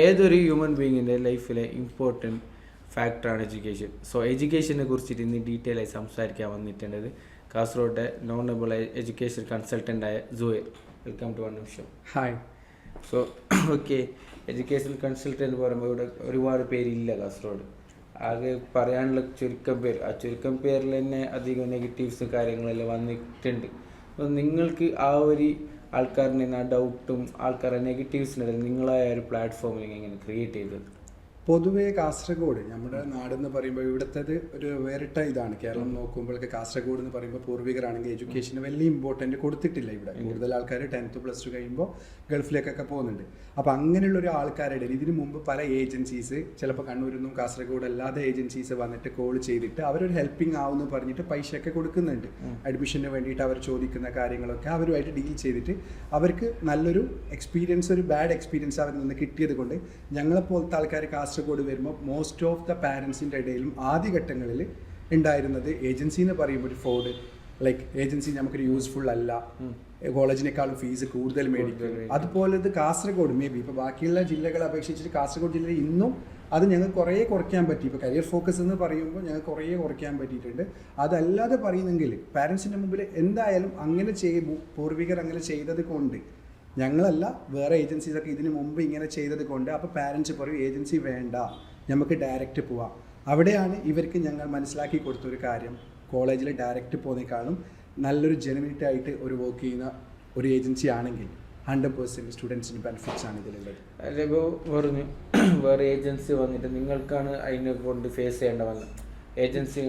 ഏതൊരു ഹ്യൂമൻ ബീയിങ്ങിൻ്റെ ലൈഫിലെ ഇമ്പോർട്ടൻറ്റ് ഫാക്ടറാണ് എഡ്യൂക്കേഷൻ. സോ എഡ്യൂക്കേഷനെ കുറിച്ചിട്ട് ഇന്ന് ഡീറ്റെയിൽ ആയി സംസാരിക്കാൻ വന്നിട്ടുള്ളത് കാസർഗോഡ് നോണബിൾ എഡ്യൂക്കേഷൻ കൺസൾട്ടൻ്റായ ജുവൈർ. വെൽക്കം ടു വൺ നിമിഷം. Hi. So okay, education consultant പറയുമ്പോൾ ഇവിടെ ഒരുപാട് പേരില്ല കാസർഗോഡ്. ആകെ പറയാനുള്ള ചുരുക്കം പേര്, ആ ചുരുക്കം പേരിൽ തന്നെ അധികം നെഗറ്റീവ്സും കാര്യങ്ങളെല്ലാം വന്നിട്ടുണ്ട്. അപ്പോൾ നിങ്ങൾക്ക് ആ ഒരു ആൾക്കാരിൽ നിന്ന് ആ ഡൗട്ടും ആൾക്കാരുടെ നെഗറ്റീവ്സിനിടയിൽ നിങ്ങളായ ഒരു പ്ലാറ്റ്ഫോമിൽ എങ്ങനെ ക്രിയേറ്റ് ചെയ്തത്? പൊതുവേ കാസർഗോഡ് നമ്മുടെ നാടെന്ന് പറയുമ്പോൾ ഇവിടുത്തേത് ഒരു വേറിട്ട ഇതാണ്. കേരളം നോക്കുമ്പോഴൊക്കെ കാസർഗോഡ് എന്ന് പറയുമ്പോൾ പൂർവികരാണെങ്കിൽ എഡ്യൂക്കേഷന് വലിയ ഇമ്പോർട്ടൻ്റ് കൊടുത്തിട്ടില്ല. ഇവിടെ കൂടുതൽ ആൾക്കാർ 10th +2 കഴിയുമ്പോൾ ഗൾഫിലേക്കൊക്കെ പോകുന്നുണ്ട്. അപ്പോൾ അങ്ങനെയുള്ള ഒരു ആൾക്കാരുടെ ഇതിനു മുമ്പ് പല ഏജൻസീസ്, ചിലപ്പോൾ കണ്ണൂരിൽ നിന്നും കാസർഗോഡ് അല്ലാതെ ഏജൻസീസ് വന്നിട്ട് കോൾ ചെയ്തിട്ട് അവരൊരു ഹെൽപ്പിംഗ് ആവുമെന്ന് പറഞ്ഞിട്ട് പൈസയൊക്കെ കൊടുക്കുന്നുണ്ട്. അഡ്മിഷന് വേണ്ടിയിട്ട് അവർ ചോദിക്കുന്ന കാര്യങ്ങളൊക്കെ അവരുമായിട്ട് ഡീൽ ചെയ്തിട്ട് അവർക്ക് നല്ലൊരു എക്സ്പീരിയൻസ്, ഒരു ബാഡ് എക്സ്പീരിയൻസ് അവരിൽ നിന്ന് കിട്ടിയത് കൊണ്ട് ഞങ്ങളെപ്പോലത്തെ ആൾക്കാർ കാസർഗോഡ് വരുമ്പോൾ മോസ്റ്റ് ഓഫ് ദ പാരൻസിൻ്റെ ഇടയിലും ആദ്യഘട്ടങ്ങളിൽ ഉണ്ടായിരുന്നത് ഏജൻസി എന്ന് പറയുമ്പോൾ ഒരു ഫ്രോഡ്, ലൈക്ക് ഏജൻസി നമുക്കൊരു യൂസ്ഫുൾ അല്ല, കോളേജിനേക്കാളും ഫീസ് കൂടുതൽ മേടിക്കും. അതുപോലെ ഇത് കാസർഗോഡ് മേ ബി ഇപ്പോൾ ബാക്കിയുള്ള ജില്ലകളെ അപേക്ഷിച്ചിട്ട് കാസർഗോഡ് ജില്ലയിൽ ഇന്നും അത് ഞങ്ങൾ കുറേ കുറയ്ക്കാൻ പറ്റി. ഇപ്പോൾ കരിയർ ഫോക്കസ് എന്ന് പറയുമ്പോൾ ഞങ്ങൾ കുറേ കുറയ്ക്കാൻ പറ്റിയിട്ടുണ്ട്. അതല്ലാതെ പറയുന്നെങ്കിൽ പാരൻസിൻ്റെ മുമ്പിൽ എന്തായാലും അങ്ങനെ പൂർവികർ അങ്ങനെ ചെയ്തത് കൊണ്ട്, ഞങ്ങളല്ല വേറെ ഏജൻസീസൊക്കെ ഇതിന് മുമ്പ് ഇങ്ങനെ ചെയ്തത് കൊണ്ട്, അപ്പോൾ പാരൻസ് പറയും ഏജൻസി വേണ്ട, നമുക്ക് ഡയറക്റ്റ് പോവാം. അവിടെയാണ് ഇവർക്ക് ഞങ്ങൾ മനസ്സിലാക്കി കൊടുത്തൊരു കാര്യം, കോളേജിൽ ഡയറക്റ്റ് പോകുന്നതിനേക്കാളും നല്ലൊരു ജെനുവിനിറ്റി ആയിട്ട് ഒരു വർക്ക് ചെയ്യുന്ന ഒരു ഏജൻസി ആണെങ്കിൽ 100% സ്റ്റുഡൻസിന് ബെനിഫിറ്റ്സ് ആണ് ഇതിലുള്ളത്. അല്ലെങ്കിൽ പറഞ്ഞു വേറെ ഏജൻസി വന്നിട്ട് നിങ്ങൾക്കാണ് അതിനെ കൊണ്ട് ഫേസ് ചെയ്യേണ്ട വന്നത്. ഏജൻസി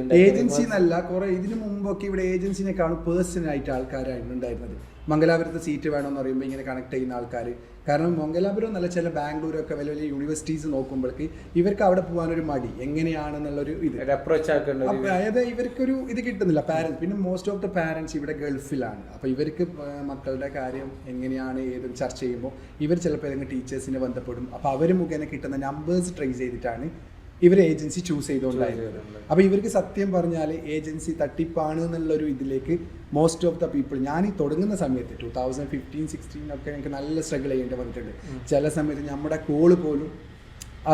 എന്നല്ല, കുറേ ഇതിനു മുമ്പൊക്കെ ഇവിടെ ഏജൻസിനെക്കാളും പേഴ്സണായിട്ട് ആൾക്കാരായിരുന്നു ഉണ്ടായിരുന്നത്. മംഗലാപുരത്ത് സീറ്റ് വേണമെന്ന് പറയുമ്പോൾ ഇങ്ങനെ കണക്ട് ചെയ്യുന്ന ആൾക്കാർ, കാരണം മംഗലാപുരം നല്ല ചില ബാംഗ്ലൂരൊക്കെ വലിയ വലിയ യൂണിവേഴ്സിറ്റീസ് നോക്കുമ്പോഴേക്ക് ഇവർക്ക് അവിടെ പോകാനൊരു മടി എങ്ങനെയാണെന്നുള്ളൊരു ഇത് അപ്രോച്ച് ആക്കേണ്ടത്. അതായത് ഇവർക്കൊരു ഇത് കിട്ടുന്നില്ല പാരൻസ്. പിന്നെ മോസ്റ്റ് ഓഫ് ദ പാരൻസ് ഇവിടെ ഗൾഫിലാണ്. അപ്പോൾ ഇവർക്ക് മക്കളുടെ കാര്യം എങ്ങനെയാണ് ഏതും ചർച്ച ചെയ്യുമ്പോൾ ഇവർ ചിലപ്പോൾ ഏതെങ്കിലും ടീച്ചേഴ്സിനെ ബന്ധപ്പെടും. അപ്പോൾ അവർ മുഖേന കിട്ടുന്ന നമ്പേഴ്സ് ട്രേസ് ചെയ്തിട്ടാണ് ഇവർ ഏജൻസി ചൂസ് ചെയ്തുകൊണ്ടായിരുന്നത്. അപ്പോൾ ഇവർക്ക് സത്യം പറഞ്ഞാൽ ഏജൻസി തട്ടിപ്പാണ് എന്നുള്ളൊരു ഇതിലേക്ക് മോസ്റ്റ് ഓഫ് ദ പീപ്പിൾ, ഞാൻ ഈ തുടങ്ങുന്ന സമയത്ത് 2015-16 ഒക്കെ എനിക്ക് നല്ല സ്ട്രഗിൾ ചെയ്യേണ്ടി വന്നിട്ടുണ്ട്. ചില സമയത്ത് നമ്മുടെ കോള് പോലും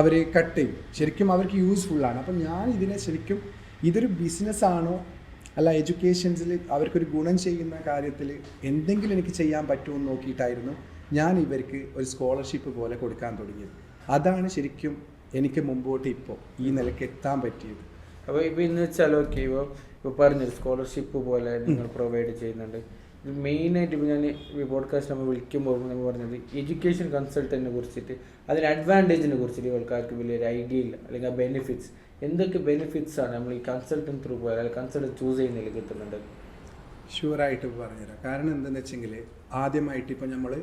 അവർ കട്ട് ചെയ്യും. ശരിക്കും അവർക്ക് യൂസ്ഫുള്ളാണ്. അപ്പം ഞാൻ ഇതിനെ ശരിക്കും ഇതൊരു ബിസിനസ്സാണോ അല്ല എഡ്യൂക്കേഷൻസിൽ അവർക്കൊരു ഗുണം ചെയ്യുന്ന കാര്യത്തിൽ എന്തെങ്കിലും എനിക്ക് ചെയ്യാൻ പറ്റുമെന്ന് നോക്കിയിട്ടായിരുന്നു ഞാൻ ഇവർക്ക് ഒരു സ്കോളർഷിപ്പ് പോലെ കൊടുക്കാൻ തുടങ്ങിയത്. അതാണ് ശരിക്കും എനിക്ക് മുമ്പോട്ട് ഇപ്പോൾ ഈ നിലയ്ക്ക് എത്താൻ പറ്റിയത്. അപ്പോൾ ഇപ്പോൾ ഇന്ന് വെച്ചാൽ ഓക്കെ, ഇപ്പോൾ പറഞ്ഞൊരു സ്കോളർഷിപ്പ് പോലെ നിങ്ങൾ പ്രൊവൈഡ് ചെയ്യുന്നുണ്ട്. മെയിനായിട്ട് ഇപ്പോൾ ഞാൻ ഈ പോഡ്കാസ്റ്റ് നമ്മൾ വിളിക്കുമ്പോൾ നമ്മൾ പറഞ്ഞത് എഡ്യൂക്കേഷൻ കൺസൾട്ടൻറ്റിനെ കുറിച്ചിട്ട്, അതിന് അഡ്വാൻറ്റേജിനെ കുറിച്ചിട്ട് ആൾക്കാർക്ക് വലിയൊരു ഐഡിയ ഇല്ല. അല്ലെങ്കിൽ ആ ബെനിഫിറ്റ്സ്, എന്തൊക്കെ ബെനിഫിറ്റ്സ് ആണ് നമ്മൾ ഈ കൺസൾട്ടൻറ്റ് ത്രൂ പോയാൽ അല്ലെങ്കിൽ കൺസൾട്ടൻറ്റ് ചൂസ് ചെയ്യുന്നതിൽ കിട്ടുന്നുണ്ട്? ഷുവറായിട്ട് പറഞ്ഞുതരാം. കാരണം എന്തെന്ന് വെച്ചെങ്കിൽ ആദ്യമായിട്ട് ഇപ്പോൾ നമ്മൾ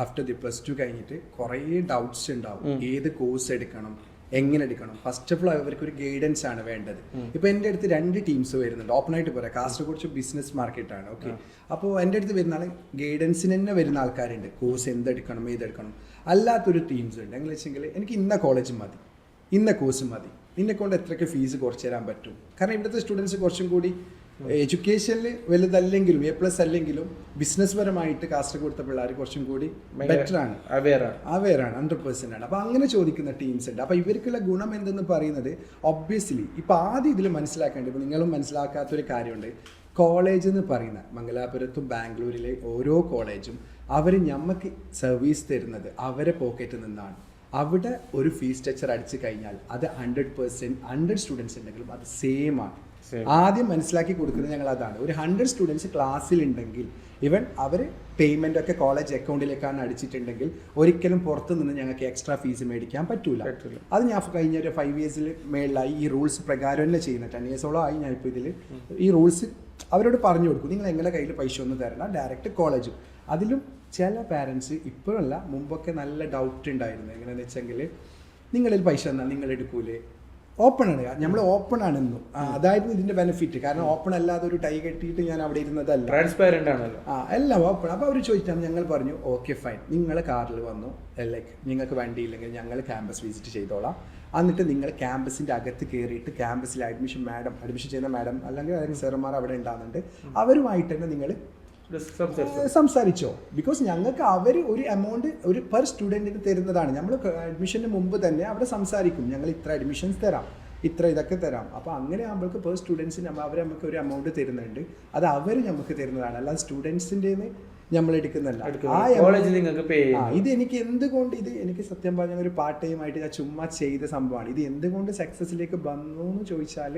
ആഫ്റ്റർ ദി +2 കഴിഞ്ഞിട്ട് കുറേ ഡൗട്ട്സ് ഉണ്ടാവും. ഏത് കോഴ്സ് എടുക്കണം, എങ്ങനെ എടുക്കണം. ഫസ്റ്റ് ഓഫ് ഓൾ അവർക്കൊരു ഗൈഡൻസ് ആണ് വേണ്ടത്. ഇപ്പോൾ എൻ്റെ അടുത്ത് 2 ടീംസ് വരുന്നുണ്ട്. ഓപ്പണായിട്ട് പറയാം, കാസർഗോഡ് ബിസിനസ് മാർക്കറ്റാണ്. ഓക്കെ, അപ്പോൾ എൻ്റെ അടുത്ത് വരുന്ന ആൾ ഗൈഡൻസിന് തന്നെ വരുന്ന ആൾക്കാരുണ്ട്. കോഴ്സ് എന്തെടുക്കണം, ഏതെടുക്കണം. അല്ലാത്തൊരു ടീംസ് ഉണ്ട്. എങ്ങനെ വെച്ചെങ്കിൽ എനിക്ക് ഇന്ന കോളേജ് മതി, ഇന്ന കോഴ്സ് മതി, നിന്നെ കൊണ്ട് എത്രയൊക്കെ ഫീസ് കുറച്ച് തരാൻ പറ്റും. കാരണം ഇവിടുത്തെ സ്റ്റുഡൻസ് കുറച്ചും കൂടി എഡ്യൂക്കേഷനിൽ വലുതല്ലെങ്കിലും A+ അല്ലെങ്കിലും ബിസിനസ് പരമായിട്ട് കാസർഗോഡത്തെ പിള്ളേർ കുറച്ചും കൂടി ബെറ്ററാണ്, അവെയറാണ്, 100% ആണ്. അപ്പോൾ അങ്ങനെ ചോദിക്കുന്ന ടീംസ് ഉണ്ട്. അപ്പോൾ ഇവർക്കുള്ള ഗുണം എന്തെന്ന് പറയുന്നത് ഒബ്വിയസ്ലി ഇപ്പോൾ ആദ്യം ഇതിൽ മനസ്സിലാക്കേണ്ടത്, ഇപ്പോൾ നിങ്ങളും മനസ്സിലാക്കാത്തൊരു കാര്യമുണ്ട്. കോളേജ് എന്ന് പറയുന്ന മംഗലാപുരത്തും ബാംഗ്ലൂരിലെ ഓരോ കോളേജും അവർ ഞമ്മക്ക് സർവീസ് തരുന്നത് അവരെ പോക്കറ്റിൽ നിന്നാണ്. അവിടെ ഒരു ഫീസ് സ്ട്രക്ചർ അടിച്ചു കഴിഞ്ഞാൽ അത് 100% 100 സ്റ്റുഡൻസ് ഉണ്ടെങ്കിലും അത് സെയിം ആണ്. ആദ്യം മനസ്സിലാക്കി കൊടുക്കുന്നത് ഞങ്ങൾ അതാണ്. ഒരു 100 സ്റ്റുഡൻസ് ക്ലാസ്സിലുണ്ടെങ്കിൽ ഇവൻ അവർ പേയ്മെൻ്റ് ഒക്കെ കോളേജ് അക്കൗണ്ടിലേക്കാണ് അടിച്ചിട്ടുണ്ടെങ്കിൽ ഒരിക്കലും പുറത്തു നിന്ന് ഞങ്ങൾക്ക് എക്സ്ട്രാ ഫീസ് മേടിക്കാൻ പറ്റൂല. അത് ഞാൻ കഴിഞ്ഞ ഒരു 5 ഇയേഴ്സിൽ മേളിലായി ഈ റൂൾസ് പ്രകാരം തന്നെ ചെയ്യുന്നത്. 10 ഇയേഴ്സോളം ആയി ഞാൻ ഇപ്പോൾ ഇതിൽ ഈ റൂൾസ് അവരോട് പറഞ്ഞു കൊടുക്കും. നിങ്ങൾ എങ്ങനെ കയ്യിൽ പൈസ ഒന്നും തരണം, ഡയറക്റ്റ് കോളേജും. അതിലും ചില പാരൻസ് ഇപ്പോഴല്ല, മുമ്പൊക്കെ നല്ല ഡൗട്ട് ഉണ്ടായിരുന്നു. എങ്ങനെയാണെന്ന് വെച്ചെങ്കിൽ നിങ്ങളിൽ പൈസ തന്നാൽ നിങ്ങൾ എടുക്കൂലേ, ഓപ്പൺ ആണ്, നമ്മൾ ഓപ്പൺ ആണെന്നും. അതായിരുന്നു ഇതിന്റെ ബെനിഫിറ്റ്. കാരണം ഓപ്പൺ അല്ലാതെ ഒരു ടൈ കെട്ടിയിട്ട് ഞാൻ അവിടെ ഇരുന്നതല്ല, ട്രാൻസ്പാരന്റ് ആണല്ലോ. എല്ലാം ഓപ്പൺ. അപ്പോൾ അവർ ചോദിച്ചാൽ ഞങ്ങൾ പറഞ്ഞു ഓക്കെ ഫൈൻ, നിങ്ങൾ കാറിൽ വന്നു, ലൈക്ക് നിങ്ങൾക്ക് വണ്ടിയില്ലെങ്കിൽ ഞങ്ങൾ ക്യാമ്പസ് വിസിറ്റ് ചെയ്തോളാം. എന്നിട്ട് നിങ്ങൾ ക്യാമ്പസിൻ്റെ അകത്ത് കയറിയിട്ട് ക്യാമ്പസിൽ അഡ്മിഷൻ ചെയ്യുന്ന മാഡം അല്ലെങ്കിൽ അതിന് സാറന്മാർ അവിടെ ഉണ്ടാകുന്നുണ്ട്, അവരുമായിട്ട് തന്നെ നിങ്ങൾ സംസാരിച്ചോ, ബിക്കോസ് ഞങ്ങൾക്ക് അവർ ഒരു എമൗണ്ട് ഒരു പെർ സ്റ്റുഡൻറ്റിന് തരുന്നതാണ്. നമ്മൾ അഡ്മിഷന് മുമ്പ് തന്നെ അവിടെ സംസാരിക്കും, ഞങ്ങൾ ഇത്ര അഡ്മിഷൻസ് തരാം, ഇത്ര ഇതൊക്കെ തരാം. അപ്പോൾ അങ്ങനെ ആകുമ്പോൾക്ക് പെർ സ്റ്റുഡൻസിന് അവർ നമുക്ക് ഒരു എമൗണ്ട് തരുന്നുണ്ട്, അത് അവർ നമുക്ക് തരുന്നതാണ്, അല്ലാതെ സ്റ്റുഡൻസിൻ്റെ നമ്മൾ എടുക്കുന്നല്ല. ഇത് എനിക്ക് എന്തുകൊണ്ട് ഇത് എനിക്ക് സത്യം പറഞ്ഞാൽ ഒരു പാർട്ട് ടൈം ആയിട്ട് ഞാൻ ചുമ്മാ ചെയ്ത സംഭവമാണ്. ഇത് എന്തുകൊണ്ട് സക്സസിലേക്ക് വന്നു എന്ന് ചോദിച്ചാൽ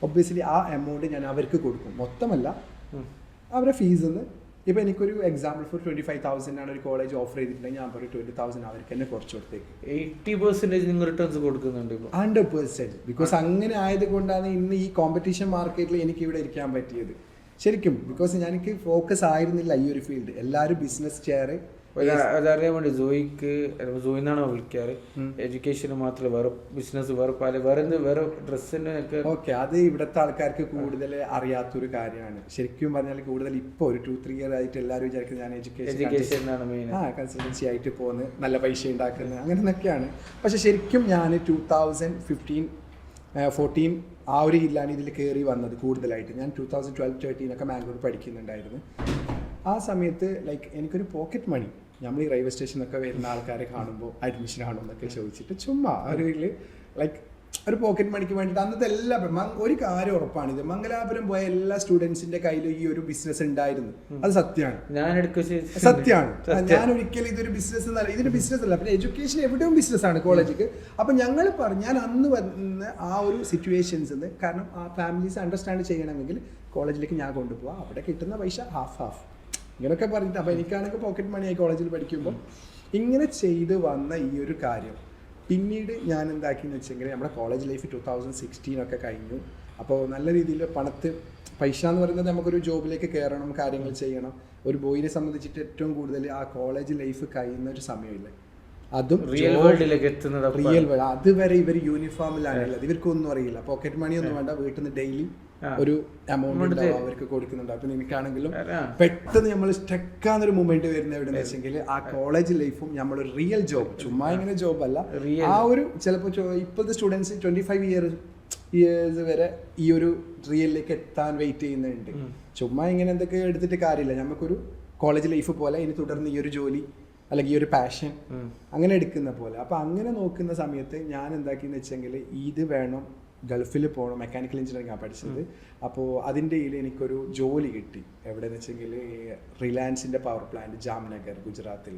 ഒബ്വിയസ്ലി ആ എമൗണ്ട് ഞാൻ അവർക്ക് കൊടുക്കും, മൊത്തമല്ല അവരുടെ ഫീസിൽ നിന്ന്. ഇപ്പോൾ എനിക്കൊരു എക്സാമ്പിൾ ഫോർ 25,000 ആണ് ഒരു കോളേജ് ഓഫർ ചെയ്തിട്ടുണ്ടെങ്കിൽ ഞാൻ പറയും 20,000 അവർക്ക് തന്നെ കുറച്ച് കൊടുത്തേക്ക്. 80% നിങ്ങൾ റിട്ടേൺസ് കൊടുക്കുന്നുണ്ട് 100%. ബിക്കോസ് അങ്ങനെ ആയതുകൊണ്ടാണ് ഇന്ന് ഈ കോമ്പറ്റീഷൻ മാർക്കറ്റിൽ എനിക്ക് ഇവിടെ ഇരിക്കാൻ പറ്റിയത് ശരിക്കും. ബിക്കോസ് എനിക്ക് ഫോക്കസ് ആയിരുന്നില്ല ഈ ഒരു ഫീൽഡ്. എല്ലാവരും ബിസിനസ് ചെയർ അതറിയാൻ വേണ്ടി ജോയിക്ക് ജോയിന്നാണോ വിളിക്കാറ്, എഡ്യൂക്കേഷന് മാത്രമേ വേറെ ബിസിനസ് വേറെ ഡ്രസ്സിന് ഓക്കെ. അത് ഇവിടുത്തെ ആൾക്കാർക്ക് കൂടുതൽ അറിയാത്തൊരു കാര്യമാണ് ശരിക്കും പറഞ്ഞാൽ. കൂടുതൽ ഇപ്പോൾ ഒരു 2-3 ഇയർ ആയിട്ട് എല്ലാവരും വിചാരിക്കുന്നത് ഞാൻ എഡ്യൂക്കേഷനാണ് മെയിൻ, കൺസൾട്ടൻസി ആയിട്ട് പോകുന്നത്, നല്ല പൈസ ഉണ്ടാക്കുന്നത് അങ്ങനെയൊക്കെയാണ്. പക്ഷെ ശരിക്കും ഞാൻ 2014 ആ ഒരു ഇല്ലാണ് ഇതിൽ കയറി വന്നത് കൂടുതലായിട്ട്. ഞാൻ 2012-13 മാംഗ്ലൂർ പഠിക്കുന്നുണ്ടായിരുന്നു. ആ സമയത്ത് ലൈക്ക് എനിക്കൊരു പോക്കറ്റ് മണി, നമ്മൾ ഈ റെയിൽവേ സ്റ്റേഷനൊക്കെ വരുന്ന ആൾക്കാരെ കാണുമ്പോൾ അഡ്മിഷൻ ആണോ എന്നൊക്കെ ചോദിച്ചിട്ട് ചുമ്മാ ഒരു ലൈക്ക് ഒരു പോക്കറ്റ് മണിക്ക് വേണ്ടിയിട്ട് അന്നത്തെ എല്ലാ ഒരു കാര്യം ഉറപ്പാണിത്, മംഗലാപുരം പോയ എല്ലാ സ്റ്റുഡൻസിന്റെ കയ്യിലും ഈ ഒരു ബിസിനസ് ഉണ്ടായിരുന്നു. അത് സത്യമാണ്, സത്യമാണ്. ഞാൻ ഒരിക്കലും ഇതൊരു ബിസിനസ് എന്നല്ല, ഇതൊരു ബിസിനസ് അല്ല. പിന്നെ എഡ്യൂക്കേഷൻ എവിടെയും ബിസിനസ്സാണ് കോളേജിക്ക്. അപ്പം ഞങ്ങൾ ഞാൻ അന്ന് വന്ന ആ ഒരു സിറ്റുവേഷൻസ് കാരണം ആ ഫാമിലീസ് അണ്ടർസ്റ്റാൻഡ് ചെയ്യണമെങ്കിൽ കോളേജിലേക്ക് ഞാൻ കൊണ്ടുപോകാം, അവിടെ കിട്ടുന്ന പൈസ ഹാഫ് ഇങ്ങനെയൊക്കെ പറഞ്ഞിട്ട്. അപ്പം എനിക്കാണെങ്കിൽ പോക്കറ്റ് മണിയായി കോളേജിൽ പഠിക്കുമ്പോൾ ഇങ്ങനെ ചെയ്ത് വന്ന ഈ ഒരു കാര്യം പിന്നീട് ഞാൻ എന്താക്കിയെന്ന് വെച്ചെങ്കിൽ നമ്മുടെ കോളേജ് ലൈഫ് 2016 കഴിഞ്ഞു. അപ്പോൾ നല്ല രീതിയിൽ പൈസ എന്ന് പറയുന്നത് നമുക്കൊരു ജോബിലേക്ക് കയറണം, കാര്യങ്ങൾ ചെയ്യണം. ഒരു ബോയിനെ സംബന്ധിച്ചിട്ട് ഏറ്റവും കൂടുതൽ ആ കോളേജ് ലൈഫ് കഴിയുന്ന ഒരു സമയമില്ല, അതും റിയൽ വേൾഡ്. അതുവരെ ഇവർ യൂണിഫോമിലാണുള്ളത്, ഇവർക്കൊന്നും അറിയില്ല, പോക്കറ്റ് മണിയൊന്നും വേണ്ട, വീട്ടിൽ നിന്ന് ഡെയിലി ഒരു എമൗണ്ട് ഉണ്ടാവും അവർക്ക് കൊടുക്കുന്നുണ്ട്. അപ്പം എനിക്കാണെങ്കിലും പെട്ടെന്ന് നമ്മൾ സ്റ്റക്കാന്നൊരു മൊമെന്റ് വരുന്ന എവിടെ വെച്ചെങ്കിൽ ആ കോളേജ് ലൈഫും നമ്മളൊരു റിയൽ ജോബ്, ചുമ്മാ ഇങ്ങനെ ജോബ് അല്ല, ആ ഒരു ചിലപ്പോൾ ഇപ്പോഴത്തെ സ്റ്റുഡൻസ് 25 ഇയേഴ്സ് വരെ ഈ ഒരു റിയലിലേക്ക് എത്താൻ വെയിറ്റ് ചെയ്യുന്നുണ്ട്. ചുമ്മാ ഇങ്ങനെ എന്തൊക്കെ എടുത്തിട്ട് കാര്യമില്ല, നമുക്കൊരു കോളേജ് ലൈഫ് പോലെ ഇനി തുടർന്ന് ഈ ഒരു ജോലി അല്ലെങ്കിൽ ഈ ഒരു പാഷൻ അങ്ങനെ എടുക്കുന്ന പോലെ. അപ്പം അങ്ങനെ നോക്കുന്ന സമയത്ത് ഞാൻ എന്താക്കിയെന്ന് വെച്ചെങ്കിൽ ഇത് വേണം, ഗൾഫിൽ പോകണം, മെക്കാനിക്കൽ എഞ്ചിനീയറിംഗ് ആണ് പഠിച്ചത്. അപ്പോൾ അതിൻ്റെ ഇതിൽ എനിക്കൊരു ജോലി കിട്ടി. എവിടെയെന്ന് വെച്ചെങ്കിൽ റിലയൻസിൻ്റെ പവർ പ്ലാന്റ് ജാംനഗർ, ഗുജറാത്തിൽ.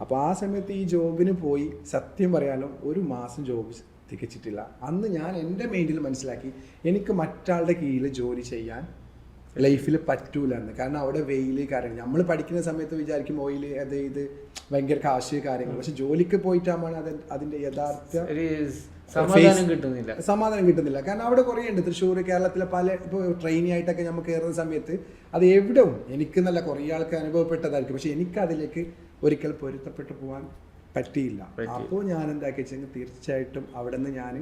അപ്പോൾ ആ സമയത്ത് ഈ ജോബിന് പോയി, സത്യം പറയാലോ 1 മാസം ജോബ് തികച്ചിട്ടില്ല. അന്ന് ഞാൻ എൻ്റെ മൈൻഡിൽ മനസ്സിലാക്കി എനിക്ക് മറ്റാളുടെ കീഴിൽ ജോലി ചെയ്യാൻ ലൈഫിൽ പറ്റൂല എന്ന്. കാരണം അവിടെ വെയിൽ കാര്യങ്ങൾ നമ്മൾ പഠിക്കുന്ന സമയത്ത് വിചാരിക്കും ഓയിൽ ഇത് ഭയങ്കര കാശ് കാര്യങ്ങൾ, പക്ഷെ ജോലിക്ക് പോയിട്ടാണ് അതിൻ്റെ യഥാർത്ഥ സമാധാനം കിട്ടുന്നില്ല. കാരണം അവിടെ കുറേ ഉണ്ട്, തൃശ്ശൂർ, കേരളത്തിലെ പല ഇപ്പോൾ ട്രെയിനി ആയിട്ടൊക്കെ നമ്മൾ കയറുന്ന സമയത്ത് അത് എവിടെയും എനിക്ക് നല്ല കുറേ ആൾക്ക് അനുഭവപ്പെട്ടതായിരിക്കും, പക്ഷെ എനിക്കതിലേക്ക് ഒരിക്കൽ പൊരുത്തപ്പെട്ടു പോകാൻ പറ്റിയില്ല. അപ്പോൾ ഞാൻ എന്താക്കി വെച്ചെങ്കിൽ തീർച്ചയായിട്ടും അവിടെ നിന്ന് ഞാൻ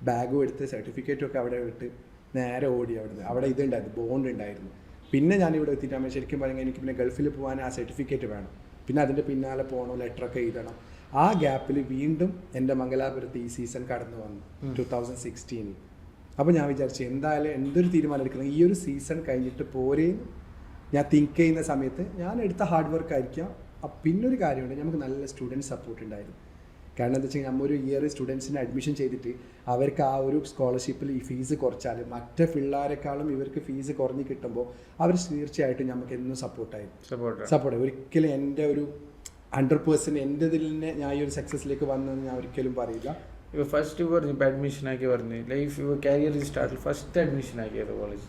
ബാഗും എടുത്ത് സർട്ടിഫിക്കറ്റും ഒക്കെ അവിടെ വിട്ട് നേരെ ഓടി. അവിടെ ഇതുണ്ടായിരുന്നു, ബോണ്ട് ഉണ്ടായിരുന്നു. പിന്നെ ഞാനിവിടെ എത്തിയിട്ടാകുമ്പോൾ ശരിക്കും പറഞ്ഞാൽ എനിക്ക് പിന്നെ ഗൾഫിൽ പോകാൻ ആ സർട്ടിഫിക്കറ്റ് വേണം, പിന്നെ അതിൻ്റെ പിന്നാലെ പോകണം, ലെറ്ററൊക്കെ എഴുതണം. ആ ഗ്യാപ്പിൽ വീണ്ടും എൻ്റെ മംഗലാപുരത്ത് ഈ സീസൺ കടന്നു വന്നു 2016. അപ്പോൾ ഞാൻ വിചാരിച്ചു എന്തായാലും എന്തൊരു തീരുമാനം എടുക്കുന്നത്, ഈ ഒരു സീസൺ കഴിഞ്ഞിട്ട് പോരേന്ന് ഞാൻ തിങ്ക് ചെയ്യുന്ന സമയത്ത് ഞാൻ എടുത്ത ഹാർഡ് വർക്ക് ആയിരിക്കാം. പിന്നൊരു കാര്യമുണ്ട്, നമുക്ക് നല്ല സ്റ്റുഡൻറ്റ് സപ്പോർട്ട് ഉണ്ടായിരുന്നു. കാരണം എന്താ വെച്ചാൽ നമ്മൾ ഒരു ഇയർ സ്റ്റുഡൻസിന് അഡ്മിഷൻ ചെയ്തിട്ട് അവർക്ക് ആ ഒരു സ്കോളർഷിപ്പിൽ ഈ ഫീസ് കുറച്ചാൽ മറ്റേ പിള്ളേരെക്കാളും ഇവർക്ക് ഫീസ് കുറഞ്ഞ് കിട്ടുമ്പോൾ അവർ തീർച്ചയായിട്ടും നമുക്ക് എന്നും സപ്പോർട്ടായി. ഒരിക്കലും എൻ്റെ ഒരു 100% എൻ്റെ ഇതിൽ തന്നെ ഞാൻ ഈ ഒരു സക്സസ്സിലേക്ക് വന്നതെന്ന് ഞാൻ ഒരിക്കലും പറയില്ല. ഇപ്പോൾ ഫസ്റ്റ് പറഞ്ഞു അഡ്മിഷൻ ആക്കി പറഞ്ഞു ലൈഫ് കരിയർ സ്റ്റാർട്ടിൽ ഫസ്റ്റ് അഡ്മിഷൻ ആക്കിയത് കോളേജ്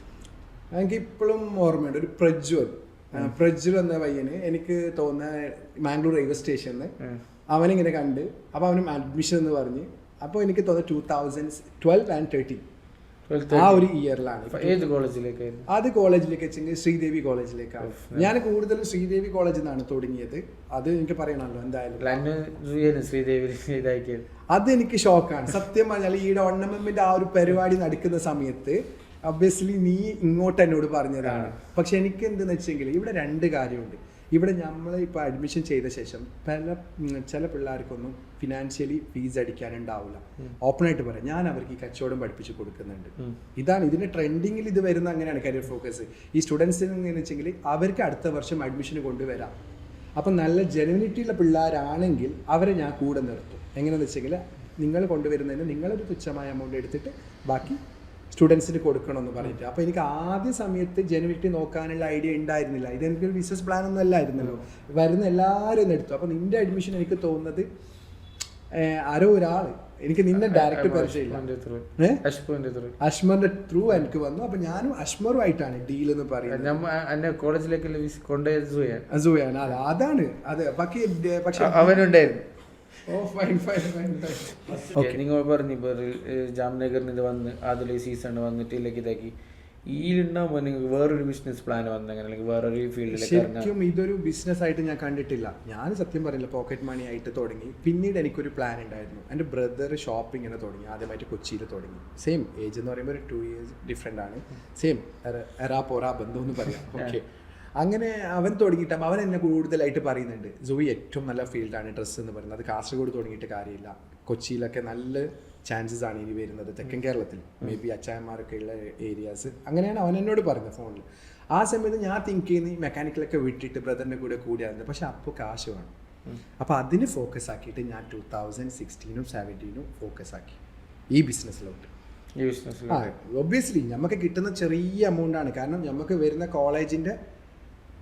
എനിക്ക് ഇപ്പോഴും ഓർമ്മയുണ്ട്. ഒരു പ്രജ്വൽ എന്ന പയ്യന് എനിക്ക് തോന്നുന്ന മാംഗ്ലൂർ റെയിൽവേ സ്റ്റേഷനിൽ അവനിങ്ങനെ കണ്ട്, അപ്പോൾ അവനും അഡ്മിഷൻ എന്ന് പറഞ്ഞ്, അപ്പോൾ എനിക്ക് തോന്നുന്നത് 2012 and 13 ആ ഒരു ഇയറിലാണ്. ഏത് കോളേജിലേക്ക്? അത് കോളേജിലേക്ക് വെച്ചെങ്കിൽ ശ്രീദേവി കോളേജിലേക്കാണ്. ഞാൻ കൂടുതലും ശ്രീദേവി കോളേജിൽ നിന്നാണ് തുടങ്ങിയത്. അത് എനിക്ക് പറയണമല്ലോ എന്തായാലും. ശ്രീദേവി അത് എനിക്ക് ഷോക്കാണ് സത്യം പറഞ്ഞാൽ. ഈ ഓർണമെന്റ് ആ ഒരു പരിപാടി നടക്കുന്ന സമയത്ത് ഒബ്വിയസ്ലി നീ ഇങ്ങോട്ട് എന്നോട് പറഞ്ഞതാണ്. പക്ഷെ എനിക്ക് എന്തെന്ന് വെച്ചെങ്കിൽ ഇവിടെ 2 കാര്യമുണ്ട്. ഇവിടെ നമ്മൾ ഇപ്പോൾ അഡ്മിഷൻ ചെയ്ത ശേഷം ചില പിള്ളേർക്കൊന്നും ഫിനാൻഷ്യലി ഫീസ് അടിക്കാനുണ്ടാവില്ല. ഓപ്പണായിട്ട് പറയാം, ഞാൻ അവർക്ക് ഈ കച്ചവടം പഠിപ്പിച്ച് കൊടുക്കുന്നുണ്ട്. ഇതാണ് ഇതിൻ്റെ ട്രെൻഡിങ്ങിൽ ഇത് വരുന്ന അങ്ങനെയാണ് കരിയർ ഫോക്കസ്. ഈ സ്റ്റുഡൻസിന് എന്ന് വെച്ചെങ്കിൽ അവർക്ക് അടുത്ത വർഷം അഡ്മിഷന് കൊണ്ടുവരാം. അപ്പം നല്ല ജെനുവിനിറ്റിയുള്ള പിള്ളേരാണെങ്കിൽ അവരെ ഞാൻ കൂടെ നിർത്തും. എങ്ങനെയാണെന്ന് വെച്ചെങ്കിൽ നിങ്ങൾ കൊണ്ടുവരുന്നതിന് നിങ്ങളൊരു തുച്ഛമായ എമൗണ്ട് എടുത്തിട്ട് ബാക്കി സ്റ്റുഡൻസിന് കൊടുക്കണമെന്ന് പറഞ്ഞിട്ട്. അപ്പോൾ എനിക്ക് ആദ്യ സമയത്ത് ജെനുവിനിറ്റി നോക്കാനുള്ള ഐഡിയ ഉണ്ടായിരുന്നില്ല. ഇതെനിക്കൊരു ബിസിനസ് പ്ലാൻ ഒന്നും അല്ലായിരുന്നല്ലോ. വരുന്ന എല്ലാവരും ഒന്ന് എടുത്തു. അപ്പോൾ നിൻ്റെ അഡ്മിഷൻ എനിക്ക് തോന്നുന്നത് ആരോ ഒരാൾ എനിക്ക് നിന്നെ ഡയറക്റ്റ് പരിചയമില്ല, അഷ്മറിന്റെ ത്രൂ എനിക്ക് വന്നു. അപ്പൊ ഞാനും അഷ്മറുമായിട്ടാണ് ഡീൽ എന്ന് പറയുന്നത്. കോളേജിലേക്ക് അതാണ് അത്. പക്ഷെ അവനുണ്ടായിരുന്നു. നിങ്ങൾ പറഞ്ഞു ജാംനഗറിൽ നിന്ന് വന്ന് അതിലെ സീസൺ വന്നിട്ട് ഇല്ലെങ്കിൽ ഇതാക്കി ഈലുണ്ടാകുമ്പോൾ നിങ്ങൾക്ക് വേറൊരു ബിസിനസ് പ്ലാൻ വന്നെങ്ങനെ, അല്ലെങ്കിൽ വേറൊരു ഫീൽഡിലേക്ക്? ശരിക്കും ഇതൊരു ബിസിനസ് ആയിട്ട് ഞാൻ കണ്ടിട്ടില്ല. ഞാൻ സത്യം പറയില്ല, പോക്കറ്റ് മണി ആയിട്ട് തുടങ്ങി. പിന്നീട് എനിക്കൊരു പ്ലാൻ ഉണ്ടായിരുന്നു. എൻ്റെ ബ്രദർ ഷോപ്പിങ്ങിനെ തുടങ്ങി, ആദ്യമായിട്ട് കൊച്ചിയിൽ തുടങ്ങി. സെയിം ഏജ് എന്ന് പറയുമ്പോൾ ഒരു 2 years ഡിഫറെൻ്റ് ആണ്. സെയിം എറാ പോറാ ബന്ധം എന്ന് പറയാം. ഓക്കെ, അങ്ങനെ അവൻ തുടങ്ങിയിട്ട് അവൻ എന്നെ കൂടുതലായിട്ട് പറയുന്നുണ്ട്, ജോയി ഏറ്റവും നല്ല ഫീൽഡാണ് ഡ്രസ്സ് എന്ന് പറയുന്നത്. അത് കാസർഗോഡ് തുടങ്ങിയിട്ട് കാര്യമില്ല, കൊച്ചിയിലൊക്കെ നല്ല ചാൻസസ് ആണ് ഇനി വരുന്നത്, തെക്കൻ കേരളത്തിൽ മേ ബി അച്ചായന്മാരൊക്കെ ഉള്ള ഏരിയാസ്. അങ്ങനെയാണ് അവൻ എന്നോട് പറയുന്നത് ഫോണിൽ. ആ സമയത്ത് ഞാൻ തിങ്ക് ചെയ്യുന്ന ഈ മെക്കാനിക്കലൊക്കെ വിട്ടിട്ട് ബ്രദറിൻ്റെ കൂടെ കൂടിയായിരുന്നു. പക്ഷെ അപ്പോൾ കാശ് വേണം. അപ്പോൾ അതിന് ഫോക്കസ് ആക്കിയിട്ട് ഞാൻ 2016 17 ഫോക്കസ് ആക്കി ഈ ബിസിനസ്സിലോട്ട്. ഒബ്വിയസ്ലി നമുക്ക് കിട്ടുന്ന ചെറിയ എമൗണ്ട് ആണ്. കാരണം നമുക്ക് വരുന്ന കോളേജിൻ്റെ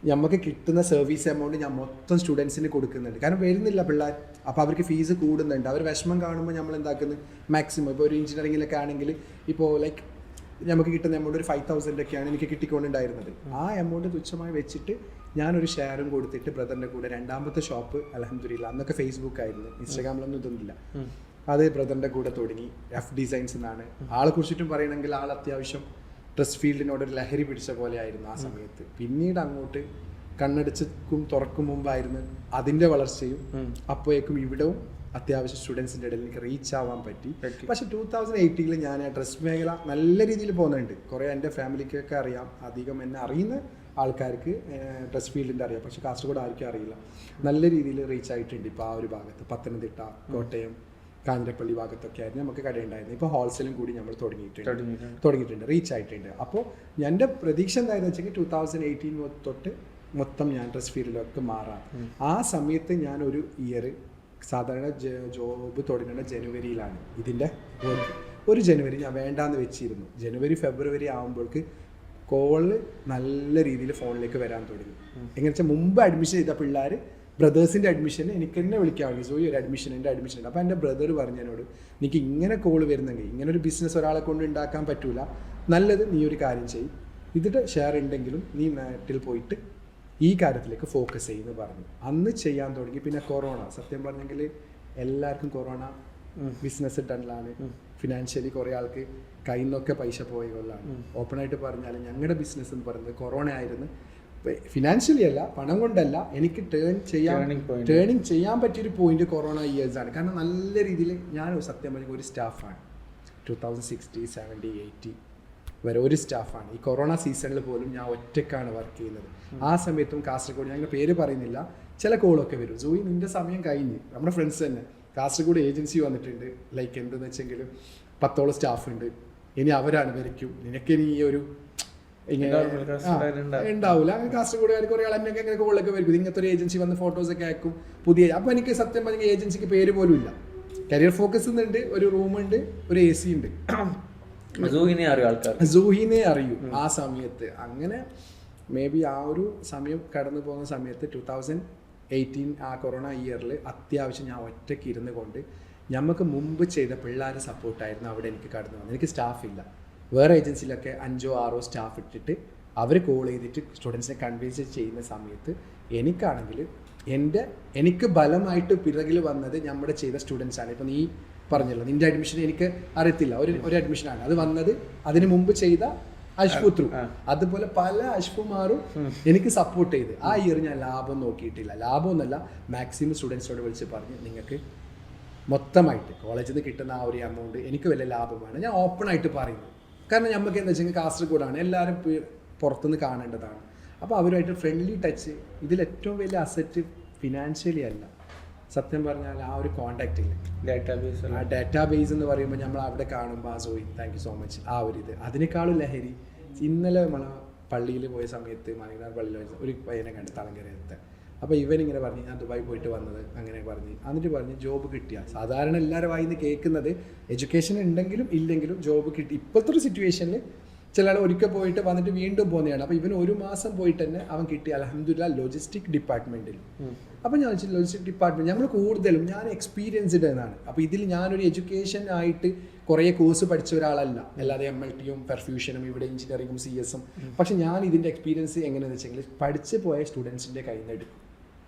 നമുക്ക് കിട്ടുന്ന സർവീസ് എമൗണ്ട് ഞാൻ മൊത്തം സ്റ്റുഡൻസിന് കൊടുക്കുന്നുണ്ട്. കാരണം വരുന്നില്ല പിള്ളേർ, അപ്പോൾ അവർക്ക് ഫീസ് കൂടുന്നുണ്ട്. അവർ വിഷമം കാണുമ്പോൾ നമ്മൾ എന്താക്കുന്നത്, മാക്സിമം ഇപ്പോൾ ഒരു എഞ്ചിനീയറിങ്ങിലൊക്കെ ആണെങ്കിൽ ഇപ്പോൾ ലൈക്ക് നമുക്ക് കിട്ടുന്ന എമൗണ്ട് ഒരു 5,000 ഒക്കെയാണ് എനിക്ക് കിട്ടിക്കൊണ്ടുണ്ടായിരുന്നത്. ആ എമൗണ്ട് തുച്ഛമായി വെച്ചിട്ട് ഞാനൊരു ഷെയറും കൊടുത്തിട്ട് ബ്രദറിൻ്റെ കൂടെ രണ്ടാമത്തെ ഷോപ്പ് അൽഹംദുലില്ലാ, അന്നൊക്കെ ഫേസ്ബുക്ക് ആയിരുന്നു, ഇൻസ്റ്റാഗ്രാമിലൊന്നും ഇതൊന്നുമില്ല, അത് ബ്രദറിൻ്റെ കൂടെ തുടങ്ങി. എഫ് ഡിസൈൻസ് എന്നാണ് ആളെ കുറിച്ചിട്ടും പറയണമെങ്കിൽ ആൾ അത്യാവശ്യം ഡ്രസ് ഫീൽഡിനോട് ഒരു ലഹരി പിടിച്ച പോലെ ആയിരുന്നു ആ സമയത്ത്. പിന്നീട് അങ്ങോട്ട് കണ്ണടച്ചും തുറക്കും മുമ്പായിരുന്നു അതിൻ്റെ വളർച്ചയും. അപ്പോഴേക്കും ഇവിടവും അത്യാവശ്യം സ്റ്റുഡൻസിൻ്റെ ഇടയിൽ എനിക്ക് റീച്ച് ആവാൻ പറ്റി. പക്ഷെ 2018 ഞാൻ ആ ഡ്രസ് മേഖല നല്ല രീതിയിൽ പോകുന്നുണ്ട്. കുറേ എൻ്റെ ഫാമിലിക്കൊക്കെ അറിയാം, അധികം എന്നെ അറിയുന്ന ആൾക്കാർക്ക് ഡ്രസ് ഫീൽഡിൻ്റെ അറിയാം. പക്ഷെ കാസർഗോഡ് ആർക്കും അറിയില്ല. നല്ല രീതിയിൽ റീച്ച് ആയിട്ടുണ്ട്. ഇപ്പോൾ ആ ഒരു ഭാഗത്ത് പത്തനംതിട്ട, കോട്ടയം, കാഞ്ഞിരപ്പള്ളി ഭാഗത്തൊക്കെ ആയിരുന്നു നമുക്ക് കടയുണ്ടായിരുന്നു. ഇപ്പോൾ ഹോൾസെയിലും കൂടി നമ്മൾ തുടങ്ങിയിട്ടുണ്ട്, റീച്ച് ആയിട്ടുണ്ട്. അപ്പോൾ എൻ്റെ പ്രതീക്ഷ എന്താണെന്ന് വെച്ചെങ്കിൽ 2018 തൊട്ട് മൊത്തം ഞാൻ ഡ്രസ് ഫീൽഡിലൊക്കെ മാറാം. ആ സമയത്ത് ഞാൻ ഒരു ഇയർ സാധാരണ ജോബ് തുടങ്ങുന്ന ജനുവരിയിലാണ്. ഇതിൻ്റെ ഒരു ജനുവരി ഞാൻ വേണ്ടാന്ന് വെച്ചിരുന്നു. ജനുവരി ഫെബ്രുവരി ആകുമ്പോഴേക്ക് കോള് നല്ല രീതിയിൽ ഫോണിലേക്ക് വരാൻ തുടങ്ങി. എങ്ങനെ വെച്ചാൽ മുമ്പ് അഡ്മിഷൻ ചെയ്ത പിള്ളേർ ബ്രദേഴ്സിൻ്റെ അഡ്മിഷന് എനിക്ക് തന്നെ വിളിക്കാറുണ്ട്, സോ ഈ ഒരു അഡ്മിഷൻ എൻ്റെ അഡ്മിഷൻ ഉണ്ട്. അപ്പോൾ എൻ്റെ ബ്രദർ പറഞ്ഞതിനോട്, എനിക്ക് ഇങ്ങനെ കോള് വരുന്നെങ്കിൽ ഇങ്ങനെ ഒരു ബിസിനസ് ഒരാളെ കൊണ്ട് ഉണ്ടാക്കാൻ പറ്റൂല, നല്ലത് നീ ഒരു കാര്യം ചെയ്യും, ഇതിട്ട് ഷെയർ ഉണ്ടെങ്കിലും നീ നാട്ടിൽ പോയിട്ട് ഈ കാര്യത്തിലേക്ക് ഫോക്കസ് ചെയ്യുമെന്ന് പറഞ്ഞു. അന്ന് ചെയ്യാൻ തുടങ്ങി. പിന്നെ കൊറോണ, സത്യം പറഞ്ഞെങ്കിൽ എല്ലാവർക്കും കൊറോണ ബിസിനസ് ടണിലാണ്. ഫിനാൻഷ്യലി കുറേ ആൾക്ക് കയ്യിൽ നിന്നൊക്കെ പൈസ പോയ കൊല്ലാണ്. ഓപ്പണായിട്ട് പറഞ്ഞാൽ ഞങ്ങളുടെ ബിസിനസ് എന്ന് പറയുന്നത് കൊറോണ ആയിരുന്നു. ഫിനാൻഷ്യലി അല്ല, പണം കൊണ്ടല്ല, എനിക്ക് ടേണിങ് ചെയ്യാൻ പറ്റിയൊരു പോയിന്റ് കൊറോണ ഇയേഴ്സാണ്. കാരണം നല്ല രീതിയിൽ ഞാൻ സത്യം പറഞ്ഞ ഒരു സ്റ്റാഫാണ്. 2016, 17, 18 വരെ ഒരു സ്റ്റാഫാണ്. ഈ കൊറോണ സീസണിൽ പോലും ഞാൻ ഒറ്റയ്ക്കാണ് വർക്ക് ചെയ്യുന്നത്. ആ സമയത്തും കാസർഗോഡ്, ഞങ്ങൾ പേര് പറയുന്നില്ല, ചില കോളൊക്കെ വരും, ജോയി നിൻ്റെ സമയം കഴിഞ്ഞ്. നമ്മുടെ ഫ്രണ്ട്സ് തന്നെ കാസർഗോഡ് ഏജൻസി വന്നിട്ടുണ്ട്, ലൈക്ക് എന്തെന്ന് വെച്ചെങ്കിൽ 10ഓളം സ്റ്റാഫ് ഉണ്ട്, ഇനി അവരാണ് വരയ്ക്കും, നിനക്കിനി ഈ ഒരു ഇങ്ങനെ ഉണ്ടാവില്ല. കാസർഗോഡുകാർ കുറേ ആൾ എന്നൊക്കെ ഇങ്ങനെ കോളൊക്കെ വരും, ഇങ്ങനത്തെ ഒരു ഏജൻസി വന്ന് ഫോട്ടോസൊക്കെ അയക്കും പുതിയ. അപ്പോൾ എനിക്ക് സത്യം പറഞ്ഞ ഏജൻസിക്ക് പേര് പോലും ഇല്ല. കരിയർ ഫോക്കസ് ഉണ്ട്, ഒരു റൂമുണ്ട്, ഒരു AC ഉണ്ട്, സൂഹിനെ അറിയൂ ആ സമയത്ത്. അങ്ങനെ മേ ബി ആ ഒരു സമയം കടന്നു പോകുന്ന സമയത്ത് 2018 ആ കൊറോണ ഇയറിൽ അത്യാവശ്യം ഞാൻ ഒറ്റയ്ക്ക് ഇരുന്ന് കൊണ്ട് നമുക്ക് മുമ്പ് ചെയ്ത പിള്ളേരെ സപ്പോർട്ടായിരുന്നു അവിടെ എനിക്ക് കടന്നു വന്നത്. എനിക്ക് സ്റ്റാഫില്ല. വേറെ ഏജൻസിയിലൊക്കെ 5 or 6 സ്റ്റാഫ് ഇട്ടിട്ട് അവർ കോൾ ചെയ്തിട്ട് സ്റ്റുഡൻസിനെ കൺവിൻസ് ചെയ്യുന്ന സമയത്ത് എനിക്കാണെങ്കിൽ എനിക്ക് ബലമായിട്ട് പിറകിൽ വന്നത് നമ്മുടെ ചെയ്ത സ്റ്റുഡൻസാണ്. ഇപ്പം നീ പറഞ്ഞല്ലോ നിൻ്റെ അഡ്മിഷൻ എനിക്ക് അറിയത്തില്ല, ഒരു അഡ്മിഷനാണ് അത് വന്നത്, അതിന് മുമ്പ് ചെയ്ത അഷ്ഫു ത്രൂ, അതുപോലെ പല അഷ്ഫുമാരും എനിക്ക് സപ്പോർട്ട് ചെയ്ത്. ആ ഇയർ ഞാൻ ലാഭം നോക്കിയിട്ടില്ല. ലാഭമൊന്നുമല്ല, മാക്സിമം സ്റ്റുഡൻസിനോട് വിളിച്ച് പറഞ്ഞ് നിങ്ങൾക്ക് മൊത്തമായിട്ട് കോളേജിൽ നിന്ന് കിട്ടുന്ന ആ ഒരു എമൗണ്ട് എനിക്ക് വലിയ ലാഭമാണ്. ഞാൻ ഓപ്പണായിട്ട് പറയുന്നു. കാരണം നമുക്ക് എന്താ വെച്ചാൽ കാസർഗോഡാണ്, എല്ലാവരും പുറത്തുനിന്ന് കാണേണ്ടതാണ്. അപ്പോൾ അവരുമായിട്ട് ഫ്രണ്ട്ലി ടച്ച്. ഇതിലേറ്റവും വലിയ അസറ്റ് ഫിനാൻഷ്യലി അല്ല, സത്യം പറഞ്ഞാൽ ആ ഒരു കോണ്ടാക്റ്റ് ഇല്ല. ഡാറ്റാബേസ് ആ ഡാറ്റാബേസ് എന്ന് പറയുമ്പോൾ നമ്മൾ അവിടെ കാണുമ്പോൾ സോയി താങ്ക് യു സോ മച്ച് ആ ഒരു ഇത് അതിനേക്കാളും ലഹരി. ഇന്നലെ നമ്മൾ പള്ളിയിൽ പോയ സമയത്ത് മണിനാർ പള്ളിയിൽ ഒരു പയ്യനെ കണ്ട് തളങ്കരത്തെ. അപ്പോൾ ഇവനിങ്ങനെ പറഞ്ഞ് ഞാൻ ദുബായി പോയിട്ട് വന്നത് അങ്ങനെ പറഞ്ഞ് എന്നിട്ട് പറഞ്ഞ് ജോബ് കിട്ടിയ സാധാരണ എല്ലാവരും വായിന്ന് കേൾക്കുന്നത് എഡ്യൂക്കേഷൻ ഉണ്ടെങ്കിലും ഇല്ലെങ്കിലും ജോബ് കിട്ടി. ഇപ്പോഴത്തെ ഒരു സിറ്റുവേഷനിൽ ചില ആൾ ഒരിക്കൽ പോയിട്ട് വന്നിട്ട് വീണ്ടും പോകുന്നതാണ്. അപ്പോൾ ഇവന് 1 മാസം പോയിട്ട് തന്നെ അവൻ കിട്ടി അൽഹംദുലില്ലാഹ് ലോജിസ്റ്റിക് ഡിപ്പാർട്ട്മെൻറ്റിൽ. അപ്പോൾ ഞാൻ വെച്ചാൽ ലോജിസ്റ്റിക് ഡിപ്പാർട്ട്മെൻറ്റ് നമ്മൾ കൂടുതലും ഞാൻ എക്സ്പീരിയൻസ്ഡ് എന്നാണ്. അപ്പോൾ ഇതിൽ ഞാനൊരു എഡ്യൂക്കേഷൻ ആയിട്ട് കുറേ കോഴ്സ് പഠിച്ച ഒരാളല്ല, അല്ലാതെ MLT-യും പെർഫ്യൂഷനും ഇവിടെ എഞ്ചിനീയറിംഗും CS-ഉം. പക്ഷെ ഞാൻ ഇതിൻ്റെ എക്സ്പീരിയൻസ് എങ്ങനെയാണെന്ന് വെച്ചെങ്കിൽ പഠിച്ച് പോയ സ്റ്റുഡൻസിൻ്റെ കയ്യിൽ നിന്ന് എടുക്കും.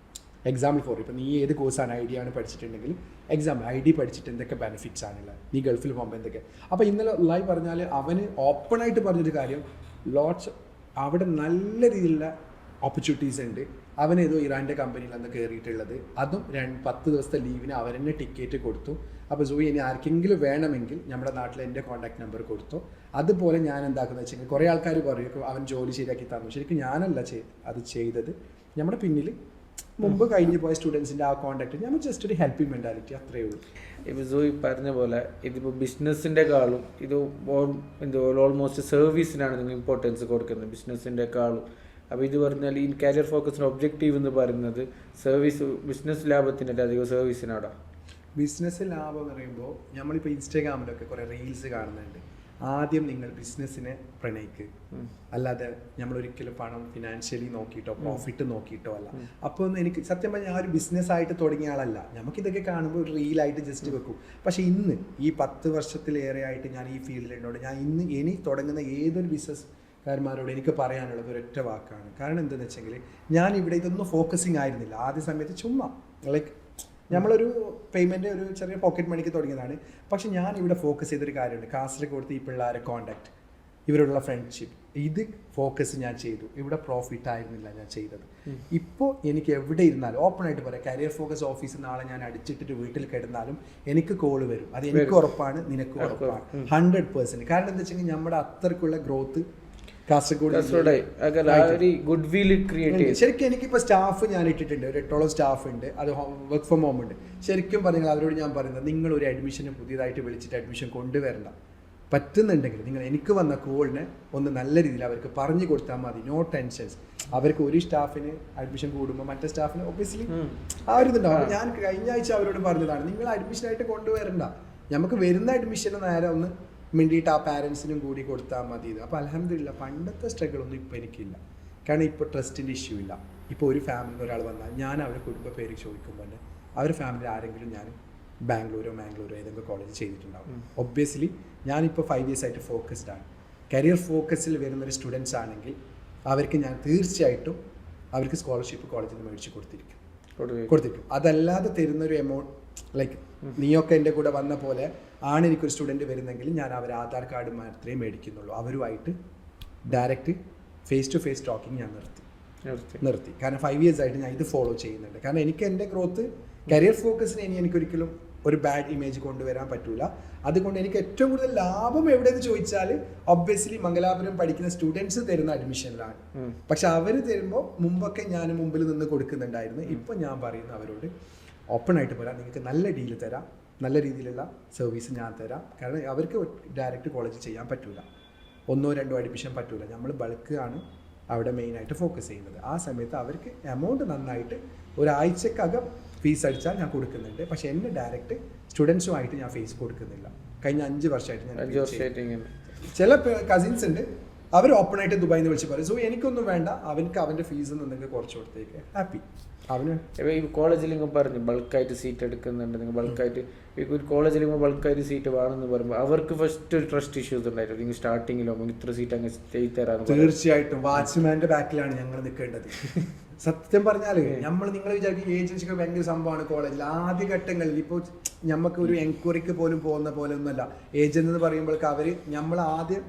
എക്സാമ്പിൾ ഫോർ ഇപ്പോൾ നീ ഏത് കോഴ്സാണ് ID ആണ് പഠിച്ചിട്ടുണ്ടെങ്കിൽ എക്സാമ്പിൾ ID പഠിച്ചിട്ട് എന്തൊക്കെ ബെനിഫിറ്റ്സ് ആണുള്ളത്, നീ ഗൾഫിൽ പോകുമ്പോൾ എന്തൊക്കെ. അപ്പോൾ ഇന്നലെ ലൈവ് പറഞ്ഞാൽ അവന് ഓപ്പണായിട്ട് പറഞ്ഞൊരു കാര്യം ലോട്ട്സ് അവിടെ നല്ല രീതിയിലുള്ള ഓപ്പർച്യൂണിറ്റീസ് ഉണ്ട്. അവനേതോ ഇറാൻ്റെ കമ്പനിയിൽ അന്ന് കയറിയിട്ടുള്ളത്, അതും 10 ദിവസത്തെ ലീവിന് അവൻ തന്നെ ടിക്കറ്റ് കൊടുത്തു. അപ്പോൾ സോയി ഇനി ആർക്കെങ്കിലും വേണമെങ്കിൽ നമ്മുടെ നാട്ടിൽ എൻ്റെ കോൺടാക്ട് നമ്പർ കൊടുത്തു. അതുപോലെ ഞാൻ എന്താക്കുന്നത് വെച്ചെങ്കിൽ കുറേ ആൾക്കാർ പറയും അവൻ ജോലി ശരിയാക്കി തന്നു. ശരിക്കും ഞാനല്ല അത് ചെയ്തത്, നമ്മുടെ പിന്നിൽ മുമ്പ് കഴിഞ്ഞ് പോയ സ്റ്റുഡൻസിൻ്റെ ആ കോൺടാക്ട് നമ്മൾ ജസ്റ്റ് ഒരു ഹെൽപ്പിംഗ് മെൻറ്റാലിറ്റി അത്രയേ ഉള്ളൂ. ഇപ്പോൾ സോയി പറഞ്ഞ പോലെ ഇതിപ്പോൾ ബിസിനസ്സിൻ്റെക്കാളും ഇത് ഓൾമോസ്റ്റ് സർവീസിനാണ് നിങ്ങൾ ഇമ്പോർട്ടൻസ് കൊടുക്കുന്നത് ബിസിനസ്സിൻ്റെക്കാളും. അപ്പോൾ ഇത് പറഞ്ഞാൽ ഈ കരിയർ ഫോക്കസിൻ്റെ ഒബ്ജക്റ്റീവ് എന്ന് പറയുന്നത് സർവീസ് ബിസിനസ് ലാഭത്തിൻ്റെ അധികം സർവീസിനാടാ. ബിസിനസ് ലാഭം എന്ന് പറയുമ്പോൾ നമ്മളിപ്പോൾ ഇൻസ്റ്റാഗ്രാമിലൊക്കെ കുറേ റീൽസ് കാണുന്നുണ്ട്. ആദ്യം നിങ്ങൾ ബിസിനസ്സിനെ പ്രണയിക്കുക, അല്ലാതെ നമ്മളൊരിക്കലും പണം ഫിനാൻഷ്യലി നോക്കിയിട്ടോ പ്രോഫിറ്റ് നോക്കിയിട്ടോ അല്ല. അപ്പോൾ എനിക്ക് സത്യം പറഞ്ഞാൽ ഞാൻ ഒരു ബിസിനസ്സായിട്ട് തുടങ്ങിയ ആളല്ല. നമുക്കിതൊക്കെ കാണുമ്പോൾ ഒരു റീലായിട്ട് ജസ്റ്റ് വെക്കും. പക്ഷേ ഇന്ന് ഈ 10 വർഷത്തിലേറെ ആയിട്ട് ഞാൻ ഈ ഫീൽഡിലുണ്ടോ, ഞാൻ ഇനി തുടങ്ങുന്ന ഏതൊരു ബിസിനസ്കാരന്മാരോട് എനിക്ക് പറയാനുള്ളത് ഒരൊറ്റ വാക്കാണ്. കാരണം എന്താണെന്ന് വെച്ചെങ്കിൽ ഞാൻ ഇവിടെ ഇതൊന്നും ഫോക്കസിങ് ആയിരുന്നില്ല ആദ്യ സമയത്ത്. ചുമ്മാ ലൈക്ക് നമ്മളൊരു പേയ്മെൻറ്റ് ഒരു ചെറിയ പോക്കറ്റ് മണിക്ക് തുടങ്ങിയതാണ്. പക്ഷെ ഞാൻ ഇവിടെ ഫോക്കസ് ചെയ്തൊരു കാര്യമുണ്ട്, കാസർഗോഡ് ഈ പിള്ളേരെ കോണ്ടാക്ട്, ഇവരോടുള്ള ഫ്രണ്ട്ഷിപ്പ്, ഇത് ഫോക്കസ് ഞാൻ ചെയ്തു. ഇവിടെ പ്രോഫിറ്റ് ആയിരുന്നില്ല ഞാൻ ചെയ്തത്. ഇപ്പോൾ എനിക്ക് എവിടെ ഇരുന്നാലും ഓപ്പൺ ആയിട്ട് പറയാം, കരിയർ ഫോക്കസ് ഓഫീസ് നാളെ ഞാൻ അടിച്ചിട്ടിട്ട് വീട്ടിൽ കിടന്നാലും എനിക്ക് കോള് വരും. അത് എനിക്ക് ഉറപ്പാണ്, നിനക്ക് ഉറപ്പാണ് 100%. കാരണം എന്താ വെച്ചെങ്കിൽ നമ്മുടെ അത്രക്കുള്ള ഗ്രോത്ത് കാസർഗോഡ് ശരിക്കും എനിക്കിപ്പോൾ സ്റ്റാഫ് ഞാൻ ഇട്ടിട്ടുണ്ട്, ഒരു 8ഓളം സ്റ്റാഫ് ഉണ്ട്, അത് വർക്ക് ഫ്രം ഹോം ഉണ്ട്. ശരിക്കും പറഞ്ഞാൽ അവരോട് ഞാൻ പറയുന്നത് നിങ്ങൾ ഒരു അഡ്മിഷന് പുതിയതായിട്ട് വിളിച്ചിട്ട് അഡ്മിഷൻ കൊണ്ടുവരണ്ട. പറ്റുന്നുണ്ടെങ്കിൽ നിങ്ങൾ എനിക്ക് വന്ന കോളിനെ ഒന്ന് നല്ല രീതിയിൽ അവർക്ക് പറഞ്ഞു കൊടുത്താൽ മതി, നോ ടെൻഷൻസ്. അവർക്ക് ഒരു സ്റ്റാഫിന് അഡ്മിഷൻ കൂടുമ്പോൾ മറ്റേ സ്റ്റാഫിന് ഒബ്വിയസ്ലി ആ ഒരു ഇതുണ്ടാവും. ഞാൻ കഴിഞ്ഞ ആഴ്ച അവരോട് പറഞ്ഞതാണ്, നിങ്ങൾ അഡ്മിഷനായിട്ട് കൊണ്ടുവരണ്ട, നമുക്ക് വരുന്ന അഡ്മിഷന് നേരെ ഒന്ന് മിണ്ടിയിട്ട് ആ പാരൻസിനും കൂടി കൊടുത്താൽ മതി. അപ്പോൾ അൽഹംദുലില്ലാഹ് പണ്ടത്തെ സ്ട്രഗിളൊന്നും ഇപ്പോൾ എനിക്കില്ല. കാരണം ഇപ്പോൾ ട്രസ്റ്റിൻ്റെ ഇഷ്യൂ ഇല്ല. ഇപ്പോൾ ഒരു ഫാമിലിയിൽ ഒരാൾ വന്നാൽ ഞാൻ അവരുടെ കുടുംബ പേര് ചോദിക്കുമ്പോൾ തന്നെ അവരുടെ ഫാമിലി ആരെങ്കിലും ഞാൻ ബാംഗ്ലൂരോ ഏതെങ്കിലും കോളേജ് ചെയ്തിട്ടുണ്ടാവും. ഒബ്വിയസ്ലി ഞാനിപ്പോൾ 5 years ആയിട്ട് ഫോക്കസ്ഡ് ആണ്. കരിയർ ഫോക്കസിൽ വരുന്നൊരു സ്റ്റുഡൻസ് ആണെങ്കിൽ അവർക്ക് ഞാൻ തീർച്ചയായിട്ടും അവർക്ക് സ്കോളർഷിപ്പ് കോളേജിൽ നിന്ന് മേടിച്ച് കൊടുത്തിരിക്കും. അതല്ലാതെ തരുന്നൊരു എമൗണ്ട് ലൈക്ക് നീയൊക്കെ എൻ്റെ കൂടെ വന്ന പോലെ ആണ് എനിക്കൊരു സ്റ്റുഡൻറ്റ് വരുന്നെങ്കിൽ ഞാൻ അവർ ആധാർ കാർഡ് മാത്രമേ മേടിക്കുന്നുള്ളൂ. അവരുമായിട്ട് direct face to face talking ഞാൻ നിർത്തി. കാരണം 5 years ആയിട്ട് ഞാൻ ഇത് ഫോളോ ചെയ്യുന്നുണ്ട്. കാരണം എനിക്ക് എൻ്റെ ഗ്രോത്ത് കരിയർ ഫോക്കസിന് എനിക്കൊരിക്കലും ഒരു ബാഡ് ഇമേജ് കൊണ്ടുവരാൻ പറ്റൂല. അതുകൊണ്ട് എനിക്ക് ഏറ്റവും കൂടുതൽ ലാഭം എവിടെയെന്ന് ചോദിച്ചാൽ ഒബ്വിയസ്ലി മംഗലാപുരം പഠിക്കുന്ന സ്റ്റുഡൻസ് തരുന്ന അഡ്മിഷനിലാണ്. പക്ഷെ അവർ തരുമ്പോൾ മുമ്പൊക്കെ ഞാൻ മുമ്പിൽ നിന്ന് കൊടുക്കുന്നുണ്ടായിരുന്നു. ഇപ്പോൾ ഞാൻ പറയുന്ന അവരോട് ഓപ്പൺ ആയിട്ട് പറയാം, നിങ്ങൾക്ക് നല്ല ഡീല് തരാം, നല്ല രീതിയിലുള്ള സർവീസ് ഞാൻ തരാം. കാരണം അവർക്ക് ഡയറക്റ്റ് കോളേജ് ചെയ്യാൻ പറ്റൂല, 1 or 2 അഡ്മിഷൻ പറ്റൂല. നമ്മൾ ബൾക്ക് ആണ് അവിടെ മെയിനായിട്ട് ഫോക്കസ് ചെയ്യുന്നത്. ആ സമയത്ത് അവർക്ക് എമൗണ്ട് നന്നായിട്ട് ഒരാഴ്ചക്കകം ഫീസ് അടിച്ചാൽ ഞാൻ കൊടുക്കുന്നുണ്ട്. പക്ഷെ എന്നെ ഡയറക്റ്റ് സ്റ്റുഡൻസുമായിട്ട് ഞാൻ ഫീസ് കൊടുക്കുന്നില്ല. കഴിഞ്ഞ 5 വർഷമായിട്ട് ഞാൻ ചില കസിൻസ് ഉണ്ട്, അവർ ഓപ്പൺ ആയിട്ട് ദുബായിൽ നിന്ന് വിളിച്ച് പറയും, സോ എനിക്കൊന്നും വേണ്ട, അവൻ്റെ ഫീസ് നിങ്ങൾക്ക് കുറച്ച് കൊടുത്തേക്ക്, ഹാപ്പി. അവന് ഈ കോളേജിൽ നിങ്ങൾ പറഞ്ഞു ബൾക്കായിട്ട് സീറ്റ് എടുക്കുന്നുണ്ട്, നിങ്ങൾ ബൾക്കായിട്ട് ഒരു കോളേജിൽ ബൾക്കായിട്ട് സീറ്റ് വേണമെന്ന് പറയുമ്പോൾ അവർക്ക് ഫസ്റ്റ് ഒരു ട്രസ്റ്റ് ഇഷ്യൂസ് ഉണ്ടായിരുന്നു. നിങ്ങൾ സ്റ്റാർട്ടിങ്ങിലോ ഇത്ര സീറ്റ് അങ്ങ് ചെയ്ത് തരാൻ തീർച്ചയായിട്ടും വാച്ച്മാൻ്റെ ബാക്കിലാണ് ഞങ്ങൾ നിൽക്കേണ്ടത്. സത്യം പറഞ്ഞാൽ നിങ്ങൾ വിചാരിക്കും ഏജൻസിക്ക് ഭയങ്കര സംഭവമാണ് കോളേജിൽ. ആദ്യ ഘട്ടങ്ങളിൽ ഇപ്പോൾ നമുക്ക് ഒരു എൻക്വയറിക്ക് പോലും പോകുന്ന പോലെ ഒന്നുമല്ല. ഏജന്റ് എന്ന് പറയുമ്പോഴേക്ക് അവർ നമ്മൾ ആദ്യം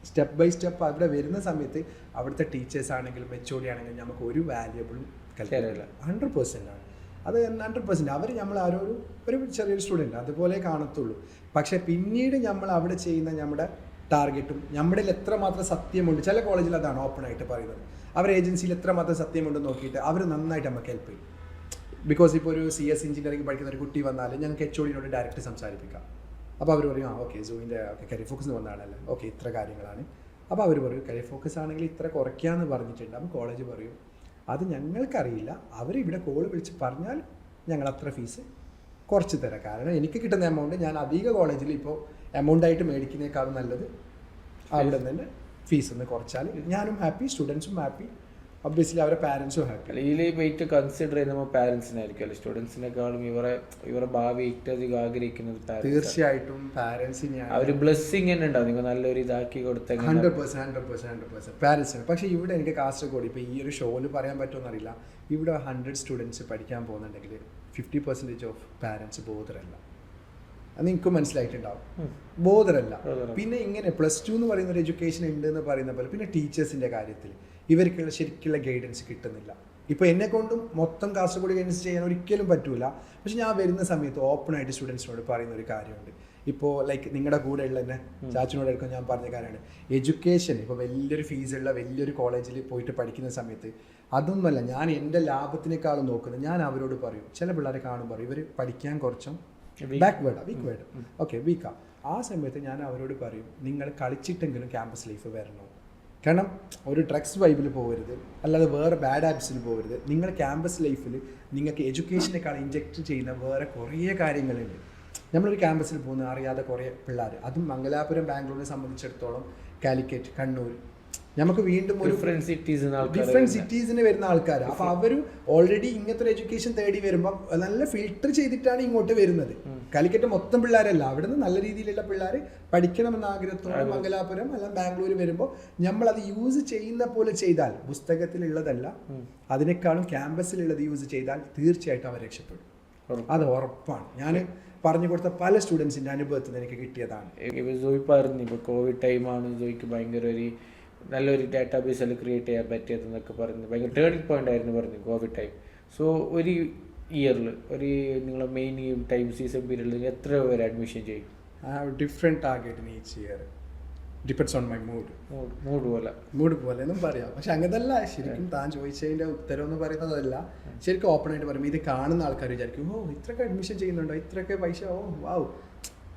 സ്റ്റെപ്പ് ബൈ സ്റ്റെപ്പ് അവിടെ വരുന്ന സമയത്ത് അവിടുത്തെ ടീച്ചേഴ്സ് ആണെങ്കിലും HOD ആണെങ്കിലും നമുക്ക് ഒരു വാല്യുബിളും കൽപ്പിക്കില്ല. 100% ആണ് അത്. 100% അവർ നമ്മൾ ഒരു ചെറിയൊരു സ്റ്റുഡൻറ്റ് അതുപോലെ കാണത്തുള്ളൂ. പക്ഷേ പിന്നീട് നമ്മൾ അവിടെ ചെയ്യുന്ന നമ്മുടെ ടാർഗറ്റും നമ്മുടെ എത്രമാത്രം സത്യമുണ്ട്. ചില കോളേജിൽ അതാണ് ഓപ്പൺ ആയിട്ട് പറയുന്നത്. അവർ ഏജൻസിയിൽ എത്രമാത്രം സത്യമുണ്ടെന്ന് നോക്കിയിട്ട് അവർ നന്നായിട്ട് നമുക്ക് ഹെൽപ്പ് ചെയ്യും. ബിക്കോസ് ഇപ്പോൾ ഒരു CS എഞ്ചിനീയറിംഗ് പഠിക്കുന്ന ഒരു കുട്ടി വന്നാൽ ഞങ്ങൾക്ക് HOD ഡയറക്റ്റ് സംസാരിപ്പിക്കാം. അപ്പോൾ അവർ പറയും ഓക്കെ സൂവിൻ്റെ കരിയർ ഫോക്കസ് വന്നാണല്ലേ, ഓക്കെ ഇത്ര കാര്യങ്ങളാണ്. അപ്പോൾ അവർ പറയും കരിയർ ഫോക്കസ് ആണെങ്കിൽ ഇത്ര കുറയ്ക്കാമെന്ന് പറഞ്ഞിട്ടുണ്ട്. അപ്പോൾ കോളേജ് പറയും അത് ഞങ്ങൾക്കറിയില്ല, അവരിവിടെ കോൾ വിളിച്ച് പറഞ്ഞാൽ ഞങ്ങൾ അത്ര ഫീസ് കുറച്ച് തരാം. കാരണം എനിക്ക് കിട്ടുന്ന എമൗണ്ട് ഞാൻ അധിക കോളേജിൽ ഇപ്പോൾ എമൗണ്ടായിട്ട് മേടിക്കുന്നതിനേക്കാളും നല്ലത് അവിടെ നിന്ന് തന്നെ ഫീസ് ഒന്ന് കുറച്ചാൽ ഞാനും ഹാപ്പി, സ്റ്റുഡൻസും ഹാപ്പി, ഒബ്വിയസ്ലി അവരുടെ പാരൻസും ഹാപ്പി. ഇതിൽ വെയിറ്റ് കൺസിഡർ ചെയ്യുമ്പോൾ പാരൻസിനായിരിക്കും അല്ലെ, സ്റ്റുഡൻസിനെക്കാളും ഇവരെ ഭാവി ഏറ്റവും അധികം ആഗ്രഹിക്കുന്നത് തീർച്ചയായിട്ടും പാരൻസിനെ. അവർ ബ്ലെസ്സിങ് തന്നെ ഉണ്ടാവും നിങ്ങൾ നല്ലൊരു ഇതാക്കി കൊടുത്ത 100% പാരൻസിന്. പക്ഷേ ഇവിടെ എനിക്ക് കാസർഗോഡ് ഇപ്പോൾ ഈ ഒരു ഷോയിൽ പറയാൻ പറ്റുമെന്നറിയില്ല, ഇവിടെ 100 സ്റ്റുഡൻസ് പഠിക്കാൻ പോകുന്നുണ്ടെങ്കിൽ 50% ഓഫ് പാരൻസ് ബോധരല്ല. അത് നിങ്ങൾക്കും മനസ്സിലായിട്ടുണ്ടാവും, ബോധരല്ല. പിന്നെ ഇങ്ങനെ +2 എന്ന് പറയുന്ന ഒരു എഡ്യൂക്കേഷൻ ഉണ്ട് എന്ന് പറയുന്ന പോലെ പിന്നെ ടീച്ചേഴ്സിൻ്റെ കാര്യത്തിൽ ഇവർക്കുള്ള ശരിക്കുള്ള ഗൈഡൻസ് കിട്ടുന്നില്ല. ഇപ്പോൾ എന്നെ കൊണ്ടും മൊത്തം കാസർഗോഡ് ഗൈഡൻസ് ചെയ്യാൻ ഒരിക്കലും പറ്റൂല. പക്ഷെ ഞാൻ വരുന്ന സമയത്ത് ഓപ്പൺ ആയിട്ട് സ്റ്റുഡൻസിനോട് പറയുന്ന ഒരു കാര്യമുണ്ട്. ഇപ്പോൾ ലൈക്ക് നിങ്ങളുടെ കൂടെയുള്ള തന്നെ ചാച്ചിനോടായിരിക്കും ഞാൻ പറഞ്ഞ കാര്യമാണ്, എഡ്യൂക്കേഷൻ ഇപ്പോൾ വലിയൊരു ഫീസുള്ള വലിയൊരു കോളേജിൽ പോയിട്ട് പഠിക്കുന്ന സമയത്ത് അതൊന്നുമല്ല ഞാൻ എൻ്റെ ലാഭത്തിനേക്കാളും നോക്കുന്നത്. ഞാൻ അവരോട് പറയും, ചില പിള്ളേരെ കാണും പറയും ഇവർ പഠിക്കാൻ കുറച്ചും വീക്ക് ഓക്കെ വീക്കാ. ആ സമയത്ത് ഞാൻ അവരോട് പറയും നിങ്ങൾ കളിച്ചിട്ടെങ്കിലും ക്യാമ്പസ് ലൈഫ് വരണം. കാരണം ഒരു ഡ്രഗ്സ് വൈബിൽ പോകരുത്, അല്ലാതെ വേറെ ബാഡ് ഹാബിറ്റ്സിൽ പോകരുത്. നിങ്ങൾ ക്യാമ്പസ് ലൈഫിൽ നിങ്ങൾക്ക് എഡ്യൂക്കേഷനേക്കാൾ ഇൻജെക്റ്റ് ചെയ്യുന്ന വേറെ കുറേ കാര്യങ്ങളുണ്ട്. നമ്മളൊരു ക്യാമ്പസിൽ പോകുന്ന അറിയാതെ കുറേ പിള്ളേർ, അതും മംഗലാപുരം ബാംഗ്ലൂരിനെ സംബന്ധിച്ചിടത്തോളം കാലിക്കറ്റ്, കണ്ണൂർ, നമുക്ക് വീണ്ടും ഒരു ഡിഫറെൻറ്റ് സിറ്റീസിന് വരുന്ന ആൾക്കാർ. അപ്പോൾ അവർ ഓൾറെഡി ഇങ്ങനത്തെ ഒരു എഡ്യൂക്കേഷൻ തേടി വരുമ്പോൾ നല്ല ഫിൽട്ടർ ചെയ്തിട്ടാണ് ഇങ്ങോട്ട് വരുന്നത്. കാലിക്കറ്റ് മൊത്തം പിള്ളേരല്ല, അവിടെ നിന്ന് നല്ല രീതിയിലുള്ള പിള്ളേർ പഠിക്കണമെന്ന ആഗ്രഹത്തോടെ മംഗലാപുരം അല്ല ബാംഗ്ലൂർ വരുമ്പോൾ നമ്മളത് യൂസ് ചെയ്യുന്ന പോലെ ചെയ്താൽ, പുസ്തകത്തിലുള്ളതല്ല അതിനേക്കാളും ക്യാമ്പസിലുള്ളത് യൂസ് ചെയ്താൽ തീർച്ചയായിട്ടും അവർ രക്ഷപ്പെടും. അത് ഉറപ്പാണ്. ഞാൻ പറഞ്ഞു കൊടുത്ത പല സ്റ്റുഡൻസിൻ്റെ അനുഭവത്തിൽ നിന്ന് എനിക്ക് കിട്ടിയതാണ്. ജോയി പറഞ്ഞു ഇപ്പോൾ കോവിഡ് ടൈമാണ് ജോയിക്ക് ഭയങ്കര ഒരു നല്ലൊരു ഡാറ്റാബേസ് എല്ലാം ക്രിയേറ്റ് ചെയ്യാൻ പറ്റിയതെന്നൊക്കെ പറഞ്ഞു. ഭയങ്കര ടേണിംഗ് പോയിന്റ് ആയിരുന്നു പറഞ്ഞു കോവിഡ് ടൈം. സോ ഒരു ഇയറിൽ ഒരു നിങ്ങളെ മെയിൻ ടൈം സീസൺ പീരീഡിൽ എത്ര പേര് അഡ്മിഷൻ ചെയ്യും? Different target each year, depends on my mood പോലെ എന്നും പറയാം. പക്ഷെ അങ്ങനല്ല, ശരിക്കും താൻ ചോദിച്ചതിൻ്റെ ഉത്തരം എന്ന് പറയുന്നതല്ല. ശരിക്കും ഓപ്പൺ ആയിട്ട് പറയും. ഇത് കാണുന്ന ആൾക്കാർ വിചാരിക്കും ഇത്രയൊക്കെ അഡ്മിഷൻ ചെയ്യുന്നുണ്ടോ, ഇത്രയൊക്കെ പൈസ, വാവ്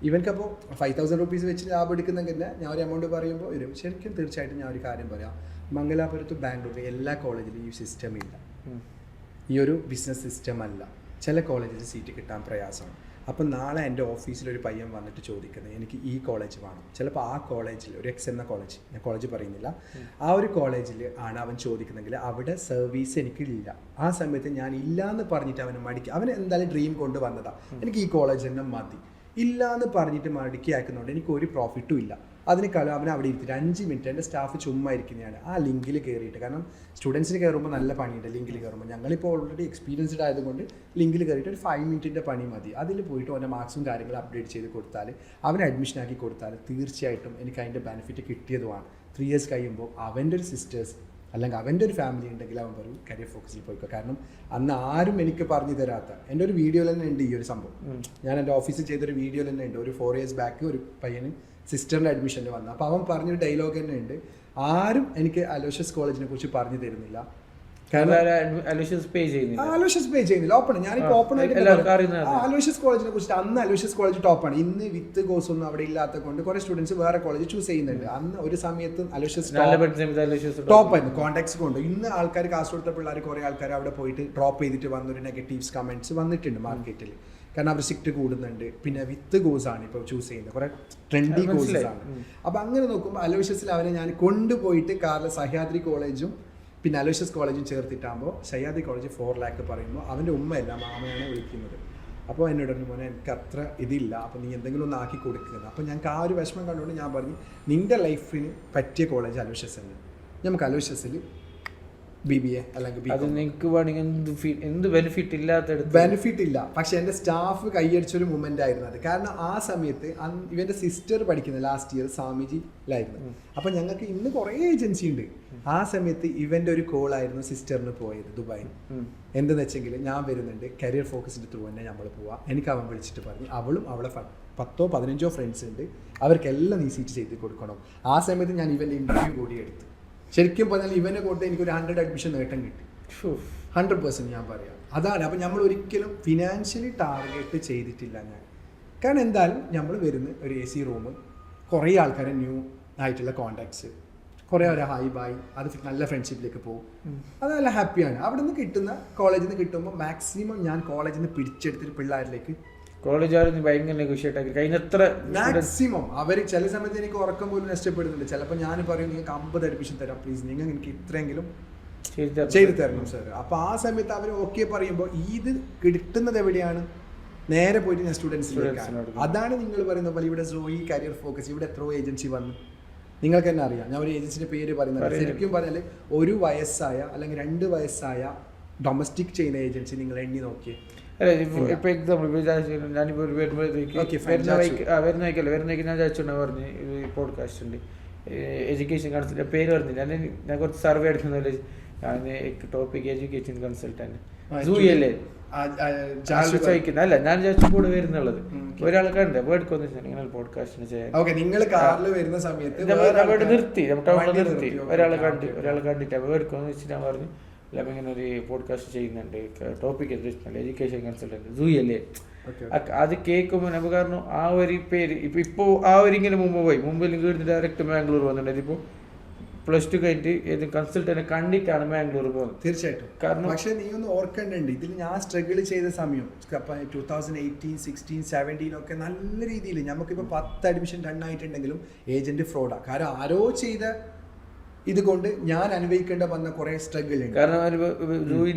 ഇവൻക്കപ്പോൾ 5,000 rupees വെച്ച് ലാഭം എടുക്കുന്നെങ്കിൽ ഞാൻ ഒരു എമൗണ്ട് പറയുമ്പോൾ വരും. ശരിക്കും തീർച്ചയായിട്ടും ഞാൻ ഒരു കാര്യം പറയാം, മംഗലാപുരത്ത് ബാംഗ്ലൂർ എല്ലാ കോളേജിലും ഈ സിസ്റ്റം ഇല്ല, ഈ ഒരു ബിസിനസ് സിസ്റ്റം അല്ല. ചില കോളേജിൽ സീറ്റ് കിട്ടാൻ പ്രയാസമാണ്. അപ്പം നാളെ എൻ്റെ ഓഫീസിലൊരു പയ്യൻ വന്നിട്ട് ചോദിക്കുന്നത് എനിക്ക് ഈ കോളേജ് വേണം. ചിലപ്പോൾ ആ കോളേജിൽ ഒരു X എന്ന കോളേജ്, ഞാൻ കോളേജ് പറയുന്നില്ല, ആ ഒരു കോളേജിൽ ആണ് അവൻ ചോദിക്കുന്നെങ്കിൽ അവിടെ സർവീസ് എനിക്കില്ല. ആ സമയത്ത് ഞാൻ ഇല്ല എന്ന് പറഞ്ഞിട്ട് അവന് മടിക്കുക. അവൻ എന്തായാലും ഡ്രീം കൊണ്ട് വന്നതാണ്, എനിക്ക് ഈ കോളേജ് തന്നെ മതി. ഇല്ല എന്ന് പറഞ്ഞിട്ട് മടുക്കി അയക്കുന്നതുകൊണ്ട് എനിക്ക് ഒരു പ്രോഫിറ്റും ഇല്ല. അതിനേക്കാളും അവൻ അവിടെ ഇരുത്തിട്ട് 5 മിനിറ്റ് എൻ്റെ സ്റ്റാഫ് ചുമ്മാ ഇരിക്കുന്നതാണ് ആ ലിങ്കിൽ കയറിയിട്ട്. കാരണം സ്റ്റുഡൻസിന് കയറുമ്പോൾ നല്ല പണിയുണ്ട് ലിങ്കിൽ കയറുമ്പോൾ. ഞങ്ങളിപ്പോൾ ഓൾറെഡി എക്സ്പീരിയൻസ്ഡ് ആയതുകൊണ്ട് ലിങ്കിൽ കയറിയിട്ട് ഒരു 5 മിനിറ്റിൻ്റെ പണി മതി. അതിൽ പോയിട്ട് അവൻ്റെ മാർക്സും കാര്യങ്ങളും അപ്ഡേറ്റ് ചെയ്ത് കൊടുത്താൽ, അവനെ അഡ്മിഷൻ ആക്കി കൊടുത്താൽ തീർച്ചയായിട്ടും എനിക്ക് അതിൻ്റെ ബെനിഫിറ്റ് കിട്ടിയതുമാണ്. 3 years കഴിയുമ്പോൾ അവൻ്റെ ഒരു സിസ്റ്റേഴ്സ് അല്ലെങ്കിൽ അവൻ്റെ ഒരു ഫാമിലി ഉണ്ടെങ്കിൽ അവൻ പറയും കരിയർ ഫോക്കസിൽ പോയിക്കോ. കാരണം അന്ന് ആരും എനിക്ക് പറഞ്ഞു തരാത്ത എൻ്റെ ഒരു വീഡിയോയിൽ തന്നെ ഉണ്ട് ഈ ഒരു സംഭവം. ഞാൻ എൻ്റെ ഓഫീസിൽ ചെയ്തൊരു വീഡിയോയിൽ തന്നെ ഉണ്ട്. ഒരു 4 years ബാക്ക് ഒരു പയ്യന് സിസ്റ്ററിൻ്റെ അഡ്മിഷനിൽ വന്നു. അപ്പോൾ അവൻ പറഞ്ഞൊരു ഡയലോഗ് തന്നെ ഉണ്ട്, ആരും എനിക്ക് അലോഷ്യസ് കോളേജിനെ കുറിച്ച് പറഞ്ഞു തരുന്നില്ല. അലോഷ്യസ് പേ ചെയ്യുന്നില്ല. ഓപ്പൺ ഞാനിപ്പോൾ ഓപ്പൺ ആയിട്ട് അലോഷ്യസ് കോളേജിനെ കുറിച്ച്, അന്ന് അലോഷ്യസ് കോളേജ് ടോപ്പാണ്. ഇന്ന് വിത്ത് കോഴ്സ് ഒന്നും അവിടെ ഇല്ലാത്ത കൊണ്ട് കുറെ സ്റ്റുഡൻസ് വേറെ കോളേജ് ചൂസ് ചെയ്യുന്നുണ്ട്. അന്ന് ഒരു സമയത്ത് അലോഷ്യസ് ടോപ്പായിരുന്നു കോൺടാക്ട്സ് കൊണ്ട്. ഇന്ന് ആൾക്കാർ കാശ് കൊടുത്ത പിള്ളേർ കുറെ ആൾക്കാർ അവിടെ പോയിട്ട് ഡ്രോപ്പ് ചെയ്തിട്ട് വന്നൊരു നെഗറ്റീവ്സ് കമന്റ്സ് വന്നിട്ടുണ്ട് മാർക്കറ്റിൽ. കാരണം അവർ സ്ട്രിക്റ്റ് കൂടുന്നുണ്ട്. പിന്നെ വിത്ത് കോഴ്സ് ആണ് ഇപ്പോൾ ചൂസ് ചെയ്യുന്നത്, കുറെ ട്രെൻഡി കോഴ്സസ് ആണ്. അപ്പോൾ അങ്ങനെ നോക്കുമ്പോൾ അലോഷ്യസിൽ അവനെ ഞാൻ കൊണ്ടുപോയിട്ട് കാരണം സഹ്യാദ്രി കോളേജും പിന്നെ അലോഷ്യസ് കോളേജും ചേർത്തിട്ടാകുമ്പോൾ സഹ്യാദ്രി കോളേജ് 4 lakh പറയുമ്പോൾ അവൻ്റെ ഉമ്മയല്ല മാമയാണ് വിളിക്കുന്നത്. അപ്പോൾ എന്നോട് പറഞ്ഞു മോനെ എനിക്ക് അത്ര ഇതില്ല, അപ്പോൾ നീ എന്തെങ്കിലും ഒന്ന് ആക്കി കൊടുക്കുന്നത്. അപ്പോൾ ഞങ്ങൾക്ക് ആ ഒരു വിഷമം കണ്ടുകൊണ്ട് ഞാൻ പറഞ്ഞു നിൻ്റെ ലൈഫിന് പറ്റിയ കോളേജ് അലോഷ്യസ് തന്നെ, നമുക്ക് അലോഷ്യസിൽ BBA അല്ലെങ്കിൽ അത് നിങ്ങൾക്ക് വേണമെങ്കിൽ എന്ത് ബെനിഫിറ്റ് ഇല്ലാത്തടുത്ത് ബെനിഫിറ്റ് ഇല്ല. പക്ഷെ എൻ്റെ സ്റ്റാഫ് കൈയടിച്ചൊരു മൂമെന്റ് ആയിരുന്നു അത്. കാരണം ആ സമയത്ത് ഇവന്റെ സിസ്റ്റർ പഠിക്കുന്നത് ലാസ്റ്റ് ഇയർ സ്വാമിജിയിലായിരുന്നു. അപ്പൊ ഞങ്ങൾക്ക് ഇന്ന് കുറേ ഏജൻസി ഉണ്ട്. ആ സമയത്ത് ഇവന്റെ ഒരു കോൾ ആയിരുന്നു സിസ്റ്ററിന് പോയത് ദുബായിൽ. എന്തെന്ന് വെച്ചെങ്കിൽ ഞാൻ വരുന്നുണ്ട്, കരിയർ ഫോക്കസിന്റെ ത്രൂ തന്നെ നമ്മൾ പോവാം. എനിക്ക് അവൻ വിളിച്ചിട്ട് പറഞ്ഞു അവളും അവളെ 10-15 ഫ്രണ്ട്സ് ഉണ്ട്, അവർക്കെല്ലാം നീ സീറ്റ് ചെയ്ത് കൊടുക്കണം. ആ സമയത്ത് ഞാൻ ഇവന്റെ ഇന്റർവ്യൂ കൂടി എടുത്തു. ശരിക്കും പറഞ്ഞാൽ ഇവനെ കൊണ്ട് എനിക്കൊരു 100 അഡ്മിഷൻ നേട്ടം കിട്ടി. 100% ഞാൻ പറയാം. അതാണ്. അപ്പം നമ്മൾ ഒരിക്കലും ഫിനാൻഷ്യലി ടാർഗറ്റ് ചെയ്തിട്ടില്ല ഞാൻ. കാരണം എന്തായാലും നമ്മൾ വരുന്ന ഒരു AC റൂം, കുറേ ആൾക്കാരെ ന്യൂ ആയിട്ടുള്ള കോണ്ടാക്ട്സ്, കുറേ ഒരു ഹൈ ബായ്, അത് നല്ല ഫ്രണ്ട്ഷിപ്പിലേക്ക് പോകും. അത് നല്ല ഹാപ്പിയാണ്. അവിടെ നിന്ന് കിട്ടുന്ന കോളേജിൽ നിന്ന് കിട്ടുമ്പോൾ മാക്സിമം ഞാൻ കോളേജിൽ നിന്ന് പിടിച്ചെടുത്തിട്ട് പിള്ളേരിലേക്ക് കോളേജുകാർ ഭയങ്കര നെഗോഷിയേറ്റ് ആക്കി കഴിഞ്ഞത്ര മാക്സിമം. അവർ ചില സമയത്ത് എനിക്ക് ഉറക്കം പോലും നഷ്ടപ്പെടുന്നുണ്ട്. ചിലപ്പോൾ ഞാൻ പറയും നിങ്ങൾക്ക് 50 അഡ്മിഷൻ തരാം പ്ലീസ്, നിങ്ങൾ എനിക്ക് ഇത്രയെങ്കിലും ചെയ്തു തരണം സാർ. അപ്പോൾ ആ സമയത്ത് അവർ ഓക്കെ പറയുമ്പോൾ ഇത് കിട്ടുന്നത് എവിടെയാണ്? നേരെ പോയിട്ട് ഞാൻ സ്റ്റുഡൻസിലേക്കാണ്. അതാണ് നിങ്ങൾ പറയുന്ന പോലെ ഇവിടെ സോയി കരിയർ ഫോക്കസ്, ഇവിടെ എത്രയോ ഏജൻസി വന്നു. നിങ്ങൾക്ക് തന്നെ അറിയാം. ഞാൻ ഒരു ഏജൻസിന്റെ പേര് പറയുന്നത് ശരിക്കും പറഞ്ഞാൽ 1 വയസ്സായ അല്ലെങ്കിൽ 2 വയസ്സായ ഡൊമസ്റ്റിക് ചെയ്യുന്ന ഏജൻസി നിങ്ങൾ എണ്ണി നോക്കിയേ. ഇപ്പൊ എക്സാമ്പിൾ ഞാനിപ്പോ വരുന്നേക്ക് ഞാൻ ചോദിച്ചോണ്ടാ പറഞ്ഞ് പോഡ്കാസ്റ്റ് ഉണ്ട് എഡ്യൂക്കേഷൻ കൺസൾട്ടന്റ് പേര് പറഞ്ഞില്ല. ഞാൻ കുറച്ച് സർവേ എടുക്കുന്ന ഞാൻ ടോപ്പിക് എഡ്യൂക്കേഷൻ കൺസൾട്ടന്റ് സൂയല്ലേ ചോദിക്കുന്നത്. അല്ല ഞാൻ ചോദിച്ചു കൂടെ വരുന്നുള്ളത് ഒരാളെ കണ്ടേ വേർഡ്ക്കൊന്ന് ഇങ്ങനെ പോഡ്കാസ്റ്റിന് ചെയ്യാൻ നിങ്ങൾ കാറിൽ വരുന്ന സമയത്ത് നിർത്തി ടൗണിൽ നിർത്തി ഒരാളെ കണ്ടിട്ട് വേർഡ്ക്കൊന്ന് വെച്ച് ഞാൻ പറഞ്ഞു അല്ല ഇങ്ങനെ ഒരു പോഡ്കാസ്റ്റ് ചെയ്യുന്നുണ്ട്, ടോപ്പിക് എഡ്യൂക്കേഷൻ കൺസൾട്ടന്റ് സൂയല്ലേ. അത് കേൾക്കുമ്പോൾ നമുക്ക് കാരണം ആ ഒരു പേര് ഇപ്പോൾ ആ ഒരു ഇങ്ങനെ മുമ്പിൽ കയറി ഡയറക്റ്റ് മാംഗ്ലൂർ വന്നിട്ടുണ്ട്. ഇപ്പോൾ +2 കഴിഞ്ഞിട്ട് ഏത് കൺസൾട്ടനെ കണ്ടിട്ടാണ് മാംഗ്ലൂർ പോകുന്നത്. തീർച്ചയായിട്ടും. കാരണം പക്ഷേ നീ ഒന്ന് ഓർക്കേണ്ടതുണ്ട്, ഇതിൽ ഞാൻ സ്ട്രഗിൾ ചെയ്ത സമയം 2018, 16, 17 ഒക്കെ നല്ല രീതിയിൽ നമുക്കിപ്പോൾ 10 അഡ്മിഷൻ റൺ ആയിട്ടുണ്ടെങ്കിലും ഏജന്റ് ഫ്രോഡാണ്. കാരണം ആരോ ചെയ്ത ഇതുകൊണ്ട് ഞാൻ അനുഭവിക്കേണ്ട വന്ന കുറെ സ്ട്രഗിൾ ഉണ്ട്. കാരണം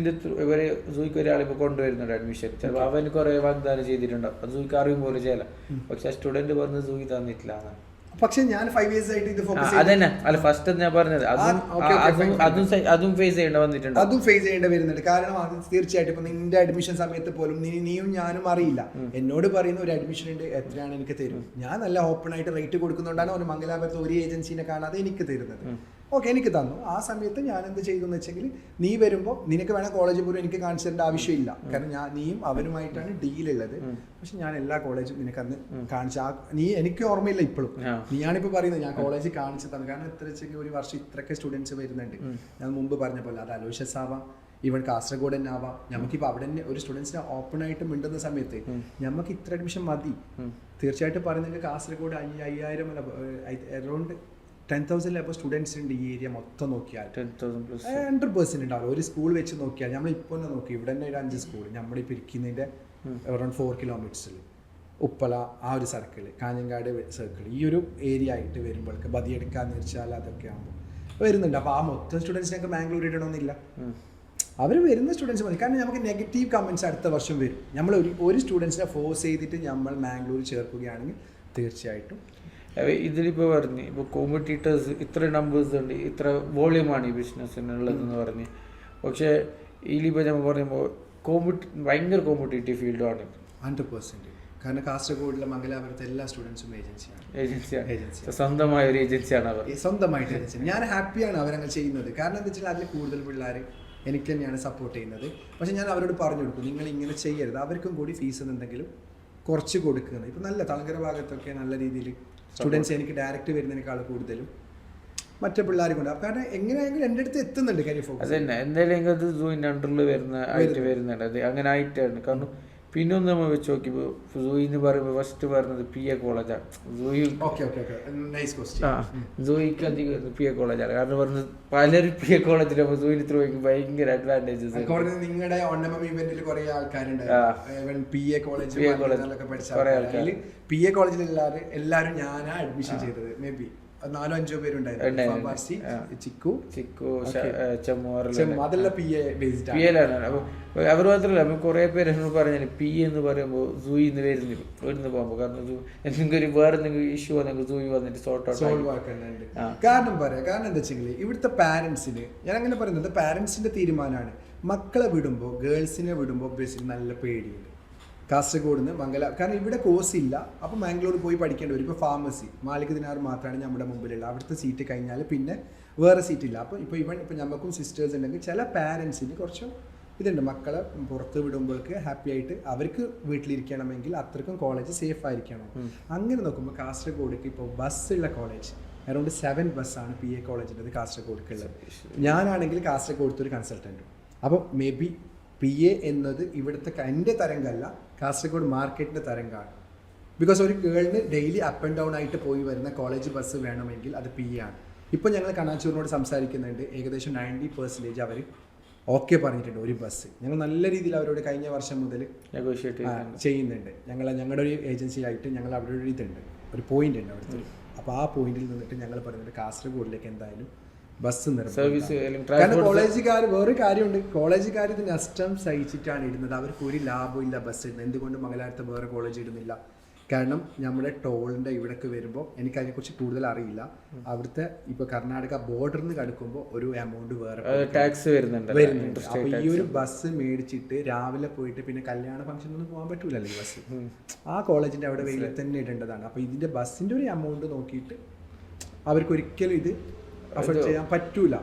സൂയിക്ക് ഒരാളിപ്പോ കൊണ്ടുവരുന്നുണ്ട് അഡ്മിഷൻ, ചിലപ്പോൾ അവന് കുറെ വാഗ്ദാനം ചെയ്തിട്ടുണ്ടാവും, അത് സൂയിക്ക് അറിയും പോലെ ചെയ്യല. പക്ഷെ സ്റ്റുഡന്റ് പറഞ്ഞ് സൂയി തന്നിട്ടില്ല. പക്ഷെ ഞാൻ 5 years ആയിട്ട് ഇത് ഫോക്കസ് അതന്നെ അല്ല ഫസ്റ്റ് ഞാൻ പറഞ്ഞത് അതും ഫേസ് ചെയ്യേണ്ട വന്നിട്ടുണ്ട്. അതും ഫേസ് ചെയ്യേണ്ടി വരുന്നുണ്ട്. കാരണം അത് തീർച്ചയായിട്ടും ഇപ്പൊ നിന്റെ അഡ്മിഷൻ സമയത്ത് പോലും നീയും ഞാനും അറിയില്ല. എന്നോട് പറയുന്ന ഒരു അഡ്മിഷൻ ഉണ്ട്, എത്രയാണ് എനിക്ക് തരും. ഞാൻ നല്ല ഓപ്പൺ ആയിട്ട് റേറ്റ് കൊടുക്കുന്നതുകൊണ്ടാണ് ഒരു മംഗലാപുരത്ത് ഒരു ഏജൻസിനെ കാണാതെ എനിക്ക് തരുന്നത്. ഓക്കെ, എനിക്ക് തന്നു. ആ സമയത്ത് ഞാൻ എന്ത് ചെയ്തു എന്ന് വെച്ചെങ്കിൽ നീ വരുമ്പോൾ നിനക്ക് വേണം കോളേജ് പോലും എനിക്ക് കാണിച്ചു തരേണ്ട ആവശ്യമില്ല. കാരണം നീയും അവനുമായിട്ടാണ് ഡീലുള്ളത്. പക്ഷെ ഞാൻ എല്ലാ കോളേജും നിനക്ക് അന്ന് നീ എനിക്ക് ഓർമ്മയില്ല ഇപ്പോഴും. നീയാണിപ്പോൾ പറയുന്നത് ഞാൻ കോളേജ് കാണിച്ചു തന്നു. കാരണം എത്ര വെച്ചെങ്കിൽ ഒരു വർഷം ഇത്രയൊക്കെ സ്റ്റുഡൻസ് വരുന്നുണ്ട്. ഞാൻ മുമ്പ് പറഞ്ഞ പോലെ അത് അലോഷ്യസ് ആവാം, ഈവൻ കാസർഗോഡ് തന്നെ ആവാം. നമുക്കിപ്പോൾ അവിടെ തന്നെ ഒരു സ്റ്റുഡൻസിനെ ഓപ്പൺ ആയിട്ട് മിണ്ടുന്ന സമയത്ത് നമുക്ക് ഇത്ര അഡ്മിഷൻ മതി. തീർച്ചയായിട്ടും പറയുന്നെങ്കിൽ കാസർഗോഡ് 5000 അല്ല അറൗണ്ട് 10,000 അപ്പോൾ സ്റ്റുഡൻസ് ഉണ്ട് ഈ ഏരിയ മൊത്തം നോക്കിയാൽ. 100% ഉണ്ടാവും. ഒരു സ്കൂൾ വെച്ച് നോക്കിയാൽ നമ്മളിപ്പോൾ തന്നെ നോക്കി ഇവിടെ തന്നെ ഒരു 5 സ്കൂൾ നമ്മളിപ്പോൾ ഇരിക്കുന്നതിൻ്റെ അറൗണ്ട് 4 കിലോമീറ്റേഴ്സിൽ ഉപ്പള ആ ഒരു സർക്കിൾ, കാഞ്ഞങ്ങാട് സർക്കിൾ, ഈ ഒരു ഏരിയ ആയിട്ട് വരുമ്പോഴേക്ക് ബദിയെടുക്കാന്ന് വെച്ചാൽ അതൊക്കെ ആകുമ്പോൾ വരുന്നുണ്ട്. അപ്പോൾ ആ മൊത്തം സ്റ്റുഡൻസിനൊക്കെ മാംഗ്ലൂർ ഇടണമെന്നില്ല. അവർ വരുന്ന സ്റ്റുഡൻസ് മതി. കാരണം നമുക്ക് നെഗറ്റീവ് കമൻറ്റ്സ് അടുത്ത വർഷം വരും. നമ്മൾ ഒരു സ്റ്റുഡൻസിനെ ഫോഴ്സ് ചെയ്തിട്ട് നമ്മൾ മാംഗ്ലൂർ ചേർക്കുകയാണെങ്കിൽ തീർച്ചയായിട്ടും ഇതിലിപ്പോൾ പറഞ്ഞു ഇപ്പോൾ കോമ്പറ്റീറ്റേഴ്സ് ഇത്ര നമ്പേഴ്സ് ഉണ്ട്, ഇത്ര വോളിയമാണ് ഈ ബിസിനസ്സിനുള്ളതെന്ന് പറഞ്ഞ്. പക്ഷേ ഇതിലിപ്പോൾ നമ്മൾ പറയുമ്പോൾ ഭയങ്കര കോമ്പറ്റേറ്റീവ് ഫീൽഡാണ് 100%. കാരണം കാസർഗോഡിലെ മംഗലാപുരത്തെ എല്ലാ സ്റ്റുഡൻസും ഏജൻസിയാണ്. സ്വന്തമായ ഒരു ഏജൻസിയാണ് അവർ, സ്വന്തമായിട്ട് ഏജൻസി. ഞാൻ ഹാപ്പിയാണ് അവരങ്ങനെ ചെയ്യുന്നത്. കാരണം എന്താ വെച്ചാൽ അതിൽ കൂടുതൽ പിള്ളേർ എനിക്ക് തന്നെയാണ് സപ്പോർട്ട് ചെയ്യുന്നത്. പക്ഷെ ഞാൻ അവരോട് പറഞ്ഞു കൊടുക്കും, നിങ്ങൾ ഇങ്ങനെ ചെയ്യരുത്, അവർക്കും കൂടി ഫീസ് എന്തെങ്കിലും കുറച്ച് കൊടുക്കുന്നത്. ഇപ്പം നല്ല തളങ്കര ഭാഗത്തൊക്കെ നല്ല രീതിയിൽ സ്റ്റുഡൻസ് എനിക്ക് ഡയറക്റ്റ് വരുന്നതിനേക്കാൾ കൂടുതലും മറ്റു പിള്ളേർ കൊണ്ട്. കാരണം എങ്ങനെയാണെങ്കിലും എൻ്റെ അടുത്ത് എത്തുന്നുണ്ട് കരിയർ ഫോക്കസ്. അതന്നെ എന്തായാലും അത് സൂയിൻ്റെ അണ്ടറിൽ വരുന്നുണ്ട്. അത് അങ്ങനെ ആയിട്ടാണ്. കാരണം പിന്നെ ഒന്ന് നമ്മൾ വെച്ച് നോക്കിയപ്പോൾ സൂയി എന്ന് പറയുമ്പോൾ ഫസ്റ്റ് പറഞ്ഞത് PA കോളേജാണ്. സൂയിക്ക് അധികം PA കോളേജാണ്. കാരണം പറഞ്ഞത് പലരും PA കോളേജിലാകുമ്പോൾ സൂയിന് ത്രൂ ഭയങ്കര അഡ്വാൻറ്റേജസ്. നിങ്ങളുടെ ഇവന്റിൽ കുറെ ആൾക്കാരുണ്ട് PA കോളേജ് കുറെ ആൾക്കാർ PA കോളേജിൽ എല്ലാവരും ഞാനാ അഡ്മിഷൻ ചെയ്തത്. മേ ബി 4-5 പേരുണ്ടായിരുന്നു. ചിക്കു അതെല്ലാം PA ബേസ്ഡ് ആണ്. അവർ മാത്രമല്ല നമുക്ക് കുറെ പേര് എന്നോട് പറഞ്ഞു PA എന്ന് പറയുമ്പോൾ സൂയിന്ന് വരുന്നില്ല ഇവിടുന്ന് പോകുമ്പോൾ, കാരണം എന്തെങ്കിലും വേറെ എന്തെങ്കിലും ഇഷ്യൂ വന്നെങ്കിൽ സൂയി വന്നിട്ട് സോൾവ് ആക്കുന്നുണ്ട്. കാരണം എന്താ വെച്ചെങ്കിൽ ഇവിടുത്തെ പാരന്റ്സിന്, ഞാൻ അങ്ങനെ പറയുന്നത് പാരന്റ്സിന്റെ തീരുമാനമാണ്. മക്കളെ വിടുമ്പോൾ, ഗേൾസിനെ വിടുമ്പോൾ ബേസിൽ നല്ല പേടിയുണ്ട്. കാസർഗോഡ് നിന്ന് കാരണം ഇവിടെ കോഴ്സ് ഇല്ല, അപ്പോൾ മാംഗ്ലൂർ പോയി പഠിക്കേണ്ടി വരും. ഇപ്പോൾ ഫാർമസി മാലിക് ദിനാർ മാത്രമാണ് നമ്മുടെ മുമ്പിലുള്ള, അവിടുത്തെ സീറ്റ് കഴിഞ്ഞാൽ പിന്നെ വേറെ സീറ്റില്ല. അപ്പോൾ ഇപ്പോൾ നമുക്കും സിസ്റ്റേഴ്സ് ഉണ്ടെങ്കിൽ ചില പാരൻസിന് കുറച്ച് ഇതുണ്ട്, മക്കളെ പുറത്ത് വിടുമ്പോൾക്ക് ഹാപ്പി ആയിട്ട് അവർക്ക് വീട്ടിലിരിക്കണമെങ്കിൽ അത്രക്കും കോളേജ് സേഫ് ആയിരിക്കണം. അങ്ങനെ നോക്കുമ്പോൾ കാസർഗോഡേക്ക് ഇപ്പോൾ ബസ്സുള്ള കോളേജ് അറൗണ്ട് 7 ബസ്സാണ് PA കോളേജിൻ്റെ കാസർഗോഡേക്കുള്ളത്. ഞാനാണെങ്കിൽ കാസർഗോഡത്തെ ഒരു കൺസൾട്ടൻറ്റും. അപ്പോൾ മേ ബി PA എന്നത് ഇവിടുത്തെ എൻ്റെ തരംഗമല്ല, കാസർഗോഡ് മാർക്കറ്റിൻ്റെ തരംഗമാണ്. ബിക്കോസ് ഒരു ഗേളിന് ഡെയിലി അപ്പ് ആൻഡ് ഡൗൺ ആയിട്ട് പോയി വരുന്ന കോളേജ് ബസ് വേണമെങ്കിൽ അത് PA ആണ്. ഇപ്പോൾ ഞങ്ങൾ കണാച്ചൂരിനോട് സംസാരിക്കുന്നുണ്ട്, ഏകദേശം 90% അവർ ഓക്കെ പറഞ്ഞിട്ടുണ്ട് ഒരു ബസ്. ഞങ്ങൾ നല്ല രീതിയിൽ അവരോട് കഴിഞ്ഞ വർഷം മുതൽ ചെയ്യുന്നുണ്ട്. ഞങ്ങളുടെ ഒരു ഏജൻസിയായിട്ട് ഞങ്ങൾ അവിടെ ഒരു ഇതുണ്ട്, ഒരു പോയിന്റ് ഉണ്ട് അവിടുത്തെ. അപ്പോൾ ആ പോയിന്റിൽ നിന്നിട്ട് ഞങ്ങൾ പറയുന്നുണ്ട് കാസർഗോഡിലേക്ക് എന്തായാലും ബസ് നിർമ്മിക്കും. കാരണം കോളേജുകാർ വേറൊരു കാര്യമുണ്ട്, കോളേജുകാർ ഇത് നഷ്ടം സഹിച്ചിട്ടാണ് ഇടുന്നത്. അവർക്ക് ഒരു ലാഭമില്ല ബസ് ഇടുന്നത്. എന്തുകൊണ്ട് മംഗലാപുരത്ത് വേറെ കോളേജ് ഇടുന്നില്ല? കാരണം നമ്മുടെ ടോളിൻ്റെ ഇവിടേക്ക് വരുമ്പോൾ എനിക്കതിനെക്കുറിച്ച് കൂടുതൽ അറിയില്ല. അവിടുത്തെ ഇപ്പോൾ കർണാടക ബോർഡറിൽ നിന്ന് കടക്കുമ്പോൾ ഒരു എമൗണ്ട് വേറെ ടാക്സ് വരുന്നുണ്ട്. അപ്പോൾ ഈ ഒരു ബസ് മേടിച്ചിട്ട് രാവിലെ പോയിട്ട് പിന്നെ കല്യാണ ഫംഗ്ഷനൊന്നും പോകാൻ പറ്റൂലല്ലോ ഈ ബസ്. ആ കോളേജിൻ്റെ അവിടെ വെയിലിൽ തന്നെ ഇടേണ്ടതാണ്. അപ്പോൾ ഇതിൻ്റെ ബസ്സിൻ്റെ ഒരു എമൗണ്ട് നോക്കിയിട്ട് അവർക്ക് ഒരിക്കലും ഇത് അഫോർഡ് ചെയ്യാൻ പറ്റൂല.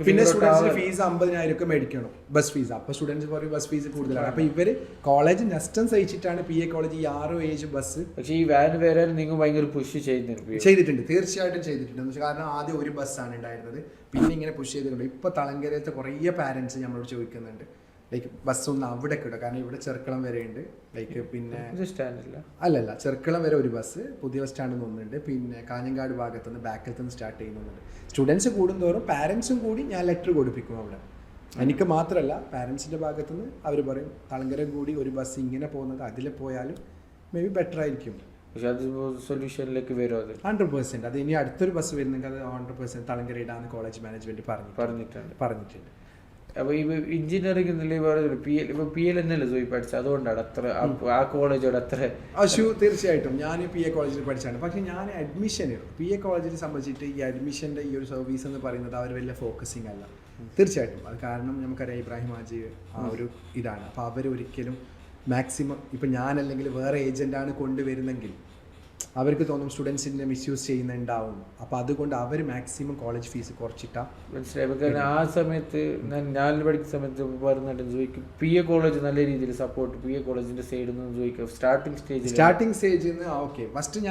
പിന്നെ സ്റ്റുഡൻസിന് ഫീസ് 50,000 ഒക്കെ മേടിക്കണം ബസ് ഫീസ്. അപ്പോൾ സ്റ്റുഡൻസ് പറയും ബസ് ഫീസ് കൂടുതലാണ്. അപ്പോൾ ഇവർ കോളേജ് നഷ്ടം സഹിച്ചിട്ടാണ് PA കോളേജ് ഈ 6 ഏജ് ബസ്. പക്ഷേ ഈ വാൻ വരാൻ നിങ്ങൾ ഭയങ്കര പുഷ് ചെയ്തിട്ടുണ്ട്, തീർച്ചയായിട്ടും ചെയ്തിട്ടുണ്ട്. കാരണം ആദ്യം ഒരു ബസ്സാണ് ഉണ്ടായിരുന്നത്, പിന്നെ ഇങ്ങനെ പുഷ് ചെയ്തിട്ടുണ്ട്. ഇപ്പോൾ തളങ്കരത്തെ കുറേ പാരൻസ് നമ്മളോട് ചോദിക്കുന്നുണ്ട് ലൈക്ക് ബസ് ഒന്ന് അവിടെ കിട്ടും. കാരണം ഇവിടെ ചെർക്കളം വരെ ഉണ്ട്, ലൈക്ക് പിന്നെ അല്ലല്ല ചെർക്കളം വരെ ഒരു ബസ്, പുതിയ ബസ് സ്റ്റാൻഡിൽ നിന്നുണ്ട്, പിന്നെ കാഞ്ഞങ്ങാട് ഭാഗത്തുനിന്ന് ബാക്കിൽ നിന്ന് സ്റ്റാർട്ട് ചെയ്യുന്നുണ്ട്. സ്റ്റുഡൻസ് കൂടുന്തോറും പാരൻസും കൂടി ഞാൻ ലെറ്റർ കൊടുപ്പിക്കും അവിടെ. എനിക്ക് മാത്രമല്ല പാരൻസിൻ്റെ ഭാഗത്തുനിന്ന് അവർ പറയും തളങ്കര കൂടി ഒരു ബസ് ഇങ്ങനെ പോകുന്നത്, അതിൽ പോയാലും മേ ബി ബെറ്റർ ആയിരിക്കും. പക്ഷെ അത് സൊല്യൂഷനിലേക്ക് വരും. അത് 100%. അത് ഇനി അടുത്തൊരു ബസ് വരുന്നെങ്കിൽ അത് 100% തളങ്കര ഇടാന്ന് കോളേജ് മാനേജ്മെന്റ് പറഞ്ഞിട്ടുണ്ട്. അപ്പോൾ ഈ എഞ്ചിനീയറിംഗ് PL തന്നെയല്ലേ സോയി പഠിച്ചത്, അതുകൊണ്ടാണ് അത്ര ആ കോളേജോട് അത്ര തീർച്ചയായിട്ടും. ഞാൻ PA കോളേജിൽ പഠിച്ചാണ്. പക്ഷേ ഞാൻ അഡ്മിഷൻ PA കോളേജിനെ സംബന്ധിച്ചിട്ട് ഈ അഡ്മിഷൻ്റെ ഈ ഒരു സർവീസ് എന്ന് പറയുന്നത് അവർ വലിയ ഫോക്കസിങ് അല്ല. തീർച്ചയായിട്ടും അത് കാരണം നമുക്കറിയാം ഇബ്രാഹിം ഹാജി ആ ഒരു ഇതാണ്. അപ്പോൾ അവരൊരിക്കലും മാക്സിമം ഇപ്പം ഞാനല്ലെങ്കിൽ വേറെ ഏജൻ്റാണ് കൊണ്ടുവരുന്നെങ്കിൽ അവർക്ക് തോന്നും സ്റ്റുഡൻസിനെ മിസ്യൂസ് ചെയ്യുന്നുണ്ടാവും. അപ്പോൾ അതുകൊണ്ട് അവർ മാക്സിമം കോളേജ് ഫീസ് കുറച്ചിട്ടാണ് മനസ്സിലായി. ആ സമയത്ത് ഞാൻ പഠിക്കുന്ന സമയത്ത് പറഞ്ഞിട്ട് ചോദിക്കും PA കോളേജ് നല്ല രീതിയിൽ സപ്പോർട്ട് PA കോളേജിന്റെ സൈഡിൽ നിന്ന് ചോദിക്കും സ്റ്റാർട്ടിങ് സ്റ്റേജിൽ നിന്ന്. ഓക്കെ, ഫസ്റ്റ്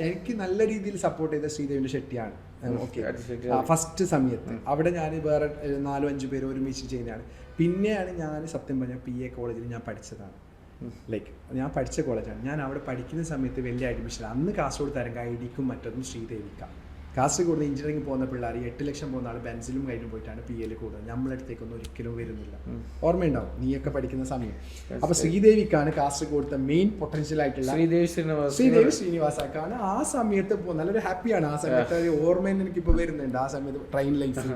എനിക്ക് നല്ല രീതിയിൽ സപ്പോർട്ട് ചെയ്ത ശ്രീദേവിന്റെ ഷെട്ടിയാണ്. ഓക്കെ, ഫസ്റ്റ് സമയത്ത് അവിടെ ഞാൻ വേറെ 4-5 പേര് ഒരുമിച്ച് ചെയ്യുന്നതാണ്. പിന്നെയാണ് ഞാൻ സത്യം പറഞ്ഞാൽ PA കോളേജിൽ ഞാൻ പഠിച്ചതാണ്. ലൈക്ക് ഞാൻ പഠിച്ച കോളേജാണ്. ഞാൻ അവിടെ പഠിക്കുന്ന സമയത്ത് വലിയ അഡ്മിഷൻ അന്ന് കാസർഗോഡ് തരംഗ IDക്കും മറ്റതും ശ്രീദേവിക്ക. കാസർഗോഡ് എഞ്ചിനീയറിംഗ് പോകുന്ന പിള്ളേർ 8 ലക്ഷം പോകുന്ന ആൾ ബെൻസിലും കഴിഞ്ഞും പോയിട്ടാണ് PA കൂടുതൽ. നമ്മളടുത്തേക്കൊന്നും ഒരിക്കലും വരുന്നില്ല. ഓർമ്മയുണ്ടാവും നീയൊക്കെ പഠിക്കുന്ന സമയം. അപ്പോൾ ശ്രീദേവിക്കാണ് കാസർഗോഡത്തെ മെയിൻ പൊട്ടൻഷ്യൽ ആയിട്ടുള്ള ശ്രീദേവി ശ്രീനിവാസാക്കാണ്. ആ സമയത്ത് നല്ലൊരു ഹാപ്പിയാണ്. ആ സമയത്ത് ഓർമ്മയിൽ എനിക്കിപ്പോൾ വരുന്നുണ്ട്. ആ സമയത്ത് ട്രെയിൻ ലൈഫ്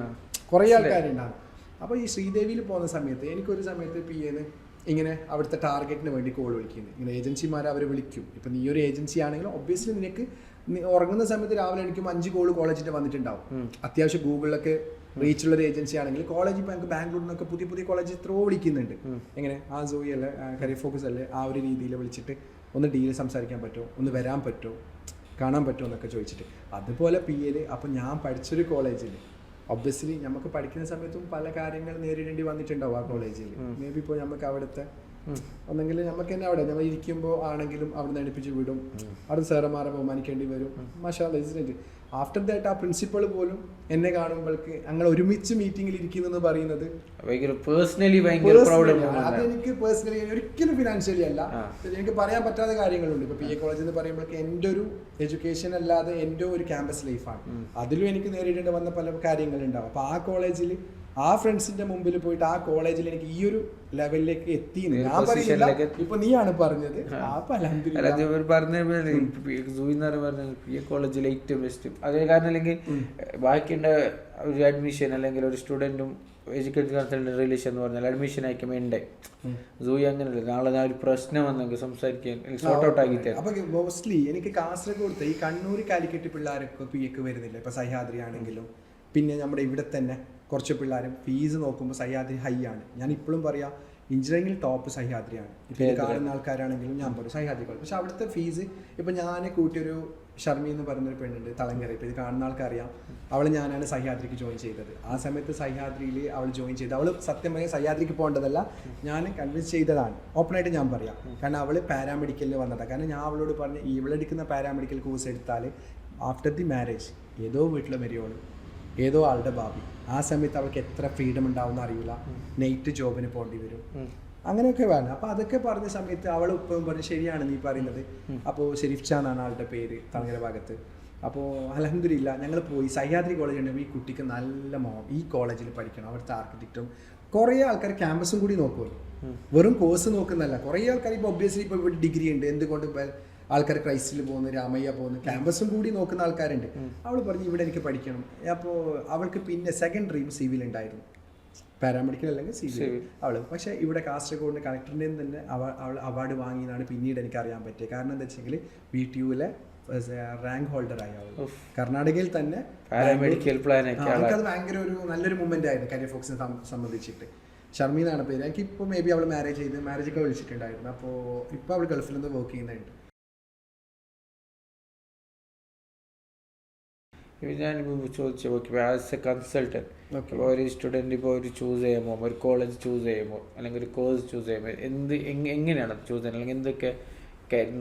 കുറേ ആൾക്കാരുണ്ടാകും. അപ്പോൾ ഈ ശ്രീദേവിയിൽ പോകുന്ന സമയത്ത് എനിക്കൊരു സമയത്ത് PAന്ന് ഇങ്ങനെ അവിടുത്തെ ടാർഗറ്റിന് വേണ്ടി കോൾ വിളിക്കുന്നത്. ഇങ്ങനെ ഏജൻസിമാരെ അവർ വിളിക്കും. ഇപ്പം നീ ഒരു ഏജൻസി ആണെങ്കിലും ഒബ്വിയസ്ലി നിനക്ക് ഉറങ്ങുന്ന സമയത്ത് രാവിലെ എണിക്കുമ്പോൾ 5 കോൾ കോളേജിൻ്റെ വന്നിട്ടുണ്ടാവും. അത്യാവശ്യം ഗൂഗിളിലൊക്കെ റീച്ചുള്ളൊരു ഏജൻസി ആണെങ്കിൽ കോളേജ് ഇപ്പോൾ ഞങ്ങൾക്ക് ബാംഗ്ലൂരിൽ നിന്നൊക്കെ പുതിയ കോളേജ് എത്രയോ വിളിക്കുന്നുണ്ട്. എങ്ങനെ ആ സോയി അല്ലേ, കരിയർ ഫോക്കസ് അല്ലേ, ആ ഒരു രീതിയിൽ വിളിച്ചിട്ട് ഒന്ന് ഡീൽ സംസാരിക്കാൻ പറ്റുമോ, ഒന്ന് വരാൻ പറ്റുമോ, കാണാൻ പറ്റുമോ എന്നൊക്കെ ചോദിച്ചിട്ട്. അതുപോലെ PA അപ്പോൾ ഞാൻ പഠിച്ചൊരു കോളേജിൽ ഒബ്വിയസ്ലി നമുക്ക് പഠിക്കുന്ന സമയത്തും പല കാര്യങ്ങൾ നേരിടേണ്ടി വന്നിട്ടുണ്ടാവും ആ കോളേജിൽ. മേ ബി ഇപ്പോൾ നമുക്ക് അവിടുത്തെ ഒന്നെങ്കിൽ നമുക്ക് തന്നെ അവിടെ നമ്മൾ ഇരിക്കുമ്പോൾ ആണെങ്കിലും അവിടെ നിന്ന് അടുപ്പിച്ച് വിടും. അവിടെ സാറന്മാരെ ബഹുമാനിക്കേണ്ടി വരും. മാഷാഅല്ലാഹ്. ആഫ്റ്റർ ദാറ്റ് ആ പ്രിൻസിപ്പൾ പോലും എന്നെ കാണുമ്പോഴേക്ക് ഞങ്ങൾ ഒരുമിച്ച് മീറ്റിംഗിൽ ഇരിക്കുന്നെന്ന് പറയുന്നത് അതെനിക്ക് പേഴ്സണലി ഒരിക്കലും ഫിനാൻഷ്യലി അല്ല, എനിക്ക് പറയാൻ പറ്റാത്ത കാര്യങ്ങളുണ്ട്. ഇപ്പോൾ PA കോളേജ് എന്ന് പറയുമ്പോഴേക്ക് എൻ്റെ ഒരു എഡ്യൂക്കേഷൻ അല്ലാതെ എൻ്റെ ഒരു ക്യാമ്പസ് ലൈഫാണ്. അതിലും എനിക്ക് നേരിടേണ്ടി വന്ന പല കാര്യങ്ങളുണ്ടാവും. അപ്പോൾ ആ കോളേജിൽ ആ ഫ്രണ്ട്സിന്റെ മുമ്പിൽ പോയിട്ട് ആ കോളേജിൽ എനിക്ക് ഈ ഒരു ലെവലിലേക്ക് എത്തി ഒരു ഞാൻ പറയുന്നില്ല, പൊസിഷനിലേക്ക് ഇപ്പൊ നീയാണ് പറഞ്ഞത്. അപ്പൊ അൽഹംദുലില്ലാ. ഈ കോളേജിൽ ഏറ്റവും ബെസ്റ്റ് അതേ കാരണം അല്ലെങ്കിൽ ബാക്കിയുള്ള ഒരു അഡ്മിഷൻ അല്ലെങ്കിൽ ഒരു സ്റ്റുഡൻറ്റും എഡ്യൂക്കേഷൻ കൺസൾട്ടന്റ് റിലേഷൻ എന്ന് പറഞ്ഞാൽ അഡ്മിഷൻ അയക്കുമ്പോൾ ഉണ്ട്. സൂയി അങ്ങനെയല്ല, നാളെ ഞാൻ ഒരു പ്രശ്നം വന്നെങ്കിൽ സംസാരിക്കാൻ സോർട്ട് ഔട്ട് ആക്കി തരാം. അപ്പൊ മോസ്റ്റ്ലി എനിക്ക് കാസർഗോഡ് ഈ കണ്ണൂർ കാലിക്കറ്റ് പിള്ളേരൊക്കെ പിക്ക് വരുന്നില്ല. ഇപ്പൊ സഹ്യാദ്രി ആണെങ്കിലും പിന്നെ നമ്മുടെ ഇവിടെ തന്നെ കുറച്ച് പിള്ളേരും ഫീസ് നോക്കുമ്പോൾ സഹ്യാദ്രി ഹൈ ആണ്. ഞാൻ ഇപ്പോഴും പറയാം എഞ്ചിനീയറിംഗിൽ ടോപ്പ് സഹ്യാദ്രിയാണ്. ഇപ്പൊ ഇത് കാണുന്ന ആൾക്കാരാണെങ്കിലും ഞാൻ പറയും സഹ്യാദ്രി കോളേജ്. പക്ഷെ അവിടുത്തെ ഫീസ് ഇപ്പൊ ഞാൻ കൂട്ടിയൊരു ഷർമി എന്ന് പറയുന്നൊരു പെണ്ണുണ്ട് തളങ്കര. ഇപ്പൊ ഇത് കാണുന്ന ആൾക്കറിയാം, അവളെ ഞാനാണ് സഹ്യാദ്രിക്ക് ജോയിൻ ചെയ്തത്. ആ സമയത്ത് സഹ്യാദ്രിയിൽ അവൾ ജോയിൻ ചെയ്ത് അവൾ സത്യം പറഞ്ഞാൽ സഹ്യാദ്രിക്ക് പോകേണ്ടതല്ല, ഞാൻ കൺവിൻസ് ചെയ്തതാണ്. ഓപ്പണായിട്ട് ഞാൻ പറയാം. കാരണം അവൾ പാരാമെഡിക്കലിൽ വന്നതാണ്. കാരണം ഞാൻ അവളോട് പറഞ്ഞ് ഇവളെടുക്കുന്ന പാരാമെഡിക്കൽ കോഴ്സ് എടുത്താൽ ആഫ്റ്റർ ദി മാരേജ് ഏതോ വീട്ടിലെ മരിയോള് ഏതോ ആളുടെ ഭാവി, ആ സമയത്ത് അവൾക്ക് എത്ര ഫ്രീഡം ഉണ്ടാവുമെന്ന് അറിയില്ല, നൈറ്റ് ജോബിന് പോകേണ്ടി വരും, അങ്ങനെയൊക്കെ വേണം. അപ്പോൾ അതൊക്കെ പറഞ്ഞ സമയത്ത് അവൾ ഇപ്പം പറഞ്ഞു ശരിയാണ് നീ പറയുന്നത്. അപ്പോൾ ഷെരീഫ് ഖാൻ എന്നാണ് ആളുടെ പേര് തളങ്കര ഭാഗത്ത്. അപ്പോൾ അൽഹംദുലില്ലാ ഞങ്ങൾ പോയി. സഹ്യാദ്രി കോളേജ് ഉണ്ട്, ഈ കുട്ടിക്ക് നല്ല ഈ കോളേജിൽ പഠിക്കണം, അവിടുത്തെ ആർക്കിടെക്റ്റും കുറേ ആൾക്കാർ ക്യാമ്പസും കൂടി നോക്കുമല്ലോ, വെറും കോഴ്സ് നോക്കുന്നതല്ല. കുറേ ആൾക്കാർ ഇപ്പോൾ ഒബ്വിയസ്ലി ഇപ്പോൾ ഇവിടെ ഡിഗ്രി ഉണ്ട്, എന്തുകൊണ്ട് ആൾക്കാർ ക്രൈസ്റ്റിൽ പോകുന്നു, രാമയ്യ പോകുന്നു, ക്യാമ്പസും കൂടി നോക്കുന്ന ആൾക്കാരുണ്ട്. അവൾ പറഞ്ഞു ഇവിടെ എനിക്ക് പഠിക്കണം. അപ്പോൾ അവൾക്ക് പിന്നെ സെക്കൻഡ് ഡ്രീം സിവിൽ ഉണ്ടായിരുന്നു, പാരാമെഡിക്കൽ അല്ലെങ്കിൽ സിവിൽ അവൾ. പക്ഷേ ഇവിടെ കാസർഗോഡിൻ്റെ കളക്ടറിൻ്റെ തന്നെ അവൾ അവാർഡ് വാങ്ങിയതാണ് പിന്നീട് എനിക്ക് അറിയാൻ പറ്റിയത്. കാരണം എന്താ വെച്ചെങ്കിൽ VTUവിലെ റാങ്ക് ഹോൾഡറായി അവൾ. കർണാടകയിൽ തന്നെ അവൾക്കത് ഭയങ്കര ഒരു നല്ലൊരു മൂമെന്റ് ആയിരുന്നു കരിയർ ഫോക്സിനെ സംബന്ധിച്ചിട്ട്. ഷർമീനാണ് പേര്. എനിക്ക് ഇപ്പോൾ മേ ബി അവൾ മാരേജൊക്കെ വിളിച്ചിട്ടുണ്ടായിരുന്നു. അപ്പോൾ ഇപ്പോൾ അവൾ ഗൾഫിൽ നിന്ന് വർക്ക് ചെയ്യുന്നുണ്ട്. ഞാനിപ്പോൾ ചോദിച്ചു നോക്കി ആസ് എ കൺസൾട്ടൻറ്റ് ഒരു സ്റ്റുഡൻറ്റ് ഇപ്പോൾ ഒരു ചൂസ് ചെയ്യുമ്പോൾ ഒരു കോളേജ് ചൂസ് ചെയ്യുമ്പോൾ അല്ലെങ്കിൽ ഒരു കോഴ്സ് ചൂസ് ചെയ്യുമ്പോൾ എങ്ങനെയാണ് ചൂസ് ചെയ്യുന്നത്, അല്ലെങ്കിൽ എന്തൊക്കെ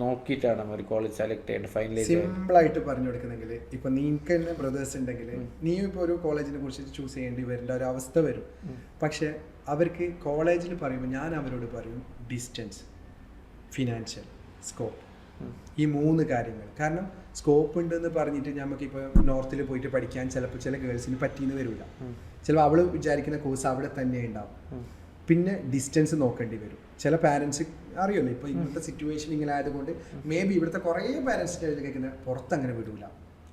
നോക്കിയിട്ടാണ് ഒരു കോളേജ് സെലക്ട് ചെയ്യേണ്ടത് ഫൈനലൈസ്? സിമ്പിളായിട്ട് പറഞ്ഞു കൊടുക്കുന്നെങ്കിൽ ഇപ്പോൾ നിങ്ങൾക്ക് തന്നെ ബ്രദേഴ്സ് ഉണ്ടെങ്കിൽ നീ ഇപ്പോൾ ഒരു കോളേജിനെ കുറിച്ച് ചൂസ് ചെയ്യേണ്ടി വരേണ്ട ഒരു അവസ്ഥ വരും. പക്ഷേ അവർക്ക് കോളേജിൽ പറയുമ്പോൾ ഞാൻ അവരോട് പറയും ഡിസ്റ്റൻസ്, ഫിനാൻഷ്യൽ, സ്കോപ്പ്, ഈ 3 കാര്യങ്ങൾ. കാരണം സ്കോപ്പ് ഉണ്ടെന്ന് പറഞ്ഞിട്ട് നമുക്കിപ്പോൾ നോർത്തിൽ പോയിട്ട് പഠിക്കാൻ ചിലപ്പോൾ ചില ഗേൾസിന് പറ്റിയെന്ന് വരില്ല. ചിലപ്പോൾ അവൾ വിചാരിക്കുന്ന കോഴ്സ് അവിടെ തന്നെ ഉണ്ടാവും. പിന്നെ ഡിസ്റ്റൻസ് നോക്കേണ്ടി വരും. ചില പാരൻസ് അറിയുമല്ലോ ഇപ്പോൾ ഇങ്ങനത്തെ സിറ്റുവേഷൻ ഇങ്ങനെ ആയതുകൊണ്ട് മേ ബി ഇവിടുത്തെ കുറേ പാരൻസിൻ്റെ കേൾക്കുന്നത് പുറത്ത് അങ്ങനെ വിടൂല.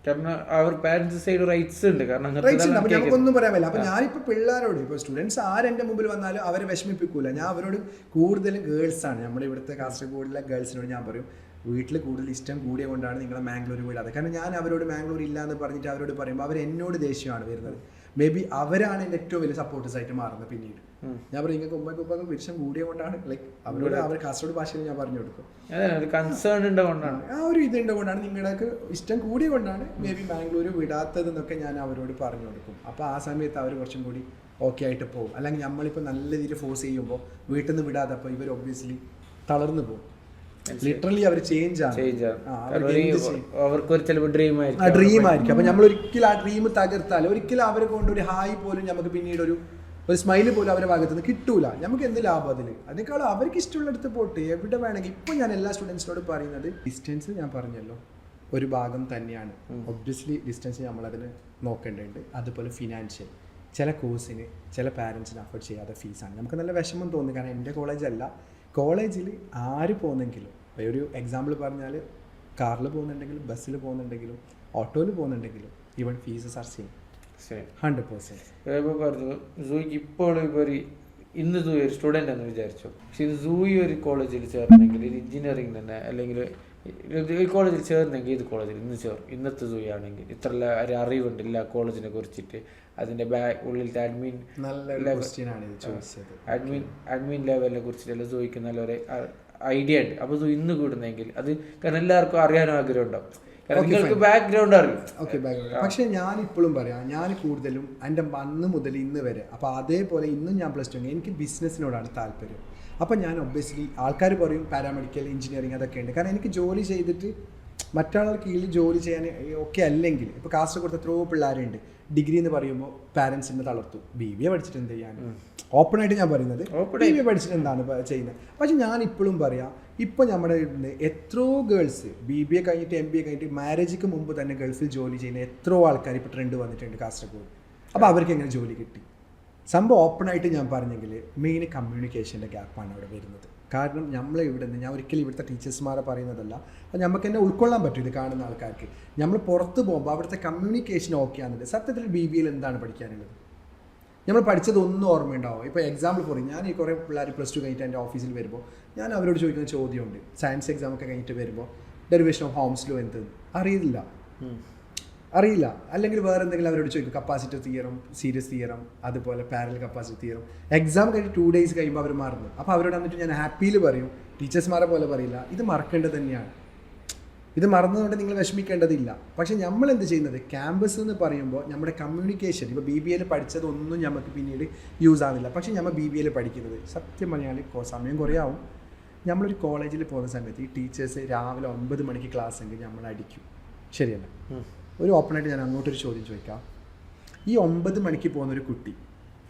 കാരണം അവർ പാരന്റ്സ് സൈഡ് റൈറ്റ്സ് ഉണ്ട്. കാരണം നമുക്കൊന്നും പറയാൻ പറ്റില്ല. അപ്പൊ ഞാനിപ്പോ പിള്ളേരോട് ഇപ്പോൾ സ്റ്റുഡൻസ് ആരെന്റെ മുമ്പിൽ വന്നാലും അവരെ വിഷമിപ്പിക്കൂല. ഞാൻ അവരോട് കൂടുതലും ഗേൾസ് ആണ്, നമ്മുടെ ഇവിടുത്തെ കാസർഗോഡിലെ ഗേൾസിനോട് ഞാൻ പറയും വീട്ടിൽ കൂടുതൽ ഇഷ്ടം കൂടിയ കൊണ്ടാണ് നിങ്ങളെ മാംഗ്ലൂർ വിടാതെ. കാരണം ഞാൻ അവരോട് മാംഗ്ലൂർ ഇല്ല എന്ന് പറഞ്ഞിട്ട് അവരോട് പറയുമ്പോൾ അവർ എന്നോട് ദേഷ്യമാണ് വരുന്നത്. മേ ബി അവരാണ് എൻ്റെ ഏറ്റവും വലിയ സപ്പോർട്ടേഴ്സ് ആയിട്ട് മാറുന്നത്. പിന്നീട് ഞാൻ പറയും നിങ്ങൾക്ക് ഉമ്മക്കും വിഷം കൂടിയ കൊണ്ടാണ് ലൈക്ക് അവരോട് അവർ കാസർഗോഡ് ഭാഷയിൽ ഞാൻ പറഞ്ഞു കൊടുക്കും. ആ ഒരു ഇതുണ്ട് കൊണ്ടാണ് നിങ്ങൾക്ക് ഇഷ്ടം കൂടിയ കൊണ്ടാണ് മേ ബി മാംഗ്ലൂർ വിടാത്തതെന്നൊക്കെ ഞാൻ അവരോട് പറഞ്ഞു കൊടുക്കും. അപ്പോൾ ആ സമയത്ത് അവർ കുറച്ചും കൂടി ഓക്കെ ആയിട്ട് പോകും. അല്ലെങ്കിൽ നമ്മളിപ്പോൾ നല്ല രീതിയിൽ ഫോഴ്സ് ചെയ്യുമ്പോൾ വീട്ടിൽ നിന്ന് വിടാതെ അപ്പോൾ ഇവർ ഒബ്വിയസ്ലി തളർന്നു പോകും. ലിറ്ററലി അവർ ചേഞ്ച് ആണ്. ഡ്രീം ആയിരിക്കും. അപ്പൊ നമ്മൾ ഒരിക്കലും ആ ഡ്രീം തകർത്താൽ ഒരിക്കലും അവരെ കൊണ്ട് ഒരു ഹായ് പോലും നമുക്ക് പിന്നീട് ഒരു സ്മൈല് പോലും അവരുടെ ഭാഗത്ത് നിന്ന് കിട്ടൂല. നമുക്ക് എന്ത് ലാഭം അതിൽ? അതിനേക്കാളും അവർക്ക് ഇഷ്ടമുള്ളിടത്ത് പോട്ടെ, എവിടെ വേണമെങ്കിൽ. ഇപ്പൊ ഞാൻ എല്ലാ സ്റ്റുഡൻസിനോട് പറയുന്നത് ഡിസ്റ്റൻസ് ഞാൻ പറഞ്ഞല്ലോ ഒരു ഭാഗം തന്നെയാണ്. ഒബ്വിയസ്ലി ഡിസ്റ്റൻസ് നമ്മളതിന് നോക്കേണ്ടതുണ്ട്. അതുപോലെ ഫിനാൻഷ്യൽ, ചില കോഴ്സിന് ചില പാരൻസിന് അഫോർഡ് ചെയ്യാതെ ഫീസാണ്. നമുക്ക് നല്ല വിഷമം തോന്നും. കാരണം എൻ്റെ കോളേജല്ല, കോളേജിൽ ആര് പോകുന്നെങ്കിലും ഒരു എക്സാമ്പിൾ പറഞ്ഞാൽ കാറിൽ പോകുന്നുണ്ടെങ്കിലും ബസ്സിൽ പോകുന്നുണ്ടെങ്കിലും ഓട്ടോയിൽ പോകുന്നുണ്ടെങ്കിലും ഈവൻ ഫീസസ് ആർ സെയിം 100%. പറഞ്ഞു സൂയിക്ക് ഇപ്പോൾ ഇപ്പോൾ ഇന്ന് സൂയി ഒരു സ്റ്റുഡൻ്റ് എന്ന് വിചാരിച്ചു. പക്ഷെ ഇത് സൂയി ഒരു കോളേജിൽ ചേർന്നെങ്കിൽ ഒരു എഞ്ചിനീയറിംഗ് തന്നെ അല്ലെങ്കിൽ ഒരു കോളേജിൽ ചേർന്നെങ്കിൽ ഏത് കോളേജിൽ ഇന്നത്തെ സൂയി ആണെങ്കിൽ ഇത്ര ഒരു അറിവുണ്ട് എല്ലാ കോളേജിനെ കുറിച്ചിട്ട്, അതിൻ്റെ ഉള്ളിലത്തെ അഡ്മിൻ ലെവലിനെ കുറിച്ചിട്ടുള്ള സൂയിക്ക് നല്ലൊരു ഐഡിയ ഉണ്ട്. അപ്പോൾ ഇന്ന് കൂടുന്നെങ്കിൽ അത് കാരണം എല്ലാവർക്കും അറിയാനും ആഗ്രഹം ഉണ്ടാവും. നിങ്ങൾക്ക് ബാക്ക്ഗ്രൗണ്ട് അറിയും. Okay, background. പക്ഷെ ഞാൻ ഇപ്പോഴും പറയാം, ഞാൻ കൂടുതലും എൻ്റെ അന്ന് മുതൽ ഇന്ന് വരെ അപ്പോൾ അതേപോലെ ഇന്നും ഞാൻ +2 എനിക്ക് ബിസിനസ്സിനോടാണ് താല്പര്യം. അപ്പം ഞാൻ ഒബ്വിയസ്ലി ആൾക്കാർ പറയും പാരാമെഡിക്കൽ എഞ്ചിനീയറിംഗ് അതൊക്കെ ഉണ്ട്. കാരണം എനിക്ക് ജോലി ചെയ്തിട്ട് മറ്റാളുടെ കീഴിൽ ജോലി ചെയ്യാൻ ഓക്കെ അല്ലെങ്കിൽ ഇപ്പോൾ കാസർഗോഡ് എത്രയോ പിള്ളേരുണ്ട് ഡിഗ്രി എന്ന് പറയുമ്പോൾ പാരൻസിനെ തളർത്തു. BBA പഠിച്ചിട്ട് എന്ത് ചെയ്യാൻ? ഓപ്പണായിട്ട് ഞാൻ പറയുന്നത് BBA പഠിച്ചിട്ട് എന്താണ് ചെയ്യുന്നത്. പക്ഷെ ഞാൻ ഇപ്പോഴും പറയാം, ഇപ്പോൾ നമ്മുടെ എത്രയോ ഗേൾസ് BBA കഴിഞ്ഞിട്ട് MBA കഴിഞ്ഞിട്ട് മാരേജിക്ക് മുമ്പ് തന്നെ ഗൾഫിൽ ജോലി ചെയ്യുന്ന എത്രയോ ആൾക്കാർ ഇപ്പോൾ ട്രെൻഡ് വന്നിട്ടുണ്ട് കാസർഗോഡ്. അപ്പോൾ അവർക്ക് എങ്ങനെ ജോലി കിട്ടി? സംഭവം ഓപ്പണായിട്ട് ഞാൻ പറഞ്ഞെങ്കിൽ മെയിൻ കമ്മ്യൂണിക്കേഷൻ്റെ ഗ്യാപ്പാണ് അവിടെ വരുന്നത്. കാരണം നമ്മൾ ഇവിടെ നിന്ന്, ഞാൻ ഒരിക്കലും ഇവിടുത്തെ ടീച്ചേഴ്സ്മാരെ പറയുന്നതല്ല, അത് നമുക്ക് തന്നെ ഉൾക്കൊള്ളാൻ പറ്റും ഇത് കാണുന്ന ആൾക്കാർക്ക്. നമ്മൾ പുറത്ത് പോകുമ്പോൾ അവിടുത്തെ കമ്മ്യൂണിക്കേഷൻ ഓക്കെ ആണെന്നുണ്ട്. സത്യത്തിൽ BBA എന്താണ് പഠിക്കാനുള്ളത്? നമ്മൾ പഠിച്ചത് ഒന്നും ഓർമ്മയുണ്ടാവും. ഇപ്പോൾ എക്സാമ്പിൾ പറയും, ഞാൻ ഈ കുറേ പിള്ളേർ +2 കഴിഞ്ഞിട്ട് എൻ്റെ ഓഫീസിൽ വരുമ്പോൾ ഞാൻ അവരോട് ചോദിക്കുന്ന ചോദ്യമുണ്ട്. സയൻസ് എക്സാം ഒക്കെ കഴിഞ്ഞിട്ട് വരുമ്പോൾ ഡെറിവേഷൻ ഓഫ് ഹോംസ് ലോ എന്ത് അറിയില്ല. അല്ലെങ്കിൽ വേറെ എന്തെങ്കിലും അവരോട് ചോദിക്കും, കപ്പാസിറ്റർ തിയറം, സീരീസ് തിയറം, അതുപോലെ പാരലൽ കപ്പാസിറ്റി തിയറം. എക്സാം കഴിഞ്ഞ് 2 days കഴിയുമ്പോൾ അവർ മറന്നു. അപ്പോൾ അവരോട് വന്നിട്ട് ഞാൻ ഹാപ്പിയിൽ പറയും, ടീച്ചേഴ്സ്മാരെ പോലെ പറയില്ല, ഇത് മറക്കേണ്ടത് തന്നെയാണ്. ഇത് മറന്നതുകൊണ്ട് നിങ്ങൾ വിഷമിക്കേണ്ടതില്ല. പക്ഷേ നമ്മൾ എന്ത് ചെയ്യുന്നത്, ക്യാമ്പസ് എന്ന് പറയുമ്പോൾ നമ്മുടെ കമ്മ്യൂണിക്കേഷൻ, ഇപ്പോൾ BBA പഠിച്ചതൊന്നും നമുക്ക് പിന്നീട് യൂസ് ആവില്ല. പക്ഷേ നമ്മൾ BBA പഠിക്കുന്നത് സത്യം പറഞ്ഞാൽ സമയം കുറേ ആവും. നമ്മളൊരു കോളേജിൽ പോകുന്ന സമയത്ത് ഈ ടീച്ചേഴ്സ് രാവിലെ 9 മണിക്ക് ക്ലാസ് എങ്കിൽ നമ്മൾ അടിക്കും, ശരിയല്ല? ഒരു ഓപ്പണായിട്ട് ഞാൻ അങ്ങോട്ടൊരു ചോദ്യം ചോദിക്കാം. ഈ 9 മണിക്ക് പോകുന്ന ഒരു കുട്ടി,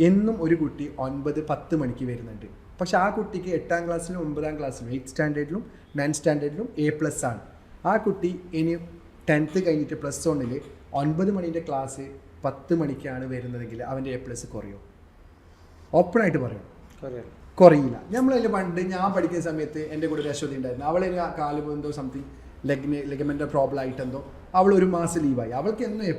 എന്നും ഒരു കുട്ടി 9-10 മണിക്ക് വരുന്നുണ്ട്. പക്ഷെ ആ കുട്ടിക്ക് 8ാം ക്ലാസ്സിലും 9ാം ക്ലാസ്സിലും 8th സ്റ്റാൻഡേർഡിലും 9th സ്റ്റാൻഡേർഡിലും A+ ആണ്. ആ കുട്ടി ഇനി 10th കഴിഞ്ഞിട്ട് +1 9 മണീൻ്റെ ക്ലാസ് 10 മണിക്കാണ് വരുന്നതെങ്കിൽ അവൻ്റെ A+ കുറയോ? ഓപ്പണായിട്ട് പറയും, കുറയില്ല. നമ്മളതിൽ പണ്ട് ഞാൻ പഠിക്കുന്ന സമയത്ത് എൻ്റെ കൂടെ ഒരു അശ്വതി ഉണ്ടായിരുന്നു. അവളെ കാല് എന്തോ സംതിങ് ലെഗമെൻ്റ് പ്രോബ്ലം ആയിട്ടെന്തോ അവൾ 1 മാസം ലീവായി. അവൾക്ക് എന്നും A+.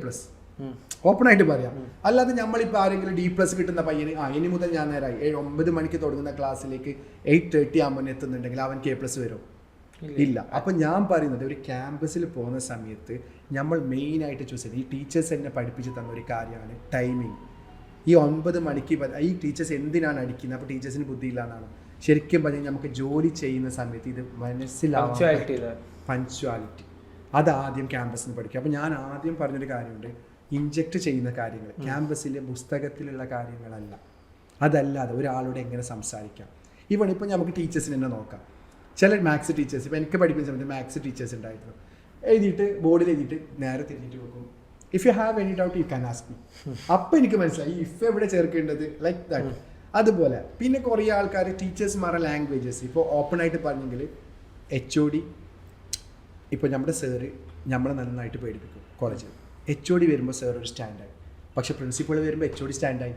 ഓപ്പണായിട്ട് പറയാം. അല്ലാതെ നമ്മളിപ്പോൾ ആരെങ്കിലും D+ കിട്ടുന്ന പയ്യന് ഇനി മുതൽ ഞാൻ നേരായി 9 മണിക്ക് തുടങ്ങുന്ന ക്ലാസ്സിലേക്ക് 8:30 ആകുമ്പോൾ എത്തുന്നുണ്ടെങ്കിൽ അവൻക്ക് A+ വരും? ഇല്ല. അപ്പം ഞാൻ പറയുന്നത്, ഒരു ക്യാമ്പസിൽ പോകുന്ന സമയത്ത് നമ്മൾ മെയിനായിട്ട് ചൂസ് ചെയ്ത്, ഈ ടീച്ചേഴ്സ് എന്നെ പഠിപ്പിച്ച് തന്ന ഒരു കാര്യമാണ് ടൈമിങ്. ഈ 9 മണിക്ക് ഈ ടീച്ചേഴ്സ് എന്തിനാണ് അടിക്കുന്നത്? അപ്പോൾ ടീച്ചേഴ്സിന് ബുദ്ധിയില്ല എന്നാണ്. ശരിക്കും പറഞ്ഞാൽ നമുക്ക് ജോലി ചെയ്യുന്ന സമയത്ത് ഇത് മനസ്സിലാവും. പഞ്ച്വാലിറ്റി അതാദ്യം ക്യാമ്പസിൽ നിന്ന് പഠിക്കുക. അപ്പോൾ ഞാൻ ആദ്യം പറഞ്ഞൊരു കാര്യമുണ്ട്, ഇൻജക്റ്റ് ചെയ്യുന്ന കാര്യങ്ങൾ ക്യാമ്പസിലെ പുസ്തകത്തിലുള്ള കാര്യങ്ങളല്ല. അതല്ലാതെ ഒരാളോട് എങ്ങനെ സംസാരിക്കാം. ഇപ്പോൾ നമുക്ക് ടീച്ചേഴ്സിന് തന്നെ നോക്കാം. ചില മാത്സ് ടീച്ചേഴ്സ്, ഇപ്പോൾ എനിക്ക് പഠിക്കുന്ന സമയത്ത് മാത്സ് ടീച്ചേഴ്സ് ഉണ്ടായിരുന്നു. എഴുതിയിട്ട് ബോർഡിൽ എഴുതിയിട്ട് നേരെ തിരിഞ്ഞിട്ട് വെക്കും, if you have any doubt you can ask me. അപ്പോൾ എനിക്ക് മനസ്സിലായി ഇഫ് എവിടെ ചേർക്കേണ്ടത്, ലൈക്ക് ദാറ്റ്. അതുപോലെ പിന്നെ കുറേ ആൾക്കാർ ടീച്ചേഴ്സ്മാരുടെ ലാംഗ്വേജസ് ഇപ്പോൾ ഓപ്പണായിട്ട് പറഞ്ഞെങ്കിൽ HOD, ഇപ്പോൾ നമ്മുടെ സാറ് നമ്മളെ നന്നായിട്ട് പേടിപ്പിക്കും കോളേജിൽ. HOD വരുമ്പോൾ സാർ ഒരു സ്റ്റാൻഡായി, പക്ഷെ പ്രിൻസിപ്പൾ വരുമ്പോൾ HOD സ്റ്റാൻഡായി.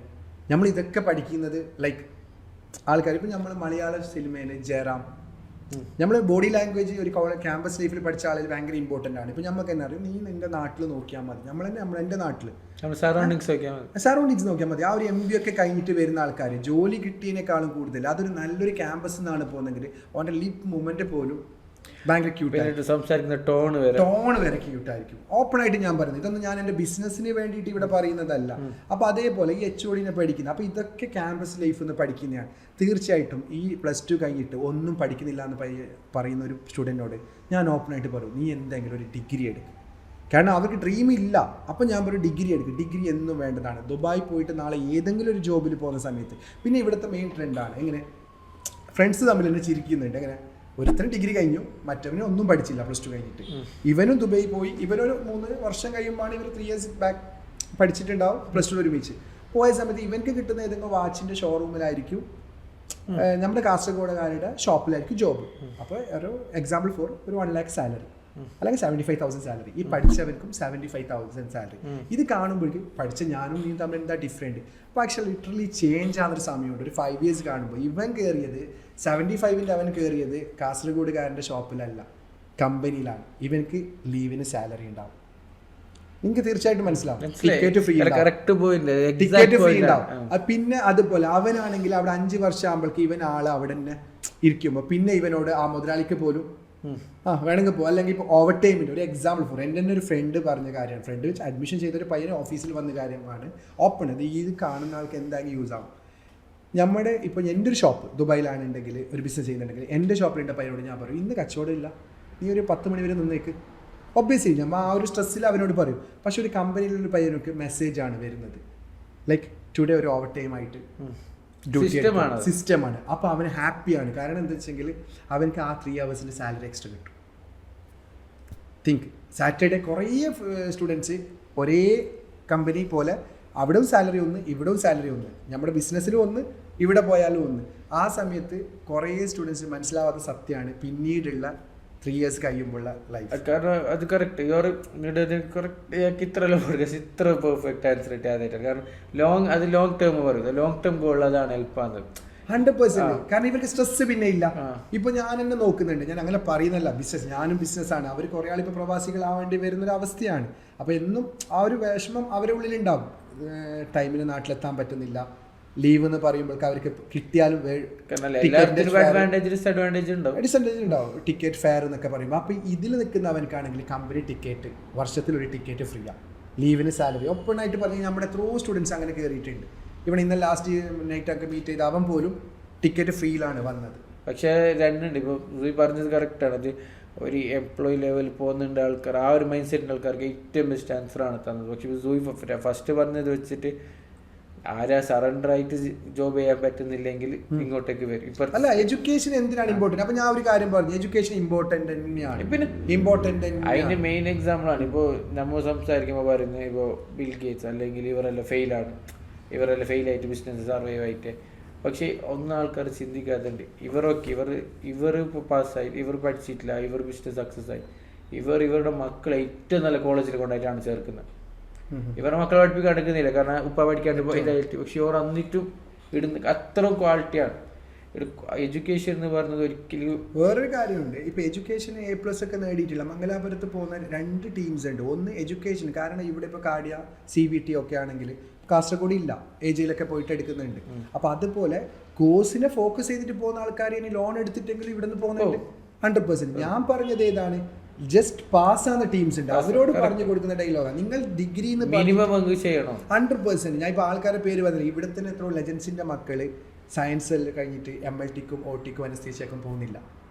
നമ്മൾ ഇതൊക്കെ പഠിക്കുന്നത് ലൈക്ക് ആൾക്കാർ, ഇപ്പോൾ നമ്മൾ മലയാള സിനിമയിൽ ജയറാം, നമ്മൾ ബോഡി ലാംഗ്വേജ് ഒരു ക്യാമ്പസ് ലൈഫിൽ പഠിച്ച ആളിൽ ഭയങ്കര ഇമ്പോർട്ടൻ്റ് ആണ്. ഇപ്പോൾ നമുക്ക് തന്നെ അറിയാം, നീ നിൻ്റെ നാട്ടിൽ നോക്കിയാൽ മതി, എൻ്റെ നാട്ടിൽ സറൗണ്ടിങ്സ് നോക്കിയാൽ മതി. ആ ഒരു MBA ഒക്കെ കഴിഞ്ഞിട്ട് വരുന്ന ആൾക്കാർ ജോലി കിട്ടിയതിനേക്കാളും കൂടുതൽ അതൊരു നല്ലൊരു ക്യാമ്പസ് നിന്നാണ് പോകുന്നതെങ്കിൽ അവൻ്റെ ലിപ് മൂവ്മെൻറ്റ് പോലും ഭയങ്കര ക്യൂട്ടായിട്ട്, സംസാരിക്കുന്ന ടോൺ വരെ ക്യൂട്ടായിരിക്കും. ഓപ്പണായിട്ട് ഞാൻ പറയുന്നത്, ഇതൊന്നും ഞാൻ എൻ്റെ ബിസിനസ്സിന് വേണ്ടിയിട്ട് ഇവിടെ പറയുന്നതല്ല. അപ്പോൾ അതേപോലെ ഈ HOD പഠിക്കുന്നത്, അപ്പോൾ ഇതൊക്കെ ക്യാമ്പസ് ലൈഫ് എന്ന് പഠിക്കുന്നതാണ്. തീർച്ചയായിട്ടും ഈ +2 കഴിഞ്ഞിട്ട് ഒന്നും പഠിക്കുന്നില്ല എന്ന് പറയുന്ന ഒരു സ്റ്റുഡൻറ്റിനോട് ഞാൻ ഓപ്പണായിട്ട് പറയും, നീ എന്തെങ്കിലും ഒരു ഡിഗ്രി എടുക്കും. കാരണം അവർക്ക് ഡ്രീം ഇല്ല. അപ്പോൾ ഞാൻ പറയും ഡിഗ്രി എടുക്കും. ഡിഗ്രി എന്നും വേണ്ടതാണ്. ദുബായ് പോയിട്ട് നാളെ ഏതെങ്കിലും ഒരു ജോബിൽ പോകുന്ന സമയത്ത്. പിന്നെ ഇവിടുത്തെ മെയിൻ ട്രെൻഡാണ്, എങ്ങനെ ഫ്രണ്ട്സ് തമ്മിൽ തന്നെ ചിരിക്കുന്നുണ്ട്, എങ്ങനെ ഒരുത്തരം ഡിഗ്രി കഴിഞ്ഞു, മറ്റവന് ഒന്നും പഠിച്ചില്ല +2 കഴിഞ്ഞിട്ട്. ഇവനും ദുബായി പോയി, ഇവനൊരു 3 വർഷം കഴിയുമ്പോൾ ഇവർ 3 years ബാക്ക് പഠിച്ചിട്ടുണ്ടാവും. +2 ഒരുമിച്ച് പോയ സമയത്ത് ഇവർക്ക് കിട്ടുന്ന ഏതെങ്കിലും വാച്ചിൻ്റെ ഷോറൂമിലായിരിക്കും, നമ്മുടെ കാസർഗോഡുകാരുടെ ഷോപ്പിലായിരിക്കും ജോബ്. അപ്പോൾ ഒരു എക്സാമ്പിൾ ഫോർ ഒരു 1 lakh സാലറി, അല്ലെങ്കിൽ 75,000 സാലറി. ഈ പഠിച്ചവർക്കും 75,000 സാലറി. ഇത് കാണുമ്പോഴേക്കും പഠിച്ച ഞാനും നീ തമ്മിൽ എന്താ ഡിഫറെൻറ്റ്? പക്ഷേ ലിറ്ററലി ചേഞ്ച് ആവുന്നൊരു സമയമുണ്ട്. ഒരു 5 years കാണുമ്പോൾ ഇവൻ കയറിയത് 75-ൻ്റെ അവൻ കയറിയത് കാസർഗോഡുകാരൻ്റെ ഷോപ്പിലല്ല, കമ്പനിയിലാണ്. ഇവനക്ക് ലീവിന് സാലറി ഉണ്ടാവും. നിങ്ങൾക്ക് തീർച്ചയായിട്ടും മനസ്സിലാവും. ടിക്കറ്റ് ഫ്രീ ഉണ്ടാവും. പിന്നെ അതുപോലെ അവനാണെങ്കിൽ അവിടെ 5 വർഷം ആകുമ്പോഴേക്ക് ഇവൻ ആൾ അവിടെ തന്നെ ഇരിക്കുമ്പോൾ പിന്നെ ഇവനോട് ആ മുതലാളിക്ക് പോലും വേണമെങ്കിൽ പോകും. അല്ലെങ്കിൽ ഇപ്പോൾ ഓവർ ടൈമിൻ്റെ ഒരു എക്സാമ്പിൾ ഫോർ എൻ്റെ തന്നെ ഒരു ഫ്രണ്ട് പറഞ്ഞ കാര്യമാണ്. ഫ്രണ്ട് വെച്ച് അഡ്മിഷൻ ചെയ്തൊരു പയ്യന് ഓഫീസിൽ വന്ന കാര്യമാണ്. ഓപ്പൺ ഇത് കാണുന്ന ആൾക്ക് എന്തായാലും യൂസ് ആവും. നമ്മുടെ ഇപ്പോൾ എൻ്റെ ഒരു ഷോപ്പ് ദുബായിലാണെന്നുണ്ടെങ്കിൽ ഒരു ബിസിനസ് ചെയ്യുന്നുണ്ടെങ്കിൽ എൻ്റെ ഷോപ്പിലുണ്ട് പയ്യനോട് ഞാൻ പറയും, ഇന്ന് കച്ചവടം ഇല്ല, നീ ഒരു 10 മണി വരെ നിന്നേക്ക്. ഒബ്വിയസ്ലി നമ്മൾ ആ ഒരു സ്ട്രെസ്സിൽ അവനോട് പറയും. പക്ഷെ ഒരു കമ്പനിയിലൊരു പയ്യനൊക്കെ മെസ്സേജാണ് വരുന്നത്, ലൈക്ക് ടുഡേ ഒരു ഓവർ ടൈം ആയിട്ട് സിസ്റ്റമാണ്. അപ്പോൾ അവന് ഹാപ്പിയാണ്. കാരണം എന്താ വെച്ചെങ്കിൽ അവനക്ക് ആ 3 hours സാലറി എക്സ്ട്രാ കിട്ടും. തിങ്ക് സാറ്റർഡേ കുറേ സ്റ്റുഡൻസ് ഒരേ കമ്പനി പോലെ അവിടെയും സാലറി ഒന്ന്, ഇവിടെയും സാലറി ഒന്ന്, നമ്മുടെ ബിസിനസ്സിലും ഒന്ന്, ഇവിടെ പോയാലും ഒന്ന്. ആ സമയത്ത് കുറേ സ്റ്റുഡൻസിന് മനസ്സിലാവാത്ത സത്യമാണ് പിന്നീടുള്ള 3 years കഴിയുമ്പോഴുള്ള ലൈഫ്. കാരണം അത് കറക്റ്റ് കറക്റ്റ് ഇത്ര ഇത്ര പെർഫെക്റ്റ് ആൻസർ കിട്ടാതായിട്ടാണ്. കാരണം ലോങ് ടേം പറയുന്നത് ലോങ് ടേം ഗോൾ അതാണ് ഹെൽപ്പ് ആകുന്നത് 100%. കാരണം ഇവർക്ക് സ്ട്രെസ് പിന്നെ ഇല്ല. ഇപ്പൊ ഞാൻ എന്നെ നോക്കുന്നുണ്ട്, ഞാൻ അങ്ങനെ പറയുന്നല്ല, ഞാനും ബിസിനസ്സാണ്. അവർ കുറെ ആൾ ഇപ്പൊ പ്രവാസികളാവേണ്ടി വരുന്നൊരു അവസ്ഥയാണ്. അപ്പൊ എന്നും ആ ഒരു വിഷമം അവരുടെ ഉള്ളിലുണ്ടാവും. ടൈമിന് നാട്ടിലെത്താൻ പറ്റുന്നില്ല, ലീവ് എന്ന് പറയുമ്പോൾ അവർക്ക് കിട്ടിയാലും ഡിസഡ്വാൻറ്റേജ് ഉണ്ടാവും. ടിക്കറ്റ് ഫെയർ എന്നൊക്കെ പറയുമ്പോൾ അപ്പൊ ഇതിൽ നിൽക്കുന്നവനക്കാണെങ്കിൽ കമ്പനി ടിക്കറ്റ് വർഷത്തിലൊരു ടിക്കറ്റ് ഫ്രീ ആണ്, ലീവിന് സാലറി ഓപ്പൺ ആയിട്ട് പറഞ്ഞാൽ നമ്മുടെ എത്രയോ സ്റ്റുഡൻസ് അങ്ങനെ കയറിയിട്ടുണ്ട്. ഇവിടെ ഇന്ന് ലാസ്റ്റ് നൈറ്റ് ഒക്കെ മീറ്റ് ചെയ്ത് അവൻ പോലും ടിക്കറ്റ് ഫ്രീയിലാണ് വന്നത്. പക്ഷേ രണ്ടുണ്ട്. ഇപ്പോൾ പറഞ്ഞത് കറക്റ്റാണ്. അത് ഒരു എംപ്ലോയി ലെവലിൽ പോകുന്നുണ്ട് ആൾക്കാർ, ആ ഒരു മൈൻഡ് സെറ്റിൻ്റെ ആൾക്കാർക്ക് ഏറ്റവും ബെസ്റ്റ് ആൻസറാണ് തന്നത്. പക്ഷേ ഫസ്റ്റ് പറഞ്ഞത് വെച്ചിട്ട് ആരാ സറണ്ടർ ആയിട്ട് ജോബ് ചെയ്യാൻ പറ്റുന്നില്ലെങ്കിൽ ഇങ്ങോട്ടേക്ക് വരും. അല്ല, എഡ്യൂക്കേഷൻ എന്തിനാണ് ഇമ്പോർട്ടന്റ്? അപ്പൊ ഞാൻ ഒരു കാര്യം പറഞ്ഞു, എഡ്യൂക്കേഷൻ ഇമ്പോർട്ടന്റ് തന്നെയാണ്. പിന്നെ ഇമ്പോർട്ടന്റ് അതിന്റെ മെയിൻ എക്സാമ്പിൾ ആണ് ഇപ്പോൾ നമ്മൾ സംസാരിക്കുമ്പോൾ പറയുന്നത്, ഇപ്പോൾ ബിൽ ഗേറ്റ്സ് അല്ലെങ്കിൽ ഇവരെല്ലാം ഫെയിലായിട്ട് ബിസിനസ് സർവൈവ് ആയിട്ട്. പക്ഷേ ഒന്നും ആൾക്കാർ ചിന്തിക്കാതുണ്ട്, ഇവർ ഇപ്പോൾ പാസ്സായി, ഇവർ പഠിച്ചിട്ടില്ല, ഇവർ ബിസിനസ് സക്സസ് ആയി, ഇവരുടെ മക്കളെ ഏറ്റവും നല്ല കോളേജിൽ കൊണ്ടായിട്ടാണ് ചേർക്കുന്നത്. ഇവരുടെ മക്കളെ പഠിപ്പിക്കാൻ എടുക്കുന്നില്ല, കാരണം ഉപ്പ പഠിക്കാണ്ട് ഇതായിട്ട്. പക്ഷെ ഇവർ എന്നിട്ടും ഇടുന്ന അത്ര ക്വാളിറ്റിയാണ്. എഡ്യൂക്കേഷൻ എന്ന് പറയുന്നത് ഒരിക്കലും. വേറൊരു കാര്യമുണ്ട്, ഇപ്പൊ എഡ്യൂക്കേഷൻ A+ ഒക്കെ നേടിയിട്ടില്ല മംഗലാപുരത്ത് പോകുന്ന 2 ടീംസ് ഉണ്ട്. ഒന്ന് എഡ്യൂക്കേഷൻ, കാരണം ഇവിടെ ഇപ്പൊ കാടിയ CVT ഒക്കെ ആണെങ്കിൽ കാസർഗോഡ് ഇല്ല, AJയിലൊക്കെ പോയിട്ട് എടുക്കുന്നുണ്ട്. അപ്പൊ അതുപോലെ കോഴ്സിനെ ഫോക്കസ് ചെയ്തിട്ട് പോകുന്ന ആൾക്കാർ ഇനി ലോൺ എടുത്തിട്ടെങ്കിലും ഇവിടെ നിന്ന് പോകുന്നുണ്ട് 100%. ഞാൻ പറഞ്ഞത് ഏതാണ്, ജസ്റ്റ് പാസ് ആവുന്ന ടീംസ് ഉണ്ട്, അവരോട് പറഞ്ഞു കൊടുക്കുന്ന ഡയലോഗാണ്, നിങ്ങൾ ഡിഗ്രി 100%. ഞാൻ ഇപ്പൊ ആൾക്കാരുടെ പേര് പറഞ്ഞില്ല, ഇവിടെ തന്നെ എത്രയോ ലെജൻസിന്റെ മക്കള് സയൻസിൽ കഴിഞ്ഞിട്ട് MLTക്കും OTക്കും അനസ്തേഷ്യക്കും പോകുന്നില്ല,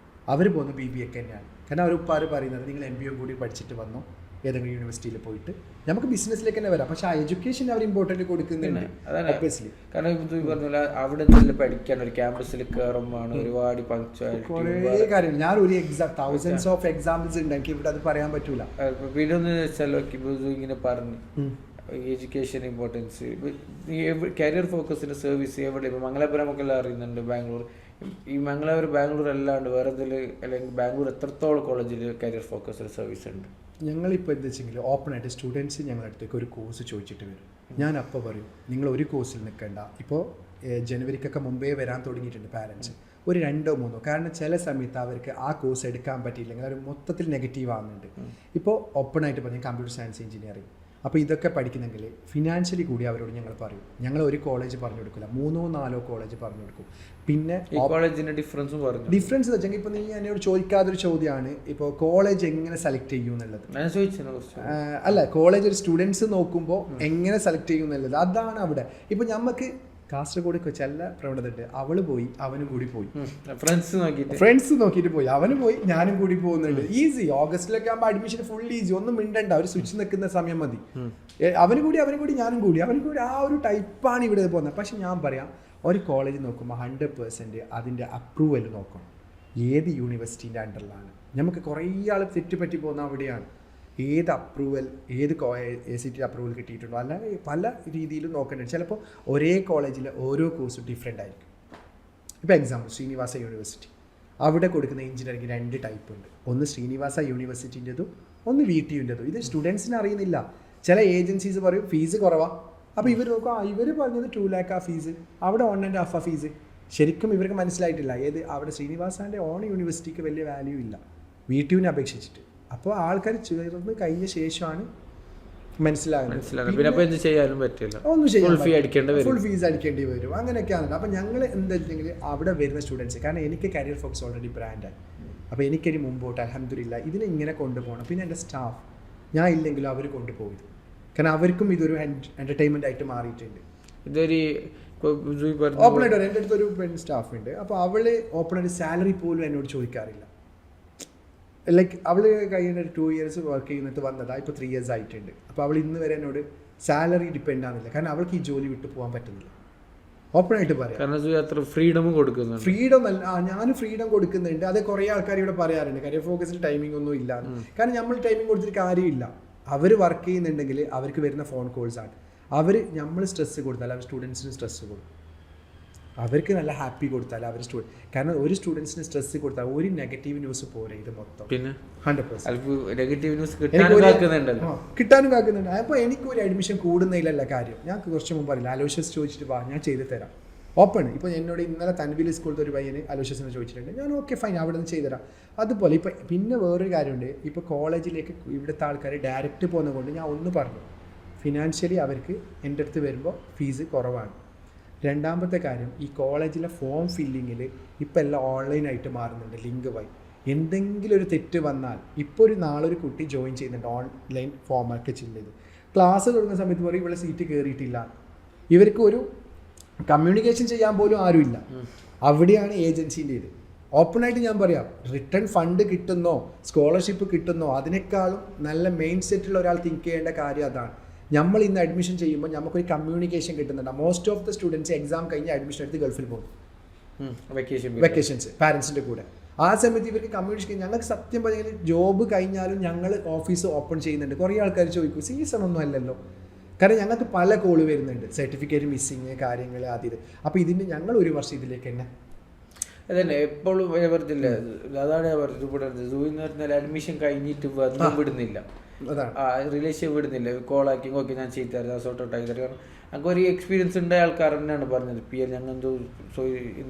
അവർ പോകുന്നത് BBA തന്നെയാണ്. കാരണം അവർ ഉപ്പാര് പറയുന്നത്, നിങ്ങൾ MBA കൂടി പഠിച്ചിട്ട് വന്നു ഏതെങ്കിലും യൂണിവേഴ്സിറ്റിയിൽ പോയിട്ട് നമുക്ക് ബിസിനസ്സിലേക്ക് തന്നെ വരാം. പക്ഷെ ആ എഡ്യൂക്കേഷൻ അവർ ഇമ്പോർട്ടൻറ്റ് കൊടുക്കുന്നുണ്ട്. കാരണം അവിടെ നിന്ന് പഠിക്കാൻ ഒരു ക്യാമ്പസിൽ കയറുമ്പോൾ ഒരുപാട് കുറേ കാര്യങ്ങൾ, ഞാൻ ഒരു thousands of examples ഉണ്ട്, എനിക്ക് ഇവിടെ അത് പറയാൻ പറ്റൂല. പിന്നെ ഒന്ന് വെച്ചാൽ ഇങ്ങനെ പറഞ്ഞു എഡ്യൂക്കേഷൻ ഇമ്പോർട്ടൻസ്, കരിയർ ഫോക്കസിന്റെ സർവീസ് എവിടെ ഇപ്പോൾ മംഗലാപുരം ഒക്കെ എല്ലാം അറിയുന്നുണ്ട്. ഈ ബാംഗ്ലൂർ അല്ലാണ്ട് വേറെ എന്തെങ്കിലും, അല്ലെങ്കിൽ ബാംഗ്ലൂർ എത്രത്തോളം കോളേജിൽ കരിയർ ഫോക്കസിന്റെ സർവീസ് ഉണ്ട്? ഞങ്ങളിപ്പോൾ എന്താ വെച്ചെങ്കിൽ ഓപ്പൺ ആയിട്ട് സ്റ്റുഡൻസ് ഞങ്ങളുടെ അടുത്തേക്ക് ഒരു കോഴ്സ് ചോദിച്ചിട്ട് വരും. ഞാൻ അപ്പോൾ പറയും, നിങ്ങൾ ഒരു കോഴ്സിൽ നിൽക്കേണ്ട. ഇപ്പോൾ ജനുവരിക്കൊക്കെ മുമ്പേ വരാൻ തുടങ്ങിയിട്ടുണ്ട് പാരൻസ്, ഒരു 2-3. കാരണം ചില സമയത്ത് അവർക്ക് ആ കോഴ്സ് എടുക്കാൻ പറ്റിയില്ലെങ്കിൽ അവർ മൊത്തത്തിൽ നെഗറ്റീവ് ആവുന്നുണ്ട്. ഇപ്പോൾ ഓപ്പൺ ആയിട്ട് പറഞ്ഞാൽ കമ്പ്യൂട്ടർ സയൻസ് എഞ്ചിനീയറിംഗ്, അപ്പോൾ ഇതൊക്കെ പഠിക്കുന്നെങ്കിൽ ഫിനാൻഷ്യലി കൂടി അവരോട് ഞങ്ങൾ പറയും. ഞങ്ങൾ ഒരു കോളേജ് പറഞ്ഞു കൊടുക്കില്ല, 3-4 കോളേജ് പറഞ്ഞു കൊടുക്കും. പിന്നെ കോളേജിന്റെ ഡിഫറൻസ് എന്ന് വെച്ചാൽ ഇപ്പോൾ നീ എന്നോട് ചോദിക്കാത്തൊരു ചോദ്യമാണ്, ഇപ്പോൾ കോളേജ് എങ്ങനെ സെലക്ട് ചെയ്യും എന്നുള്ളത്. അല്ല, കോളേജ് ഒരു സ്റ്റുഡൻസ് നോക്കുമ്പോൾ എങ്ങനെ സെലക്ട് ചെയ്യും എന്നുള്ളത്, അതാണ് അവിടെ. ഇപ്പോൾ നമുക്ക് കാസർഗോഡ് ചില പ്രവണത ഉണ്ട്, അവള് പോയി അവനും കൂടി പോയി, ഫ്രണ്ട്സ് നോക്കിയിട്ട് പോയി, അവന് പോയി ഞാനും കൂടി പോകുന്നുണ്ട്. ഈസി, ഓഗസ്റ്റിലൊക്കെ ആകുമ്പോൾ അഡ്മിഷൻ ഫുൾ ഈസി, ഒന്നും മിണ്ടണ്ട, അവർ സ്വിച്ച് നിൽക്കുന്ന സമയം മതി. അവനും കൂടി ഞാനും കൂടി ആ ഒരു ടൈപ്പാണ് ഇവിടെ പോകുന്നത്. പക്ഷെ ഞാൻ പറയാം, ഒരു കോളേജ് നോക്കുമ്പോൾ 100% അതിൻ്റെ അപ്രൂവൽ നോക്കണം, ഏത് യൂണിവേഴ്സിറ്റീൻ്റെ അണ്ടറിലാണ്. നമുക്ക് കുറേ ആൾ തെറ്റുപറ്റി പോകുന്ന അവിടെയാണ്. ഏത് അപ്രൂവൽ, ഏത് ACT അപ്രൂവൽ കിട്ടിയിട്ടുണ്ടോ, അല്ലെങ്കിൽ പല രീതിയിലും നോക്കേണ്ടത്. ചിലപ്പോൾ ഒരേ കോളേജിൽ ഓരോ കോഴ്സും ഡിഫറെൻ്റ് ആയിരിക്കും. ഇപ്പോൾ എക്സാമ്പിൾ ശ്രീനിവാസ യൂണിവേഴ്സിറ്റി, അവിടെ കൊടുക്കുന്ന എഞ്ചിനീയറിംഗ് 2 ടൈപ്പ് ഉണ്ട്. ഒന്ന് ശ്രീനിവാസ യൂണിവേഴ്സിറ്റിൻ്റെതും ഒന്ന് VTUൻ്റെതും. ഇത് സ്റ്റുഡൻസിന് അറിയുന്നില്ല. ചില ഏജൻസീസ് പറയും ഫീസ് കുറവാണ്, അപ്പോൾ ഇവർ നോക്കും, ഇവർ പറഞ്ഞത് 2 lakh ആ ഫീസ്, അവിടെ 1.5 ആ ഫീസ്. ശരിക്കും ഇവർക്ക് മനസ്സിലായിട്ടില്ല അവിടെ ശ്രീനിവാസാൻ്റെ ഓൺ യൂണിവേഴ്സിറ്റിക്ക് വലിയ വാല്യൂ ഇല്ല VTUവിനെ അപേക്ഷിച്ചിട്ട്. അപ്പോൾ ആൾക്കാർ ചേർന്ന് കഴിഞ്ഞ ശേഷമാണ് മനസ്സിലാകുന്നത്. ഫുൾ ഫീസ് അടിക്കേണ്ടി വരും, അങ്ങനെയൊക്കെയാണ്. അപ്പോൾ ഞങ്ങൾ എന്താ വെച്ചെങ്കിൽ അവിടെ വരുന്ന സ്റ്റുഡൻസ്, കാരണം എനിക്ക് കരിയർ ഫോക്കസ് ഓൾറെഡി ബ്രാൻഡാണ്, അപ്പോൾ എനിക്കൊരു മുമ്പോട്ട് അൽഹംദുലില്ലാ ഇതിനെ ഇങ്ങനെ കൊണ്ടുപോകണം. പിന്നെ എൻ്റെ സ്റ്റാഫ്, ഞാൻ ഇല്ലെങ്കിലും അവർ കൊണ്ടുപോകും, കാരണം അവർക്കും ഇതൊരു എൻ്റർടൈൻമെൻ്റ് ആയിട്ട് മാറിയിട്ടുണ്ട്. ഇതൊരു ഓപ്പണായിട്ട് എൻ്റെ അടുത്തൊരു സ്റ്റാഫ് ഉണ്ട്, അപ്പോൾ അവള് ഓപ്പണായിട്ട് സാലറി പോലും എന്നോട് ചോദിക്കാറില്ല. ലൈക്ക് അവൾ കഴിഞ്ഞ 2 years വർക്ക് ചെയ്യുന്നിട്ട് വന്നതാ, ഇപ്പോൾ 3 years ആയിട്ടുണ്ട്. അപ്പോൾ അവൾ ഇന്ന് വരെ എന്നോട് സാലറി ഡിപ്പെൻഡ് ആവുന്നില്ല, കാരണം അവൾക്ക് ഈ ജോലി വിട്ട് പോകാൻ പറ്റുന്നില്ല. ഓപ്പൺ ആയിട്ട് പറയാം, ഫ്രീഡം കൊടുക്കുന്നുണ്ട്. ഫ്രീഡം അല്ല, ഞാൻ ഫ്രീഡം കൊടുക്കുന്നുണ്ട്. അത് കുറേ ആൾക്കാർ ഇവിടെ പറയാറുണ്ട് കരിയർ ഫോക്കസിൽ ടൈമിംഗ് ഒന്നും ഇല്ല. കാരണം നമ്മൾ ടൈമിംഗ് കൊടുത്തിട്ട് കാര്യമില്ല. അവർ വർക്ക് ചെയ്യുന്നുണ്ടെങ്കിൽ അവർക്ക് വരുന്ന ഫോൺ കോൾസാണ്. നമ്മൾ സ്ട്രെസ് കൊടുത്താൽ അവർ സ്റ്റുഡൻസിന് സ്ട്രെസ് കൊടുക്കും. അവർക്ക് നല്ല ഹാപ്പി കൊടുത്താൽ അവർ കാരണം ഒരു സ്റ്റുഡൻസിന് സ്ട്രെസ് കൊടുത്താൽ ഒരു നെഗറ്റീവ് ന്യൂസ് പോരെ ഇത് മൊത്തം. പിന്നെ 100% നെഗറ്റീവ് ന്യൂസ് കിട്ടാനും കാക്കുന്നുണ്ട്. അപ്പോൾ എനിക്കൊരു അഡ്മിഷൻ കൂടുന്നതിലല്ല കാര്യം. ഞാൻ കുറച്ച് മുമ്പ് അറിയില്ല, അലോഷ്യസ് ചോദിച്ചിട്ട് വാ ഞാൻ ചെയ്ത് തരാം, ഓപ്പൺ. ഇപ്പോൾ എന്നോട് ഇന്നലെ തൻവിൽ സ്കൂളിലത്തെ ഒരു പയ്യന് അലോഷ്യസിനെ ചോദിച്ചിട്ടുണ്ട്, ഞാൻ ഓക്കെ ഫൈൻ അവിടെ നിന്ന് ചെയ്തുതരാം. അതുപോലെ ഇപ്പം പിന്നെ വേറൊരു കാര്യമുണ്ട്, ഇപ്പോൾ കോളേജിലേക്ക് ഇവിടുത്തെ ആൾക്കാർ ഡയറക്റ്റ് പോകുന്നത് കൊണ്ട് ഞാൻ ഒന്ന് പറഞ്ഞു, ഫിനാൻഷ്യലി അവർക്ക് എൻ്റെ അടുത്ത് വരുമ്പോൾ ഫീസ് കുറവാണ്. രണ്ടാമത്തെ കാര്യം, ഈ കോളേജിലെ ഫോം ഫില്ലിങ്ങിൽ ഇപ്പം എല്ലാം ഓൺലൈനായിട്ട് മാറുന്നുണ്ട്, ലിങ്ക് വഴി. എന്തെങ്കിലും ഒരു തെറ്റ് വന്നാൽ ഇപ്പോൾ ഒരു നാളൊരു കുട്ടി ജോയിൻ ചെയ്യുന്നുണ്ട് ഓൺലൈൻ ഫോമൊക്കെ ചെയ്ത്, ക്ലാസ് തുടങ്ങുന്ന സമയത്ത് പറയും ഇവിടെ സീറ്റ് കയറിയിട്ടില്ല. ഇവർക്ക് ഒരു കമ്മ്യൂണിക്കേഷൻ ചെയ്യാൻ പോലും ആരുമില്ല. അവിടെയാണ് ഏജൻസീൻ്റെ ഇത്. ഓപ്പണായിട്ട് ഞാൻ പറയാം, റിട്ടേൺ ഫണ്ട് കിട്ടുന്നോ സ്കോളർഷിപ്പ് കിട്ടുന്നോ അതിനേക്കാളും നല്ല മെയിൻ സെറ്റുള്ള ഒരാൾ തിങ്ക് ചെയ്യേണ്ട കാര്യം അതാണ്. നമ്മൾ ഇന്ന് അഡ്മിഷൻ ചെയ്യുമ്പോൾ നമുക്കൊരു കമ്മ്യൂണിക്കേഷൻ കിട്ടുന്നുണ്ട്. Most of the students exam കഴിഞ്ഞ് അഡ്മിഷൻ എടുത്ത് ഗൾഫിൽ പോകും, വെക്കേഷൻസ് പാരൻസിൻ്റെ കൂടെ. ആ സമയത്ത് ഇവർക്ക് കമ്മ്യൂണിക്കേഷൻ, ഞങ്ങൾക്ക് സത്യം പറഞ്ഞാൽ ജോബ് കഴിഞ്ഞാലും ഞങ്ങൾ ഓഫീസ് ഓപ്പൺ ചെയ്യുന്നുണ്ട്. കുറേ ആൾക്കാർ ചോദിക്കും സീസൺ ഒന്നും അല്ലല്ലോ, കാരണം ഞങ്ങൾക്ക് പല കോള് വരുന്നുണ്ട്, സർട്ടിഫിക്കറ്റ് മിസ്സിങ് കാര്യങ്ങൾ ആദ്യം. അപ്പോൾ ഇതിൻ്റെ ഞങ്ങൾ ഒരു വർഷം ഇതിലേക്ക് തന്നെ അതന്നെ എപ്പോഴും പറഞ്ഞില്ല. അതാണ് ഞാൻ പറഞ്ഞത്, ഇവിടെ എന്ന് പറഞ്ഞാൽ അഡ്മിഷൻ കഴിഞ്ഞിട്ട് വിടുന്നില്ല, റിലേഷൻ വിടുന്നില്ല, കോളാക്കി ഓക്കെ ഞാൻ ചെയ്തു തരാം, സോർട്ട് ഔട്ട് ആക്കി തരാം. കാരണം ഞങ്ങൾക്ക് ഒരു എക്സ്പീരിയൻസ് ഉണ്ടായ ആൾക്കാർ തന്നെയാണ് പറഞ്ഞത്, പി എൽ ഞങ്ങൾ എന്തോ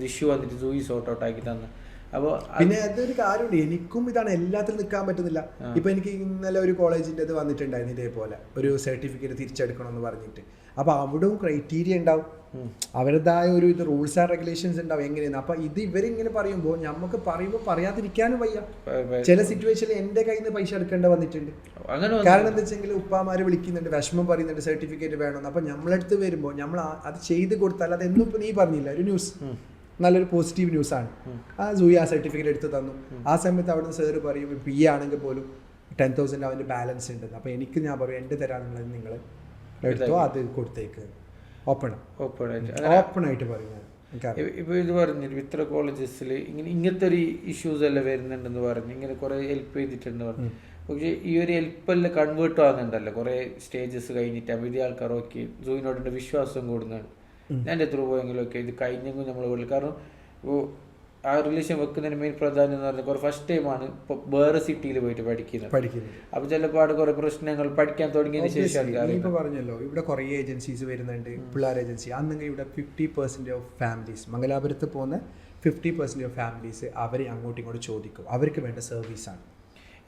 ഇഷ്യൂ വന്നിട്ട് സൂയി സോർട്ട് ഔട്ട് ആക്കി തന്നെ. അപ്പോൾ പിന്നെ അതൊരു കാര്യമുണ്ട്, എനിക്കും ഇതാണ് എല്ലാത്തിലും നിൽക്കാൻ പറ്റുന്നില്ല. ഇപ്പം എനിക്ക് ഇന്നലെ ഒരു കോളേജിൻ്റെ അത് വന്നിട്ടുണ്ടായിരുന്നു ഇതേപോലെ ഒരു സർട്ടിഫിക്കറ്റ് തിരിച്ചെടുക്കണമെന്ന് പറഞ്ഞിട്ട്. അപ്പോൾ അവിടെയും ക്രൈറ്റീരിയ ഉണ്ടാവും, അവരുടേതായ ഒരു ഇത് റൂൾസ് ആൻഡ് റെഗുലേഷൻസ് ഉണ്ടാവും എങ്ങനെയാണ്. അപ്പോൾ ഇത് ഇവരിങ്ങനെ പറയുമ്പോൾ നമുക്ക് പറയുമ്പോൾ പറയാതിരിക്കാനും വയ്യ. ചില സിറ്റുവേഷനിൽ എൻ്റെ കയ്യിൽ നിന്ന് പൈസ എടുക്കേണ്ട വന്നിട്ടുണ്ട്. കാരണം എന്താ വെച്ചെങ്കിൽ ഉപ്പാമാർ വിളിക്കുന്നുണ്ട്, വിഷമം പറയുന്നുണ്ട്, സർട്ടിഫിക്കറ്റ് വേണമെന്ന്. അപ്പോൾ നമ്മളടുത്ത് വരുമ്പോൾ നമ്മൾ അത് ചെയ്ത് കൊടുത്താൽ അതെന്നും ഇപ്പോൾ നീ പറഞ്ഞില്ല, ഒരു ന്യൂസ് നല്ലൊരു പോസിറ്റീവ് ന്യൂസാണ്. ആ സൂയി ആ സർട്ടിഫിക്കറ്റ് എടുത്ത് തന്നു. ആ സമയത്ത് അവിടുന്ന് സാറ് പറയും പി ആണെങ്കിൽ പോലും 10,000 അവൻ്റെ ബാലൻസ് ഉണ്ടെന്ന്. അപ്പോൾ എനിക്ക് ഞാൻ പറയും എൻ്റെ തരാനുള്ളത് നിങ്ങൾ എടുത്തോ, അത് കൊടുത്തേക്ക്. ഓപ്പണായിട്ട് പറയും. ഇപ്പോൾ ഇത് പറഞ്ഞില്ല, ഇത്ര കോളേജസിൽ ഇങ്ങനത്തെ ഒരു ഇഷ്യൂസ് എല്ലാം വരുന്നുണ്ടെന്ന് പറഞ്ഞു, ഇങ്ങനെ കുറേ ഹെൽപ്പ് ചെയ്തിട്ടുണ്ടെന്ന് പറഞ്ഞു. പക്ഷേ ഈ ഒരു ഹെൽപ്പെല്ലാം കൺവേർട്ട് ആകുന്നുണ്ടല്ലോ കുറേ സ്റ്റേജസ് കഴിഞ്ഞിട്ട്. അപ്പോൾ ഇതേ ആൾക്കാർ ഓക്കെ സൂയിനോടുള്ള വിശ്വാസം കൂടുന്നതാണ്. ഞാൻ ത്രൂ പോയെങ്കിലും ഒക്കെ ഇത് കഴിഞ്ഞെങ്കിൽ നമ്മൾ വീട്ടിൽ, കാരണം ഇപ്പോൾ ആ റിലേഷൻ വെക്കുന്നതിന് മെയിൻ പ്രധാനം എന്ന് പറഞ്ഞാൽ കുറേ ഫസ്റ്റ് ടൈമാണ് ഇപ്പോൾ വേറെ സിറ്റിയിൽ പോയിട്ട് പഠിക്കുന്നത്. അപ്പോൾ ചിലപ്പോൾ കുറേ പ്രശ്നങ്ങൾ പഠിക്കാൻ തുടങ്ങിയതിന് ശേഷം ഇപ്പോൾ പറഞ്ഞല്ലോ ഇവിടെ കുറേ ഏജൻസീസ് വരുന്നുണ്ട്, പിള്ളേർ ഏജൻസി. അന്നെങ്കിൽ ഇവിടെ 50% ഓഫ് ഫാമിലീസ് മംഗലാപുരത്ത് പോകുന്ന 50% ഓഫ് ഫാമിലീസ് അവരെ അങ്ങോട്ടും ഇങ്ങോട്ടും ചോദിക്കും, അവർക്ക് വേണ്ട സർവീസാണ്.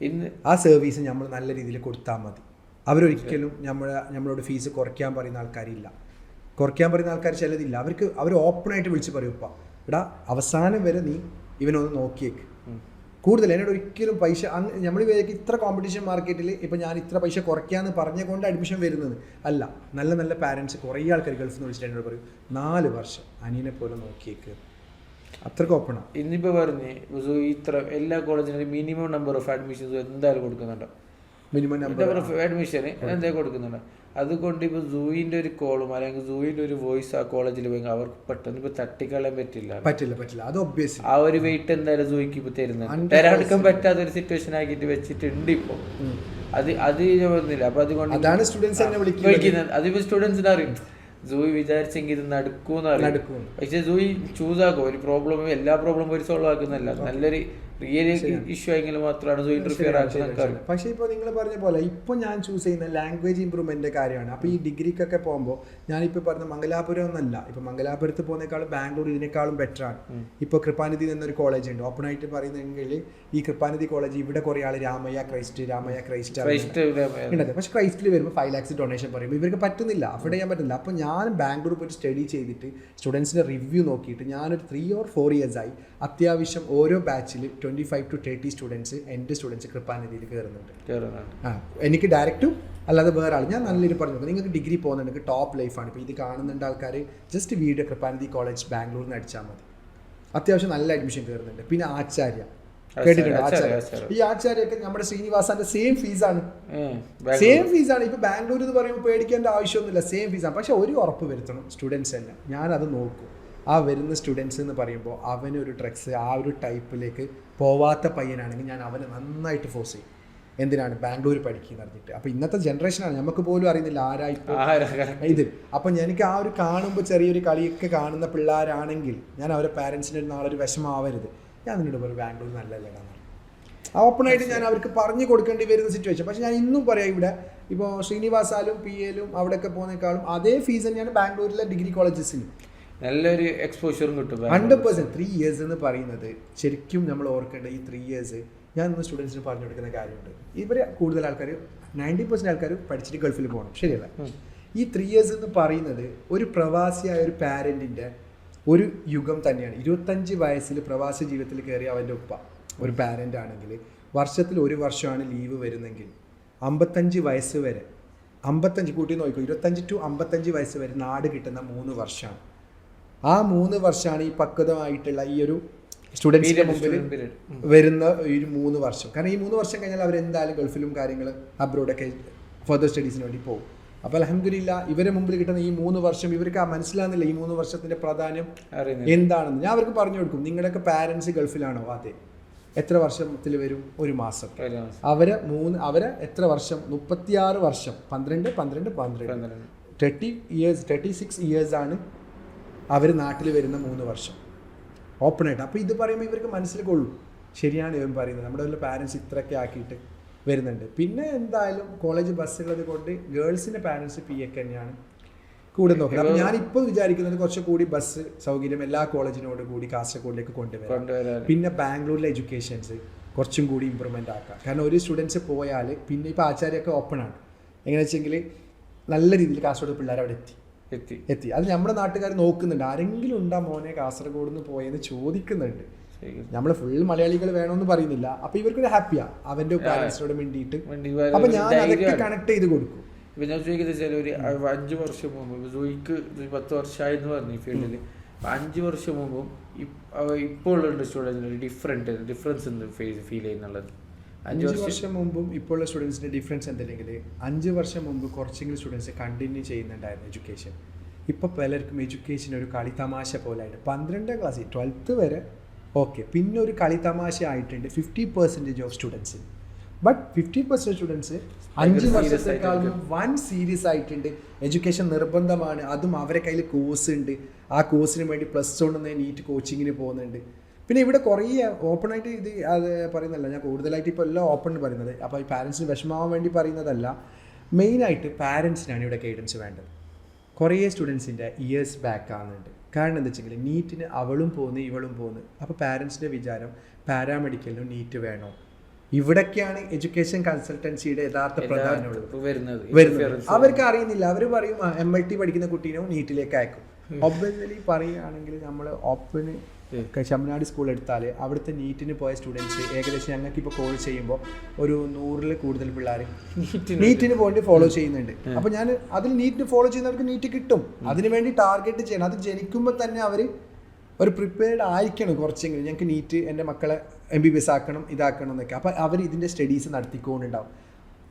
ഇന്ന് ആ സർവീസ് നമ്മൾ നല്ല രീതിയിൽ കൊടുത്താൽ മതി. അവരൊരിക്കലും നമ്മളോട് ഫീസ് കുറയ്ക്കാൻ പറയുന്ന ആൾക്കാരില്ല. കുറയ്ക്കാൻ പറയുന്ന ആൾക്കാർ ചിലതില്ല, അവർ ഓപ്പണായിട്ട് വിളിച്ച് പറയും, ഇപ്പം ഇവിടെ അവസാനം വരെ നീ ഇവനൊന്ന് നോക്കിയേക്ക്. കൂടുതൽ എന്നോട് ഒരിക്കലും പൈസ നമ്മൾ ഇത്ര കോമ്പറ്റീഷൻ മാർക്കറ്റിൽ ഇപ്പം ഞാൻ ഇത്ര പൈസ കുറയ്ക്കാമെന്ന് പറഞ്ഞുകൊണ്ട് അഡ്മിഷൻ വരുന്നത് അല്ല. നല്ല നല്ല പാരൻസ് കുറേ ആൾക്കാർ ഗൾഫിൽ നിന്ന് വിളിച്ചിട്ട് എന്നോട് പറയും 4 വർഷം അനിയനെ പോലെ നോക്കിയേക്ക്, അത്രയ്ക്ക് ഓപ്പണാണ്. ഇന്നിപ്പോൾ പറഞ്ഞ് ഇത്ര എല്ലാ കോളേജിനും മിനിമം നമ്പർ ഓഫ് അഡ്മിഷൻസ് എന്തായാലും കൊടുക്കുന്നുണ്ടോ, മിനിമം നമ്പർ ഓഫ് അഡ്മിഷൻ എന്തായാലും കൊടുക്കുന്നുണ്ടോ. അതുകൊണ്ട് ഇപ്പോൾ സൂയിൻ്റെ ഒരു കോളും അല്ലെങ്കിൽ സൂയിൻ്റെ ഒരു വോയിസ് ആ കോളേജിൽ പോയി അവർക്ക് പെട്ടെന്ന് ഇപ്പോൾ തട്ടിക്കളയാൻ പറ്റില്ല. അത് ഒബ്വിയസ്ലി ആ ഒരു വെയിറ്റ് എന്തായാലും സൂയിക്ക് ഇപ്പോൾ തരുന്നുണ്ട്, തരാടുക്കാൻ പറ്റാത്ത ഒരു സിറ്റുവേഷൻ ആക്കിയിട്ട് വെച്ചിട്ടുണ്ട് ഇപ്പോൾ. അത് വന്നില്ല. അപ്പോൾ അതുകൊണ്ട് അതാണ് സ്റ്റുഡൻസ് വിളിക്കുന്നത്. അതിപ്പോൾ സ്റ്റുഡൻസിന് അറിയും സൂയി വിചാരിച്ചെങ്കിൽ ഇത് നടക്കൂന്ന് അറിയാം. പക്ഷെ സൂയി ചൂസ് ആക്കും. ഒരു പ്രോബ്ലം എല്ലാ പ്രോബ്ലം ഒരു സോൾവ് ആക്കുന്നല്ല, നല്ലൊരു റിയൽ ഇഷ്യൂ ആയെങ്കിൽ മാത്രമാണ് സൂയി ഇന്റർഫിയർ ആക്കുന്നത്. പക്ഷേ ഇപ്പോൾ നിങ്ങൾ പറഞ്ഞ പോലെ ഇപ്പോൾ ഞാൻ ചൂസ് ചെയ്യുന്ന ലാംഗ്വേജ് ഇമ്പ്രൂവ്മെൻ്റ് കാര്യമാണ്. അപ്പോൾ ഈ ഡിഗ്രിക്കൊക്കെ പോകുമ്പോൾ ഞാനിപ്പോൾ പറഞ്ഞ മംഗലാപുരം എന്നല്ല, ഇപ്പോൾ മംഗലാപുരത്ത് പോകുന്നേക്കാളും ബാംഗ്ലൂർ ഇതിനേക്കാളും ബെറ്ററാണ്. ഇപ്പോൾ കൃപാനിധി എന്നൊരു കോളേജ് ഉണ്ട്, ഓപ്പണായിട്ട് പറയുന്നെങ്കിൽ ഈ കൃപാനിധി കോളേജ് ഇവിടെ കുറേ ആൾ രാമയ്യ ക്രൈസ്റ്റ് ഉണ്ടത്. പക്ഷേ ക്രൈസ്റ്റിൽ വരുമ്പോൾ 5 lakhs ഡൊണേഷൻ പറയുമ്പോൾ ഇവർക്ക് പറ്റുന്നില്ല, അഫോർഡ് ചെയ്യാൻ പറ്റുന്നില്ല. അപ്പോൾ ഞാൻ ബാംഗ്ലൂർ പോയിട്ട് സ്റ്റഡി ചെയ്തിട്ട് സ്റ്റുഡൻസിൻ്റെ റിവ്യൂ നോക്കിയിട്ട് ഞാനൊരു 3 or 4 years ആയി അത്യാവശ്യം ഓരോ ബാച്ചിൽ 25 to 30 സ്റ്റുഡൻസ് എൻ്റെ സ്റ്റുഡൻസ് കൃപാനിധിയിൽ കയറുന്നുണ്ട്. എനിക്ക് ഡയറക്റ്റും അല്ലാതെ വേറെ ആൾ. ഞാൻ നല്ലൊരു പറഞ്ഞു, നിങ്ങൾക്ക് ഡിഗ്രി പോകുന്നുണ്ടെങ്കിൽ ടോപ്പ് ലൈഫാണ്. ഇപ്പോൾ ഇത് കാണുന്നുണ്ട് ആൾക്കാർ, ജസ്റ്റ് വീഡിയോ കൃപാനിധി കോളേജ് ബാംഗ്ലൂരിൽ നിന്ന് അടിച്ചാൽ മതി, അത്യാവശ്യം നല്ല അഡ്മിഷൻ കയറുന്നുണ്ട്. പിന്നെ ആചാര്യ കേട്ടിട്ടുണ്ട്, ഈ ആചാര്യൊക്കെ നമ്മുടെ ശ്രീനിവാസന്റെ സെയിം ഫീസാണ്. ഇപ്പോൾ ബാംഗ്ലൂർ എന്ന് പറയുമ്പോൾ പേടിക്കേണ്ട ആവശ്യമൊന്നുമില്ല, സെയിം ഫീസാണ്. പക്ഷെ ഒരു ഉറപ്പ് വരുത്തണം സ്റ്റുഡൻസ് തന്നെ, ഞാനത് നോക്കും. ആ വരുന്ന സ്റ്റുഡൻസ് എന്ന് പറയുമ്പോൾ അവനൊരു ഡ്രഗ്സ് ആ ഒരു ടൈപ്പിലേക്ക് പോവാത്ത പയ്യനാണെങ്കിൽ ഞാൻ അവനെ നന്നായിട്ട് ഫോഴ്സ് ചെയ്യും. എന്തിനാണ് ബാംഗ്ലൂർ പഠിക്കുന്ന പറഞ്ഞിട്ട്. അപ്പോൾ ഇന്നത്തെ ജനറേഷനാണ്, നമുക്ക് പോലും അറിയുന്നില്ല ആരായിപ്പോൾ ഇത്. അപ്പം എനിക്ക് ആ ഒരു കാണുമ്പോൾ ചെറിയൊരു കളിയൊക്കെ കാണുന്ന പിള്ളേരാണെങ്കിൽ ഞാൻ അവരെ പാരൻസിൻ്റെ നാളൊരു വിഷമാവരുത്, ഞാൻ നിന്നോട് പറയും ബാംഗ്ലൂർ നല്ലല്ലേടാന്ന്. ഓപ്പണായിട്ട് ഞാൻ അവർക്ക് പറഞ്ഞു കൊടുക്കേണ്ടി വരുന്ന സിറ്റുവേഷൻ. പക്ഷെ ഞാൻ ഇന്നും പറയാം, ഇവിടെ ഇപ്പോൾ ശ്രീനിവാസാലും പി എലും അവിടെയൊക്കെ പോകുന്നേക്കാളും അതേ ഫീസ് തന്നെയാണ് ബാംഗ്ലൂരിലെ ഡിഗ്രി കോളേജസിന്. നല്ലൊരു എക്സ്പോഷറും കിട്ടും 100%. 3 years എന്ന് പറയുന്നത് ശരിക്കും നമ്മൾ ഓർക്കേണ്ട ഈ 3 years ഞാൻ ഇന്ന് സ്റ്റുഡൻസിന് പറഞ്ഞു കൊടുക്കുന്ന കാര്യമുണ്ട്. ഇവർ കൂടുതൽ ആൾക്കാർ 90% ആൾക്കാർ പഠിച്ചിട്ട് ഗൾഫിൽ പോകണം, ശരിയല്ല? ഈ 3 years എന്ന് പറയുന്നത് ഒരു പ്രവാസിയായ ഒരു പാരൻറ്റിൻ്റെ ഒരു യുഗം തന്നെയാണ്. 25 വയസ്സിൽ പ്രവാസി ജീവിതത്തിൽ കയറിയ അവൻ്റെ ഉപ്പ ഒരു പാരൻ്റ് ആണെങ്കിൽ വർഷത്തിൽ 1 വർഷമാണ് ലീവ് വരുന്നെങ്കിൽ 55 വയസ്സ് വരെ, 55 കൂട്ടി നോക്കിക്കോ, 25 to 55 വയസ്സ് വരെ നാട് കിട്ടുന്ന 3 വർഷമാണ്. ആ 3 വർഷമാണ് ഈ പക്വതമായിട്ടുള്ള ഈ ഒരു സ്റ്റുഡൻസിൻ്റെ മുമ്പിൽ വരുന്ന ഈ 3 വർഷം. കാരണം ഈ 3 വർഷം കഴിഞ്ഞാൽ അവരെന്തായാലും ഗൾഫിലും കാര്യങ്ങൾ അബ്രോഡൊക്കെ ഫർദർ സ്റ്റഡീസിന് വേണ്ടി പോകും. അപ്പോൾ അൽഹംദുലില്ലാ ഇവരെ മുമ്പിൽ കിട്ടുന്ന ഈ 3 വർഷം ഇവർക്ക് മനസ്സിലാകുന്നില്ല ഈ 3 വർഷത്തിൻ്റെ പ്രാധാന്യം എന്താണെന്ന്. ഞാൻ അവർക്ക് പറഞ്ഞു കൊടുക്കും, നിങ്ങളുടെയൊക്കെ പാരൻസ് ഗൾഫിലാണോ? അതെ. എത്ര വർഷത്തിൽ വരും? 1 മാസം. അവരെ എത്ര വർഷം? 36 വർഷം, 36 ഇയേഴ്സാണ് അവർ നാട്ടിൽ വരുന്ന 3 വർഷം ഓപ്പണായിട്ട്. അപ്പോൾ ഇത് പറയുമ്പോൾ ഇവർക്ക് മനസ്സിൽ കൊള്ളും, ശരിയാണ് ഇവൻ പറയുന്നത്, നമ്മുടെ വല്ല പാരൻസ് ഇത്രയൊക്കെ ആക്കിയിട്ട് വരുന്നുണ്ട്. പിന്നെ എന്തായാലും കോളേജ് ബസ്സുള്ളത് കൊണ്ട് ഗേൾസിൻ്റെ പാരൻസ് പി ഒക്കെ തന്നെയാണ് കൂടെ നോക്കുന്നത്. അപ്പോൾ ഞാനിപ്പോൾ വിചാരിക്കുന്നത് കുറച്ച് കൂടി ബസ് സൗകര്യം എല്ലാ കോളേജിനോട് കൂടി കാസർഗോഡിലേക്ക് കൊണ്ടുവരാം. പിന്നെ ബാംഗ്ലൂരിലെ എഡ്യൂക്കേഷൻസ് കുറച്ചും കൂടി ഇമ്പ്രൂവ്മെൻ്റ് ആക്കാം. കാരണം ഒരു സ്റ്റുഡൻസ് പോയാൽ പിന്നെ ഇപ്പോൾ ആചാര്യമൊക്കെ ഓപ്പണാണ്. എങ്ങനെ വെച്ചെങ്കിൽ നല്ല രീതിയിൽ കാസർഗോഡ് പിള്ളേർ അവിടെ എത്തി. അത് നമ്മുടെ നാട്ടുകാർ നോക്കുന്നുണ്ട്, ആരെങ്കിലും ഉണ്ടാ മോനെ കാസർഗോഡ് നിന്ന് പോയെന്ന് ചോദിക്കുന്നുണ്ട്. നമ്മൾ ഫുൾ മലയാളികൾ വേണമെന്ന് പറയുന്നില്ല. അപ്പോൾ ഇവർക്കൊരു ഹാപ്പിയാണ് അവൻ്റെ പാരൻസിനോട് വേണ്ടിയിട്ട്. അപ്പോൾ ഞാൻ അതൊക്കെ കണക്ട് ചെയ്ത് കൊടുക്കും. ഇപ്പം ഞാൻ ചോദിക്കുന്നത് വെച്ചാൽ ഒരു 5 വർഷം മുമ്പ് ജോയിക്ക് 10 വർഷമായി എന്ന് പറഞ്ഞു ഈ ഫീൽഡിൽ. 5 വർഷം മുമ്പും ഇപ്പോൾ ഉള്ള സ്റ്റുഡൻസിന് ഒരു ഡിഫറൻസ് എന്ത് ഫീൽ ചെയ്യുന്നുള്ളത്? 5 വർഷം മുമ്പും ഇപ്പോൾ ഉള്ള സ്റ്റുഡൻസിൻ്റെ ഡിഫറൻസ് എന്തെങ്കിൽ 5 വർഷം മുമ്പ് കുറച്ചെങ്കിലും സ്റ്റുഡൻസ് കണ്ടിന്യൂ ചെയ്യുന്നുണ്ടായിരുന്നു എഡ്യൂക്കേഷൻ. ഇപ്പോൾ പലർക്കും എഡ്യൂക്കേഷൻ ഒരു കളിത്തമാശ പോലെയായിട്ട് 12ാം ക്ലാസ് 12th വരെ ഓക്കെ, പിന്നെ ഒരു കളിത്തമാശ ആയിട്ടുണ്ട് 50% of students. But 50% students 5 വർഷത്തെക്കാളും 1 series ആയിട്ടുണ്ട്. എഡ്യൂക്കേഷൻ നിർബന്ധമാണ്, അതും അവരെ കയ്യിൽ കോഴ്സ് ഉണ്ട്. ആ കോഴ്സിന് വേണ്ടി +1 നീറ്റ് കോച്ചിങ്ങിന് പോകുന്നുണ്ട്. പിന്നെ ഇവിടെ കുറേ ഓപ്പണായിട്ട് ഇത് അത് പറയുന്നതല്ല, ഞാൻ കൂടുതലായിട്ട് ഇപ്പോൾ എല്ലാം ഓപ്പൺ പറയുന്നത്. അപ്പോൾ ഈ പാരൻസിന് വിഷമാവാൻ വേണ്ടി പറയുന്നതല്ല, മെയിനായിട്ട് പാരൻസിനാണ് ഇവിടെ ഗൈഡൻസ് വേണ്ടത്. കുറേ സ്റ്റുഡൻസിൻ്റെ ഇയേഴ്സ് ബാക്ക് ആകുന്നുണ്ട്. കാരണം എന്താ വെച്ചെങ്കിൽ നീറ്റിന് അവളും പോകുന്നു ഇവളും പോകുന്നു. അപ്പോൾ പാരൻസിൻ്റെ വിചാരം പാരാമെഡിക്കലിനും നീറ്റ് വേണോ? ഇവിടൊക്കെയാണ് എഡ്യൂക്കേഷൻ കൺസൾട്ടൻസിയുടെ യഥാർത്ഥ പ്രാധാന്യമുള്ളത് വരുന്നത്. അവർക്ക് അറിയുന്നില്ല. അവർ പറയും MIT പഠിക്കുന്ന കുട്ടീനും നീറ്റിലേക്ക് അയക്കും. ഒബ്വിയസ്ലി പറയുകയാണെങ്കിൽ നമ്മൾ ഓപ്പണ് ചമ്മനാട് സ്കൂൾ എടുത്താൽ അവിടുത്തെ നീറ്റിന് പോയ സ്റ്റുഡൻസ് ഏകദേശം ഞങ്ങൾക്കിപ്പോൾ കോഴ്സ് ചെയ്യുമ്പോൾ ഒരു 100-ൽ കൂടുതൽ പിള്ളേർ നീറ്റിന് പോയിട്ട് ഫോളോ ചെയ്യുന്നുണ്ട്. അപ്പോൾ ഞാൻ അതിൽ നീറ്റിന് ഫോളോ ചെയ്യുന്നവർക്ക് നീറ്റ് കിട്ടും. അതിന് വേണ്ടി ടാർഗറ്റ് ചെയ്യണം. അത് ജനിക്കുമ്പോൾ തന്നെ അവർ ഒരു പ്രിപ്പയർഡ് ആയിരിക്കണം കുറച്ചെങ്കിലും. ഞങ്ങൾക്ക് നീറ്റ് എൻ്റെ മക്കളെ MBBS ആക്കണം ഇതാക്കണം എന്നൊക്കെ. അപ്പോൾ അവർ ഇതിൻ്റെ സ്റ്റഡീസ് നടത്തിക്കൊണ്ടുണ്ടാവും.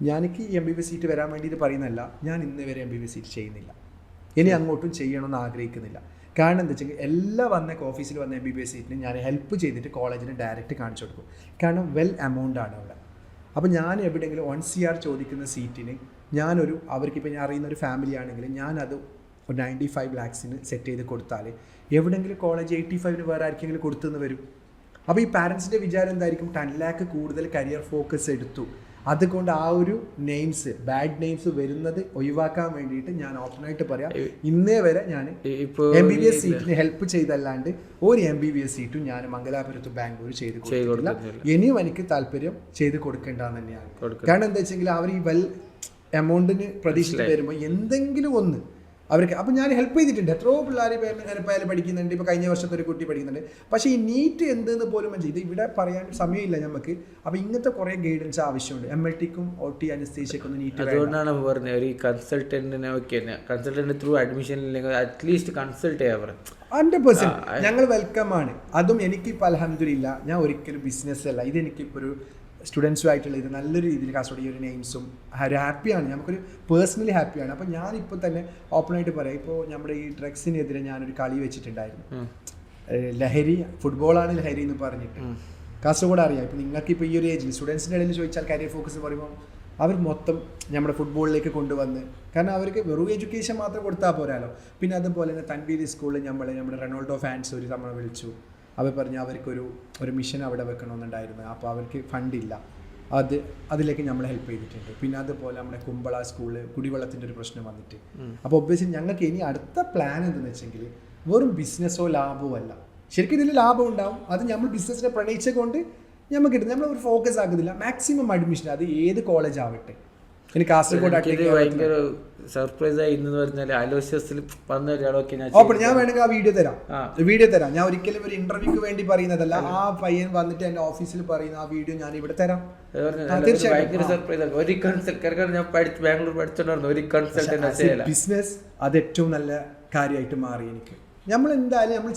ഞാനെനിക്ക് MBBS സീറ്റ് വരാൻ വേണ്ടിയിട്ട് പറയുന്നതല്ല, ഞാൻ ഇന്ന് വരെ MBBS സീറ്റ് ചെയ്യുന്നില്ല, ഇനി അങ്ങോട്ടും ചെയ്യണമെന്ന് ആഗ്രഹിക്കുന്നില്ല. കാരണം എന്താ വെച്ചാൽ എല്ലാ ഓഫീസിൽ വന്ന MBBS സീറ്റിന് ഞാൻ ഹെൽപ്പ് ചെയ്തിട്ട് കോളേജിന് ഡയറക്റ്റ് കാണിച്ചു കൊടുക്കും. കാരണം എമൗണ്ടാണ് അവിടെ. അപ്പോൾ ഞാൻ എവിടെയെങ്കിലും 1 CR ചോദിക്കുന്ന സീറ്റിന് അവർക്കിപ്പോൾ ഞാൻ അറിയുന്ന ഒരു ഫാമിലി ആണെങ്കിൽ ഞാനത് 95 lakhs സെറ്റ് ചെയ്ത് കൊടുത്താൽ എവിടെയെങ്കിലും കോളേജ് 85 വേറെ ആർക്കെങ്കിലും കൊടുത്തെന്ന് വരും. അപ്പോൾ ഈ പാരൻസിൻ്റെ വിചാരം എന്തായിരിക്കും? 10 lakh കൂടുതൽ കരിയർ ഫോക്കസ് എടുത്തു, അതുകൊണ്ട് ആ ഒരു ബാഡ് നെയിംസ് വരുന്നത് ഒഴിവാക്കാൻ വേണ്ടിയിട്ട് ഞാൻ ഓപ്പണായിട്ട് പറയാം, ഇന്നേ വരെ ഞാൻ MBBS സീറ്റിന് ഹെൽപ്പ് ചെയ്തല്ലാണ്ട് ഒരു MBBS സീറ്റും ഞാൻ മംഗലാപുരത്ത് ബാംഗ്ലൂർ ചെയ്ത് കൊടുത്തില്ല. ഇനിയും എനിക്ക് താല്പര്യം ചെയ്ത് കൊടുക്കേണ്ടതെന്ന് തന്നെയാണ്. കാരണം എന്താ വെച്ചെങ്കിൽ അവർ ഈ എമൗണ്ടിന് പ്രതീക്ഷിച്ച് വരുമ്പോൾ എന്തെങ്കിലും ഒന്ന് അവർക്ക്. അപ്പോൾ ഞാൻ ഹെൽപ്പ് ചെയ്തിട്ടുണ്ട്. എത്രയോ പിള്ളേർ പേരപ്പായാലും പഠിക്കുന്നുണ്ട്. ഇപ്പോൾ കഴിഞ്ഞ വർഷത്തെ ഒരു കുട്ടി പഠിക്കുന്നുണ്ട്. പക്ഷേ ഈ നീറ്റ് എന്തെന്ന് പോലും ഇത് ഇവിടെ പറയാൻ സമയമില്ല നമുക്ക്. അപ്പോൾ ഇങ്ങനത്തെ കുറേ ഗൈഡൻസ് ആവശ്യമുണ്ട്. MLTക്കും OT അനസ്തീഷ്യക്കൊന്നും നീറ്റ്. അതുകൊണ്ടാണ് പറഞ്ഞത് ഒരു കൺസൾട്ടൻറ്റ് ത്രൂ അഡ്മിഷൻ ഇല്ലെങ്കിൽ അറ്റ്ലീസ്റ്റ് കൺസൾട്ട് ചെയ്യാൻ പറഞ്ഞു. 100% ഞങ്ങൾ വെൽക്കമാണ്. അതും എനിക്കിപ്പോൾ അൽഹംദുലില്ലാ ഞാൻ ഒരിക്കലും ബിസിനസ് അല്ല, ഇതെനിക്കിപ്പോൾ ഒരു സ്റ്റുഡൻസുമായിട്ടുള്ള ഇത് നല്ലൊരു രീതിയിൽ കാസർഗോഡ് ഈ ഒരു നെയിംസും ഹാപ്പിയാണ്, നമുക്കൊരു പേഴ്സണലി ഹാപ്പിയാണ്. അപ്പോൾ ഞാനിപ്പോൾ തന്നെ ഓപ്പണായിട്ട് പറയാം, ഇപ്പോൾ നമ്മുടെ ഈ ഡ്രഗ്സിനെതിരെ ഞാനൊരു കളി വെച്ചിട്ടുണ്ടായിരുന്നു. ലഹരി, ഫുട്ബോളാണ് ലഹരി എന്ന് പറഞ്ഞിട്ട് കാസർഗോഡ് അറിയാം. ഇപ്പോൾ നിങ്ങൾക്ക് ഇപ്പോൾ ഈ ഒരു ഏജിൽ സ്റ്റുഡൻസിൻ്റെ ഇടയിൽ ചോദിച്ചാൽ കരിയർ ഫോക്കസ് എന്ന് പറയുമ്പോൾ അവർ മൊത്തം നമ്മുടെ ഫുട്ബോളിലേക്ക് കൊണ്ടുവന്ന്, കാരണം അവർക്ക് വെറും എഡ്യൂക്കേഷൻ മാത്രം കൊടുത്താൽ പോരാലോ. പിന്നെ അതുപോലെ തന്നെ തൻവീർ സ്കൂളിൽ നമ്മുടെ റൊണാൾഡോ ഫാൻസ് ഒരു തവണ വിളിച്ചു. അവർ പറഞ്ഞു അവർക്കൊരു മിഷൻ അവിടെ വെക്കണമെന്നുണ്ടായിരുന്നു. അപ്പോൾ അവർക്ക് ഫണ്ടില്ല. അതിലേക്ക് നമ്മൾ ഹെൽപ്പ് ചെയ്തിട്ടുണ്ട്. പിന്നെ അതുപോലെ നമ്മുടെ കുമ്പള സ്കൂളിൽ കുടിവെള്ളത്തിൻ്റെ ഒരു പ്രശ്നം വന്നിട്ട്. അപ്പോൾ ഒബ്വിയസ്ലി ഞങ്ങൾക്ക് ഇനി അടുത്ത പ്ലാൻ എന്തെന്ന് വെച്ചെങ്കിൽ വെറും ബിസിനസ്സോ ലാഭമോ അല്ല. ശരിക്കും ഇതിൽ ലാഭം ഉണ്ടാവും. അത് നമ്മൾ ബിസിനസ്സിനെ പ്രണയിച്ചുകൊണ്ട് നമുക്ക് കിട്ടും. നമ്മൾ ഒരു ഫോക്കസ് ആക്കുന്നില്ല. മാക്സിമം അഡ്മിഷൻ, അത് ഏത് കോളേജ് ആവട്ടെ. ഇനി കാസർഗോഡ് ഭയങ്കര സർപ്രൈസ് ആയി എന്ന് പറഞ്ഞാൽ അലോഷ്യസിൽ വന്ന ഒരാളൊക്കെ ഞാൻ വേണമെങ്കിൽ ആ വീഡിയോ തരാം. ഞാൻ ഒരിക്കലും ഒരു ഇന്റർവ്യൂക്ക് വേണ്ടി പറയുന്നതല്ല. ആ പയ്യൻ വന്നിട്ട് എന്റെ ഓഫീസിൽ പറയുന്ന ആ വീഡിയോ ഞാൻ ഇവിടെ തരാം. ഭയങ്കര സർപ്രൈസ് ആണ്. ഒരു കൺസൾട്ട് ഞാൻ ബാംഗ്ലൂർ പഠിച്ചോണ്ടായിരുന്നു. ഒരു കൺസൾട്ടന്റ് ബിസിനസ് അത് ഏറ്റവും നല്ല കാര്യമായിട്ട് മാറി എനിക്ക്. നമ്മൾ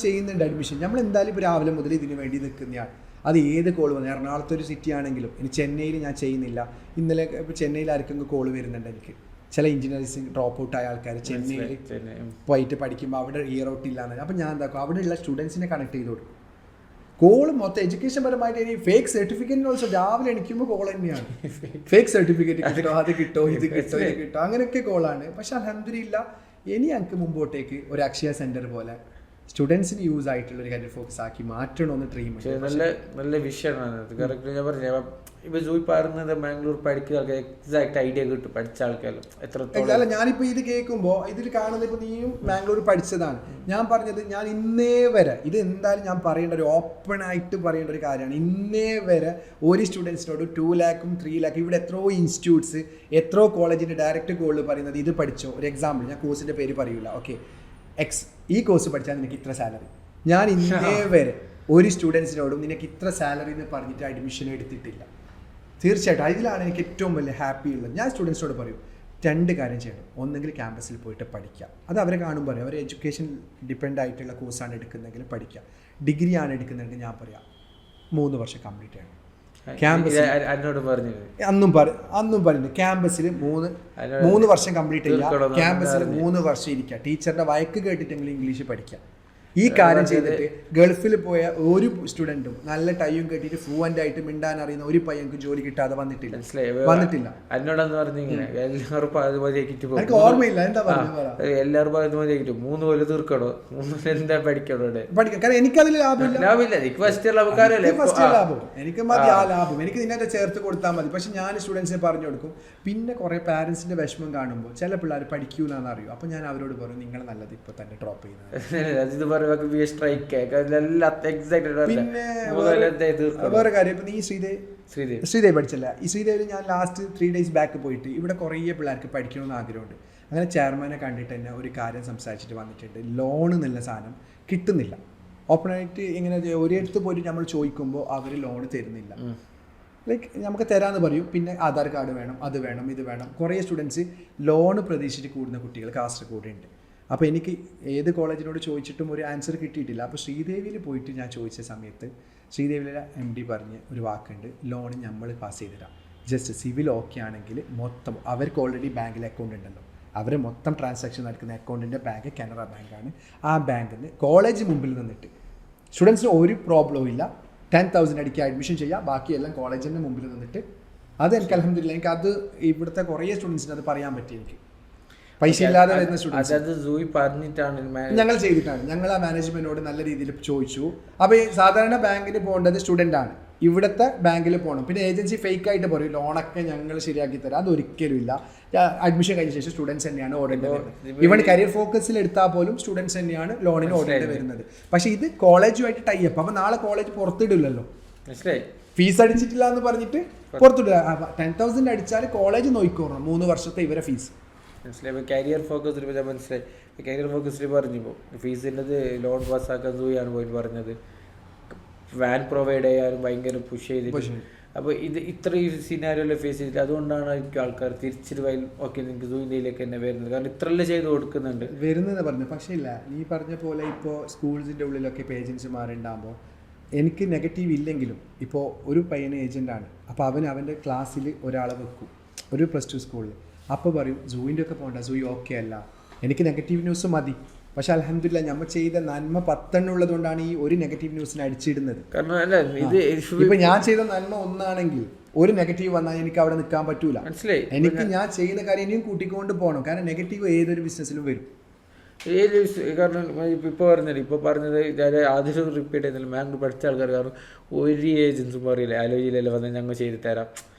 ചെയ്യുന്നുണ്ട് അഡ്മിഷൻ. നമ്മൾ എന്തായാലും ഇപ്പോൾ രാവിലെ മുതൽ ഇതിന് വേണ്ടി നിൽക്കുന്നതാണ്. അത് ഏത് കോൾ വന്നു, എറണാകുളത്ത് ഒരു സിറ്റി ആണെങ്കിലും. ഇനി ചെന്നൈയിൽ ഞാൻ ചെയ്യുന്നില്ല. ഇന്നലെ ഇപ്പോൾ ചെന്നൈയിൽ ആർക്കെങ്കിലും കോൾ വരുന്നുണ്ട് എനിക്ക്. ചില എഞ്ചിനീയറിംഗ് ഡ്രോപ്പ് ഔട്ട് ആയ ആൾക്കാർ ചെന്നൈയിൽ പോയിട്ട് പഠിക്കുമ്പോൾ അവിടെ ഇയർ ഔട്ട് ഇല്ലാന്ന്. അപ്പോൾ ഞാൻ എന്താക്കും, അവിടെയുള്ള സ്റ്റുഡൻസിനെ കണക്ട് ചെയ്ത് കൊടുക്കും. കോൾ മൊത്തം എഡ്യൂക്കേഷൻ പരമായിട്ട് ഇനി ഫേക്ക് സർട്ടിഫിക്കറ്റിന് ഓൾസോ രാവിലെ എണിക്കുമ്പോൾ കോൾ തന്നെയാണ്. ഫേക്ക് സർട്ടിഫിക്കറ്റ് കിട്ടോ, അത് കിട്ടോ, ഇത് കിട്ടോ, അങ്ങനെയൊക്കെ കോളാണ്. പക്ഷെ അൽഹംദുലില്ലാ ഇനി ഞങ്ങൾക്ക് മുമ്പോട്ടേക്ക് ഒരു അക്ഷയ സെന്റർ പോലെ സ്റ്റുഡൻസിന് യൂസ് ആയിട്ടുള്ള ഒരു കരിയർ ഫോക്കസ് ആക്കി മാറ്റണമെന്ന് ഡ്രീം. നല്ല വിഷയമാണ് അത്. കറക്റ്റ് ഞാൻ പറഞ്ഞു. ഇപ്പൊ ജോയി പറയുന്നത് ബാംഗ്ലൂർ പഠിക്കുന്ന ആൾക്കാർ എക്സാക്ട് ഐഡിയ കിട്ടും. പഠിച്ച ആൾക്കാരും എത്രത്തോളം. ഞാനിപ്പോ ഇത് കേൾക്കുമ്പോൾ ഇതിൽ കാണുന്നത്, ഇപ്പൊ നീയും ബാംഗ്ലൂർ പഠിച്ചതാണ്. ഞാൻ പറഞ്ഞത്, ഞാൻ ഇന്നേ വരെ ഇത് എന്തായാലും ഞാൻ പറയേണ്ട ഒരു ഓപ്പൺ ആയിട്ട് പറയേണ്ട ഒരു കാര്യമാണ്. ഇന്നേ വരെ ഒരു സ്റ്റുഡൻസിനോട് 2 lakhും 3 lakh ഇവിടെ എത്രയോ ഇൻസ്റ്റിറ്റ്യൂട്ട്സ്, എത്രയോ കോളേജിന്റെ ഡയറക്റ്റ് കോളിൽ പറയുന്നത് ഇത് പഠിച്ചോ. ഒരു എക്സാമ്പിൾ, ഞാൻ കോഴ്സിന്റെ പേര് പറയൂല, ഓക്കെ, ഈ കോഴ്സ് പഠിച്ചാൽ നിനക്ക് ഇത്ര സാലറി. ഞാൻ ഇന്നേ വരെ ഒരു സ്റ്റുഡൻസിനോടും നിനക്ക് ഇത്ര സാലറി എന്ന് പറഞ്ഞിട്ട് അഡ്മിഷൻ എടുത്തിട്ടില്ല. തീർച്ചയായിട്ടും ഇതിലാണ് എനിക്ക് ഏറ്റവും വലിയ ഹാപ്പി ഉള്ളത്. ഞാൻ സ്റ്റുഡൻസിനോട് പറയും 2 കാര്യം ചെയ്യണം. ഒന്നെങ്കിൽ ക്യാമ്പസിൽ പോയിട്ട് പഠിക്കുക. അത് അവരെ കാണുമ്പോൾ പറയും. അവർ എഡ്യൂക്കേഷൻ ഡിപ്പെൻഡ് ആയിട്ടുള്ള കോഴ്സാണ് എടുക്കുന്നതെങ്കിൽ പഠിക്കുക. ഡിഗ്രി ആണ് എടുക്കുന്നതെങ്കിൽ ഞാൻ പറയാം 3 വർഷം കംപ്ലീറ്റ് ചെയ്യണം. ക്യാമ്പസിൽ അന്നും പറയുന്നത് ക്യാമ്പസിൽ 3 വർഷം കംപ്ലീറ്റ് ചെയ്യുക. ക്യാമ്പസിൽ 3 വർഷം ഇരിക്കുക. ടീച്ചറുടെ വഴക്ക് കേട്ടിട്ടെങ്കിലും ഇംഗ്ലീഷ് പഠിക്കുക. ഈ കാര്യം ചെയ്തിട്ട് ഗൾഫിൽ പോയ ഒരു സ്റ്റുഡൻറ്റും നല്ല ടൈം കെട്ടിയിട്ട് ഫ്ലുവൻ്റ് ആയിട്ട് മിണ്ടാൻ അറിയുന്ന ഒരു പയ്യൻക്ക് ജോലി കിട്ടാതെ വന്നിട്ടില്ല. എനിക്ക് ഓർമ്മയില്ല എന്താ പറഞ്ഞത്. എല്ലാവരും 3 കൊല്ലം തീർക്കണോ, 3 എന്താ പഠിക്കണം. കാരണം എനിക്കതിൽ ലാഭമില്ല. എനിക്ക് മതി ആ ലാഭം. എനിക്ക് നിന്നെ ചേർത്ത് കൊടുത്താൽ മതി. പക്ഷെ ഞാൻ സ്റ്റുഡൻസിനെ പറഞ്ഞു കൊടുക്കും. പിന്നെ കുറെ പാരന്റ്സിന്റെ വിഷമം കാണുമ്പോൾ ചില പിള്ളേർ പഠിക്കൂലെന്ന് അറിയും. അപ്പൊ ഞാൻ അവരോട് പറയും, നിങ്ങൾ നല്ലത് ഇപ്പൊ തന്നെ ഡ്രോപ്പ് ചെയ്യുന്നത്. പിന്നെ വേറെ കാര്യം, ഇപ്പൊ നീ ശ്രീദേവ് പഠിച്ചല്ല. ഈ ശ്രീദേവിൽ ഞാൻ ലാസ്റ്റ് 3 days ബാക്ക് പോയിട്ട് ഇവിടെ കുറേ പിള്ളേർക്ക് പഠിക്കണമെന്ന് ആഗ്രഹമുണ്ട്. അങ്ങനെ ചെയർമാനെ കണ്ടിട്ട് തന്നെ ഒരു കാര്യം സംസാരിച്ചിട്ട് വന്നിട്ടുണ്ട്. ലോൺ എന്നുള്ള സാധനം കിട്ടുന്നില്ല. ഓപ്പണായിട്ട് ഇങ്ങനെ ഒരിടത്ത് പോയിട്ട് നമ്മൾ ചോദിക്കുമ്പോൾ അവർ ലോൺ തരുന്നില്ല. ലൈക്ക് നമുക്ക് തരാമെന്ന് പറയും. പിന്നെ ആധാർ കാർഡ് വേണം, അത് വേണം, ഇത് വേണം. കുറേ സ്റ്റുഡൻസ് ലോൺ പ്രതീക്ഷിച്ചിട്ട് കൂടുന്ന കുട്ടികൾ കാസർഗോഡ് ഉണ്ട്. അപ്പോൾ എനിക്ക് ഏത് കോളേജിനോട് ചോദിച്ചിട്ടും ഒരു ആൻസർ കിട്ടിയിട്ടില്ല. അപ്പോൾ ശ്രീദേവിയിൽ പോയിട്ട് ഞാൻ ചോദിച്ച സമയത്ത് ശ്രീദേവിയിലെ MD പറഞ്ഞ ഒരു വാക്കുണ്ട്, ലോൺ നമ്മൾ പാസ് ചെയ്ത് തരാം. ജസ്റ്റ് സിവിൽ ഓക്കെ ആണെങ്കിൽ മൊത്തം അവർക്ക് ഓൾറെഡി ബാങ്കിൽ അക്കൗണ്ട് ഉണ്ടല്ലോ, അവർ മൊത്തം ട്രാൻസാക്ഷൻ നടക്കുന്ന അക്കൗണ്ടിൻ്റെ ബാങ്ക് കാനറ ബാങ്കാണ്. ആ ബാങ്കിന് കോളേജ് മുമ്പിൽ നിന്നിട്ട് സ്റ്റുഡൻസിന് ഒരു പ്രോബ്ലവും ഇല്ല. 10,000 അടിക്കുക, അഡ്മിഷൻ ചെയ്യുക, ബാക്കിയെല്ലാം കോളേജിൻ്റെ മുമ്പിൽ നിന്നിട്ട്. അത് എനിക്ക് അൽഹംദുലില്ലാ എനിക്ക് അത് ഇവിടുത്തെ കുറേ സ്റ്റുഡൻസിന് അത് പറയാൻ പറ്റി. എനിക്ക് പൈസ ഇല്ലാതെ വരുന്ന സ്റ്റുഡൻസ് ഞങ്ങൾ ചെയ്തിട്ടാണ്. ഞങ്ങൾ ആ മാനേജ്മെന്റിനോട് നല്ല രീതിയിൽ ചോദിച്ചു. അപ്പോൾ ഈ സാധാരണ ബാങ്കിന് പോകേണ്ടത് സ്റ്റുഡൻ്റ് ആണ്, ഇവിടുത്തെ ബാങ്കിൽ പോകണം. പിന്നെ ഏജൻസി ഫേക്ക് ആയിട്ട് പറയും ലോണൊക്കെ ഞങ്ങൾ ശരിയാക്കി തരാം. അതൊരിക്കലും ഇല്ല. അഡ്മിഷൻ കഴിഞ്ഞ ശേഷം സ്റ്റുഡൻസ് തന്നെയാണ് ഓടേണ്ടി വരുന്നത്. ഈവൻ കരിയർ ഫോക്കസിൽ എടുത്താൽ പോലും സ്റ്റുഡൻസ് തന്നെയാണ് ലോണിന് ഓടേണ്ടി വരുന്നത്. പക്ഷേ ഇത് കോളേജുമായിട്ട് ടൈ അപ്പ്. അപ്പോൾ നാളെ കോളേജ് പുറത്തിടില്ലല്ലോ, ഫീസ് അടിച്ചിട്ടില്ല എന്ന് പറഞ്ഞിട്ട് പുറത്തിടുക. 10,000 അടിച്ചാൽ കോളേജ് നോക്കിക്കോണം 3 വർഷത്തെ ഇവരെ ഫീസ്. മനസ്സിലായി. കരിയർ ഫോക്കസിൽ മനസ്സിലായി. കരിയർ ഫോക്കസിൽ പറഞ്ഞപ്പോൾ ഫീസിൻ്റെത് ലോൺ പാസ്സാക്കാൻ സൂയാണ് പോയി പറഞ്ഞത്. വാൻ പ്രൊവൈഡ് ചെയ്യാനും ഭയങ്കര പുഷ് ചെയ്തിട്ട്. അപ്പോൾ ഇത് ഇത്ര ഈ സിനാരിയോയിൽ ഫേസ് ചെയ്തിട്ട് അതുകൊണ്ടാണ് ആൾക്കാർ തിരിച്ചിട്ട് ഓക്കെ നിങ്ങൾക്ക് സൂയിലേക്ക് തന്നെ വരുന്നത്. കാരണം ഇത്രയല്ലേ ചെയ്ത് കൊടുക്കുന്നുണ്ട് വരുന്നത് പറഞ്ഞു. പക്ഷേ ഇല്ല, നീ പറഞ്ഞ പോലെ ഇപ്പോൾ സ്കൂൾസിൻ്റെ ഉള്ളിലൊക്കെ ഇപ്പോൾ ഏജൻസിമാരുണ്ടാകുമ്പോൾ എനിക്ക് നെഗറ്റീവ് ഇല്ലെങ്കിലും ഇപ്പോൾ ഒരു പയ്യന് ഏജൻ്റാണ്. അപ്പോൾ അവൻ്റെ ക്ലാസ്സിൽ ഒരാളെ വെക്കും, ഒരു +2 സ്കൂളിൽ. അപ്പോൾ പറയും സൂയിൻ്റെ ഒക്കെ പോകണ്ട, സൂയി ഓക്കെ അല്ല, എനിക്ക് നെഗറ്റീവ് ന്യൂസ് മതി. പക്ഷെ അൽഹംദുലില്ലാ നമ്മൾ ചെയ്ത നന്മ 10 ഉള്ളത് കൊണ്ടാണ് ഈ ഒരു നെഗറ്റീവ് ന്യൂസിനെ അടിച്ചിടുന്നത്. കാരണം അല്ല ഇത് ഇപ്പൊ ഞാൻ ചെയ്ത നന്മ ഒന്നാണെങ്കിൽ ഒരു നെഗറ്റീവ് വന്നാൽ എനിക്ക് അവിടെ നിൽക്കാൻ പറ്റൂല. മനസ്സിലായി. എനിക്ക് ഞാൻ ചെയ്യുന്ന കാര്യം ഇനിയും കൂട്ടിക്കൊണ്ട് പോകണം. കാരണം നെഗറ്റീവ് ഏതൊരു ബിസിനസ്സിലും വരും. ഏത് കാരണം ഇപ്പോൾ പറഞ്ഞത് ഞാൻ ആദ്യം റിപ്പീറ്റ് ചെയ്യുന്നില്ല. ബാങ്ക് പഠിച്ച ആൾക്കാർ കാരണം ഒരു ഏജൻസും പറയില്ല ആലോചിയില്ലല്ലോ വന്നാൽ ഞങ്ങൾ ചെയ്ത് തരാം.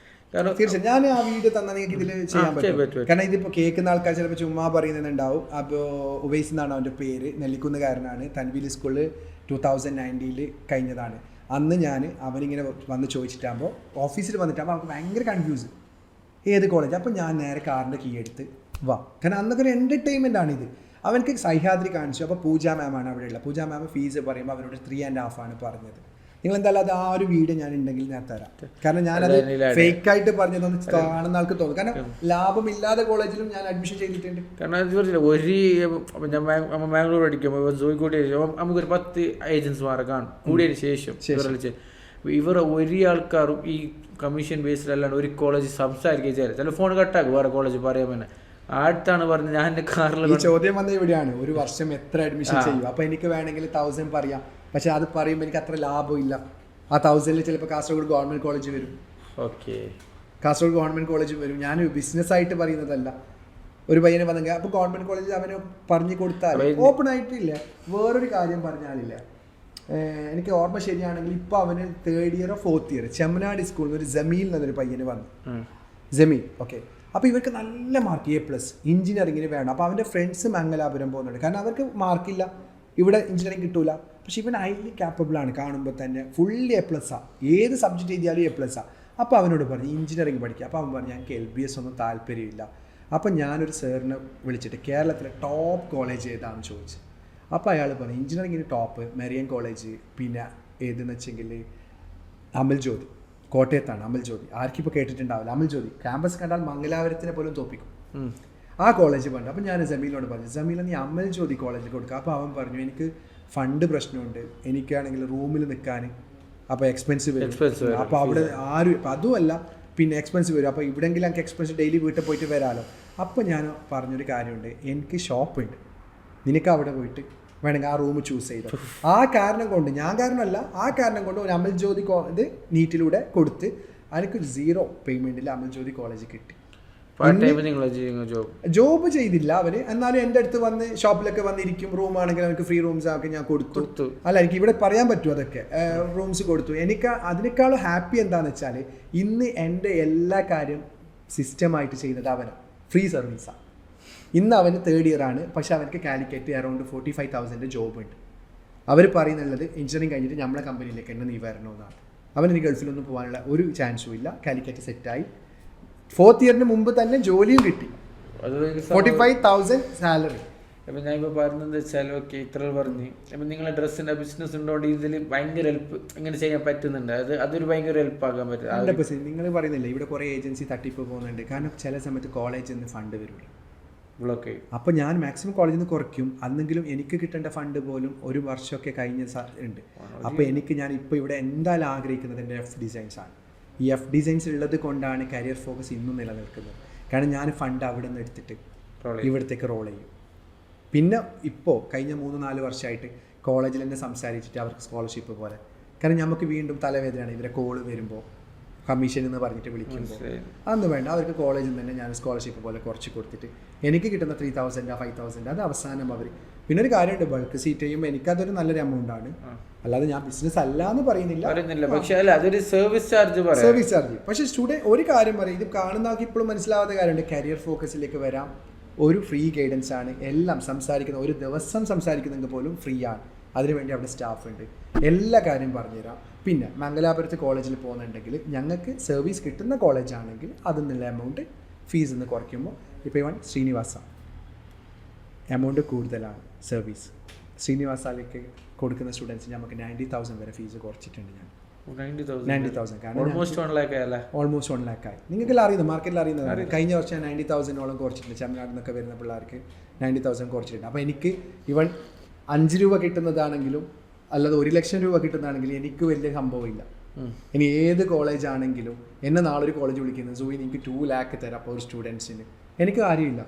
കാരണം തീർച്ചയായും ഞാൻ ആ വീഡിയോ തന്നാൽ നിങ്ങൾക്ക് ഇതിൽ ചെയ്യാൻ പറ്റും. കാരണം ഇതിപ്പോൾ കേൾക്കുന്ന ആൾക്കാർ ചിലപ്പോൾ ചുമ്മാ പറയുന്നുണ്ടാവും. അപ്പോൾ ഉവൈസ് എന്നാണ് അവൻ്റെ പേര്, നെല്ലിക്കുന്നുകാരനാണ്. തൻവീൽ സ്കൂളിൽ 2019 കഴിഞ്ഞതാണ്. അന്ന് ഞാൻ അവനിങ്ങനെ വന്ന് ചോദിച്ചിട്ടാകുമ്പോൾ ഓഫീസിൽ വന്നിട്ടാകുമ്പോൾ അവർക്ക് ഭയങ്കര കൺഫ്യൂസ് ഏത് കോളേജ്. അപ്പോൾ ഞാൻ നേരെ കാറിൻ്റെ കീ എടുത്ത് വാ. കാരണം അന്നൊക്കെ ഒരു എൻ്റർടൈൻമെൻ്റ് ആണിത്. അവനക്ക് സഹ്യാദ്രി കാണിച്ചു. അപ്പോൾ പൂജ മാമാണ് അവിടെയുള്ള. പൂജ മാം ഫീസ് പറയുമ്പോൾ അവരോട് 3.5 ആണ് പറഞ്ഞത്. നിങ്ങൾ എന്തായാലും അത് ആ ഒരു വീഡിയോ ഞാൻ ഉണ്ടെങ്കിൽ ഞാൻ തരാം. കാരണം ഞാനത് ഫേക്കായിട്ട് പറഞ്ഞതൊന്ന് കാണുന്ന ആൾക്ക് തോന്നും. കാരണം ലാഭമില്ലാതെ കോളേജിലും ഞാൻ അഡ്മിഷൻ ചെയ്തിട്ടുണ്ട്. കാരണം അത് പറഞ്ഞില്ല ഒരു ബാംഗ്ലൂർ പഠിക്കുമ്പോൾ കോഴിക്കോട് നമുക്കൊരു 10 ഏജൻസിമാരെ കാണും കൂടിയതിന് ശേഷം ഇവർ ഒരു ആൾക്കാരും ഈ കമ്മീഷൻ ബേസിലല്ലാണ്ട് ഒരു കോളേജ് സംസാരിക്കുക ചെയ്യാറ്. ചില ഫോൺ കട്ടാക്കും വേറെ കോളേജ് പറയാൻ തന്നെ. അടുത്താണ് പറഞ്ഞത് ഞാൻ എൻ്റെ കാറിൽ ചോദ്യം വന്നത് ഇവിടെയാണ്, ഒരു വർഷം എത്ര അഡ്മിഷൻ ചെയ്യും. അപ്പോൾ എനിക്ക് വേണമെങ്കിൽ 1000 പറയാം. പക്ഷെ അത് പറയുമ്പോൾ എനിക്ക് അത്ര ലാഭമില്ല. ആ 1000 ചിലപ്പോൾ കാസർഗോഡ് ഗവൺമെൻറ് കോളേജ് വരും. ഓക്കെ, കാസർഗോഡ് ഗവൺമെൻറ് കോളേജ് വരും. ഞാൻ ബിസിനസ്സായിട്ട് പറയുന്നതല്ല. ഒരു പയ്യനെ വന്നെങ്കിൽ അപ്പോൾ ഗവൺമെൻറ് കോളേജിൽ അവന് പറഞ്ഞു കൊടുത്താൽ ഓപ്പൺ ആയിട്ടില്ല. വേറൊരു കാര്യം പറഞ്ഞാലില്ല, എനിക്ക് ഓർമ്മ ശരിയാണെങ്കിൽ ഇപ്പോൾ അവന് 3rd ഇയറോ 4th ഇയർ ചെമ്മനാട് സ്കൂളിൽ നിന്ന് ഒരു ജമീൽ എന്നൊരു പയ്യന് വന്നു. ജമീൽ ഓക്കെ. അപ്പോൾ ഇവർക്ക് നല്ല മാർക്ക് A+, എഞ്ചിനീയറിങ്ങിന് വേണം. അപ്പോൾ അവൻ്റെ ഫ്രണ്ട്സ് മംഗലാപുരം പോകുന്നുണ്ട്. കാരണം അവർക്ക് മാർക്കില്ല, ഇവിടെ എഞ്ചിനീയറിംഗ് കിട്ടൂല. പക്ഷെ ഇവൻ ഹൈലി ക്യാപ്പബിളാണ്. കാണുമ്പോൾ തന്നെ ഫുള്ളി A+. ഏത് സബ്ജക്റ്റ് എഴുതിയാലും A+. അപ്പോൾ അവനോട് പറഞ്ഞു എഞ്ചിനീയറിംഗ് പഠിക്കുക. അപ്പോൾ അവൻ പറഞ്ഞു ഞങ്ങൾക്ക് LBS ഒന്നും താല്പര്യമില്ല. അപ്പോൾ ഞാനൊരു സാറിനെ വിളിച്ചിട്ട് കേരളത്തിലെ ടോപ്പ് കോളേജ് ഏതാണെന്ന് ചോദിച്ചു. അപ്പോൾ അയാൾ പറഞ്ഞു എഞ്ചിനീയറിംഗിന് ടോപ്പ് മെറിയൻ കോളേജ്, പിന്നെ ഏതെന്ന് വെച്ചെങ്കിൽ അമൽ ജ്യോതി, കോട്ടയത്താണ് അമൽ ജ്യോതി. ആർക്കിപ്പോൾ കേട്ടിട്ടുണ്ടാവില്ല. അമൽ ജ്യോതി ക്യാമ്പസ് കണ്ടാൽ മംഗലാപുരത്തിനെ പോലും തോപ്പിക്കും. ആ കോളേജ് പറഞ്ഞു. അപ്പോൾ ഞാൻ ജമീലിനോട് പറഞ്ഞു ജമീല നീ അമൽ ജ്യോതി കോളേജിൽ കൊടുക്കുക. അപ്പോൾ അവൻ പറഞ്ഞു എനിക്ക് ഫണ്ട് പ്രശ്നമുണ്ട്, എനിക്കാണെങ്കിൽ റൂമിൽ നിൽക്കാൻ അപ്പോൾ എക്സ്പെൻസ് വരും. അപ്പോൾ അവിടെ ആരും ഇപ്പം അതുമല്ല പിന്നെ എക്സ്പെൻസ് വരും. അപ്പോൾ ഇവിടെയെങ്കിലും എനിക്ക് എക്സ്പെൻസ് ഡെയിലി വീട്ടിൽ പോയിട്ട് വരാമല്ലോ. അപ്പോൾ ഞാൻ പറഞ്ഞൊരു കാര്യമുണ്ട്, എനിക്ക് ഷോപ്പുണ്ട്, നിനക്ക് അവിടെ പോയിട്ട് വേണമെങ്കിൽ ആ റൂം ചൂസ് ചെയ്തു. ആ കാരണം കൊണ്ട്, ഞാൻ കാരണമല്ല, ആ കാരണം കൊണ്ട് ഒരു അമൽ ജ്യോതി ഇത് നീറ്റിലൂടെ കൊടുത്ത് എനിക്ക് 0 പേയ്മെൻറ്റിൽ അമൽ ജ്യോതി കോളേജ് കിട്ടി. ജോബ് ചെയ്തില്ല അവര്, എന്നാലും എൻ്റെ അടുത്ത് വന്ന് ഷോപ്പിലൊക്കെ വന്നിരിക്കും. റൂമാണെങ്കിൽ അവർക്ക് ഫ്രീ റൂംസ് ആക്കി ഞാൻ കൊടുത്തു. അല്ല എനിക്ക് ഇവിടെ പറയാൻ പറ്റും, അതൊക്കെ റൂംസ് കൊടുത്തു. എനിക്ക് അതിനേക്കാളും ഹാപ്പി എന്താണെന്ന് വെച്ചാൽ ഇന്ന് എൻ്റെ എല്ലാ കാര്യം സിസ്റ്റമായിട്ട് ചെയ്യുന്നത് അവനാണ്. ഫ്രീ സർവീസാണ്. ഇന്ന് അവന് 3rd ഇയർ ആണ്. പക്ഷെ അവർക്ക് കാലിക്കറ്റ് അറൗണ്ട് 45,000 ജോബ് ഉണ്ട്. അവർ പറയുന്നുള്ളത് എഞ്ചിനീയറിംഗ് കഴിഞ്ഞിട്ട് നമ്മളെ കമ്പനിയിലേക്ക് തന്നെ നീ വരണമെന്നാണ്. അവന് ഗൾഫിലൊന്നും പോകാനുള്ള ഒരു ചാൻസും ഇല്ല. കാലിക്കറ്റ് സെറ്റായി 4th ഇയറിന് മുമ്പ് തന്നെ ജോലിയും കിട്ടി. 45,000 സാലറി. അപ്പം ഞാൻ ഇപ്പോൾ പറഞ്ഞത് വെച്ചാൽ ഓക്കെ ഇത്ര പറഞ്ഞ് അപ്പം നിങ്ങളെ ഡ്രസ്സിൻ്റെ ബിസിനസ് ഉണ്ടോണ്ട് ഇതിൽ ഭയങ്കര ഹെൽപ്പ് ഇങ്ങനെ ചെയ്യാൻ പറ്റുന്നുണ്ട്. അതൊരു ഭയങ്കര ഹെൽപ്പ് ആക്കാൻ പറ്റും. 100%. നിങ്ങൾ പറയുന്നില്ല ഇവിടെ കുറേ ഏജൻസി തട്ടിപ്പ് പോകുന്നുണ്ട്. കാരണം ചില സമയത്ത് കോളേജിൽ നിന്ന് ഫണ്ട് വരില്ല, ബ്ലോക്ക്. അപ്പോൾ ഞാൻ മാക്സിമം കോളേജിൽ നിന്ന് കുറയ്ക്കും. അന്നെങ്കിലും എനിക്ക് കിട്ടേണ്ട ഫണ്ട് പോലും ഒരു വർഷമൊക്കെ കഴിഞ്ഞ ഉണ്ട്. അപ്പോൾ ഞാൻ ഇപ്പോൾ ഇവിടെ എന്തായാലും ആഗ്രഹിക്കുന്നത് എൻ്റെ F ഡിസൈൻസ് ആണ്. ഈ F ഡിസൈൻസ് ഉള്ളത് കൊണ്ടാണ് കരിയർ ഫോക്കസ് ഇന്നും നിലനിൽക്കുന്നത്. കാരണം ഞാൻ ഫണ്ട് അവിടെ നിന്ന് എടുത്തിട്ട് ഇവിടത്തേക്ക് റോൾ ചെയ്യും. പിന്നെ ഇപ്പോൾ കഴിഞ്ഞ 3-4 വർഷമായിട്ട് കോളേജിൽ തന്നെ സംസാരിച്ചിട്ട് അവർക്ക് സ്കോളർഷിപ്പ് പോലെ. കാരണം നമുക്ക് വീണ്ടും തലവേദനയാണ് ഇവരെ കോള് വരുമ്പോൾ, കമ്മീഷൻ എന്ന് പറഞ്ഞിട്ട് വിളിക്കുമ്പോൾ. അതൊന്നും വേണ്ട, അവർക്ക് കോളേജിൽ തന്നെ ഞാൻ സ്കോളർഷിപ്പ് പോലെ കുറച്ച് കൊടുത്തിട്ട് എനിക്ക് കിട്ടുന്ന 3,000 5,000 അത് അവസാനം അവർ. പിന്നെ ഒരു കാര്യമുണ്ട്, ബൾക്ക് സീറ്റ് ചെയ്യുമ്പോൾ എനിക്കതൊരു നല്ലൊരു എമൗണ്ട് ആണ്. അല്ലാതെ ഞാൻ ബിസിനസ് അല്ല എന്ന് പറയുന്നില്ല, പക്ഷേ അതൊരു സർവീസ് ചാർജ്. പക്ഷേ സ്റ്റുഡൻറ്റ് ഒരു കാര്യം പറയും, ഇത് കാണുന്ന ആൾക്ക് ഇപ്പോഴും മനസ്സിലാവാത്ത കാര്യമുണ്ട്. കരിയർ ഫോക്കസിലേക്ക് വരാം, ഒരു ഫ്രീ ഗൈഡൻസ് ആണ്. എല്ലാം സംസാരിക്കുന്ന, ഒരു ദിവസം സംസാരിക്കുന്നെങ്കിൽ പോലും ഫ്രീ ആണ്. അതിനുവേണ്ടി അവിടെ സ്റ്റാഫ് ഉണ്ട്, എല്ലാ കാര്യം പറഞ്ഞുതരാം. പിന്നെ മംഗലാപുരത്ത് കോളേജിൽ പോകുന്നുണ്ടെങ്കിൽ ഞങ്ങൾക്ക് സർവീസ് കിട്ടുന്ന കോളേജാണെങ്കിൽ അതിൽ നിന്നുള്ള എമൗണ്ട് ഫീസ് നിന്ന് കുറയ്ക്കുമ്പോൾ ഇപ്പോൾ ഇവൻ ശ്രീനിവാസ എമൗണ്ട് കൂടുതലാണ് സർവീസ്. ശ്രീനിവാസയിലേക്ക് കൊടുക്കുന്ന സ്റ്റുഡൻസിന് നമുക്ക് 90,000 വരെ ഫീസ് കുറച്ചിട്ടുണ്ട്. ഞാൻ 90,000 കാരണം ഓൾമോസ്റ്റ് 1 lakh ആയി. നിങ്ങൾക്ക് അറിയുന്നത്, മാർക്കറ്റിൽ അറിയുന്നത്. കഴിഞ്ഞ വർഷം 90,000ഓളം കുറച്ചിട്ടുണ്ട്. ചെമ്മനാട് നിന്നൊക്കെ വരുന്ന പിള്ളേർക്ക് 90,000 കുറച്ചിട്ടുണ്ട്. അപ്പോൾ എനിക്ക് ഇവൻ 5 രൂപ കിട്ടുന്നതാണെങ്കിലും അല്ലാതെ 1 ലക്ഷം രൂപ കിട്ടുന്നതാണെങ്കിലും എനിക്ക് വലിയ സംഭവമില്ല. ഇനി ഏത് കോളേജാണെങ്കിലും എന്നെ നാളൊരു കോളേജ് വിളിക്കുന്നത് സോ എനിക്ക് 2 lakh തരാം അപ്പോൾ ഒരു സ്റ്റുഡൻസിന്, എനിക്ക് കാര്യമില്ല.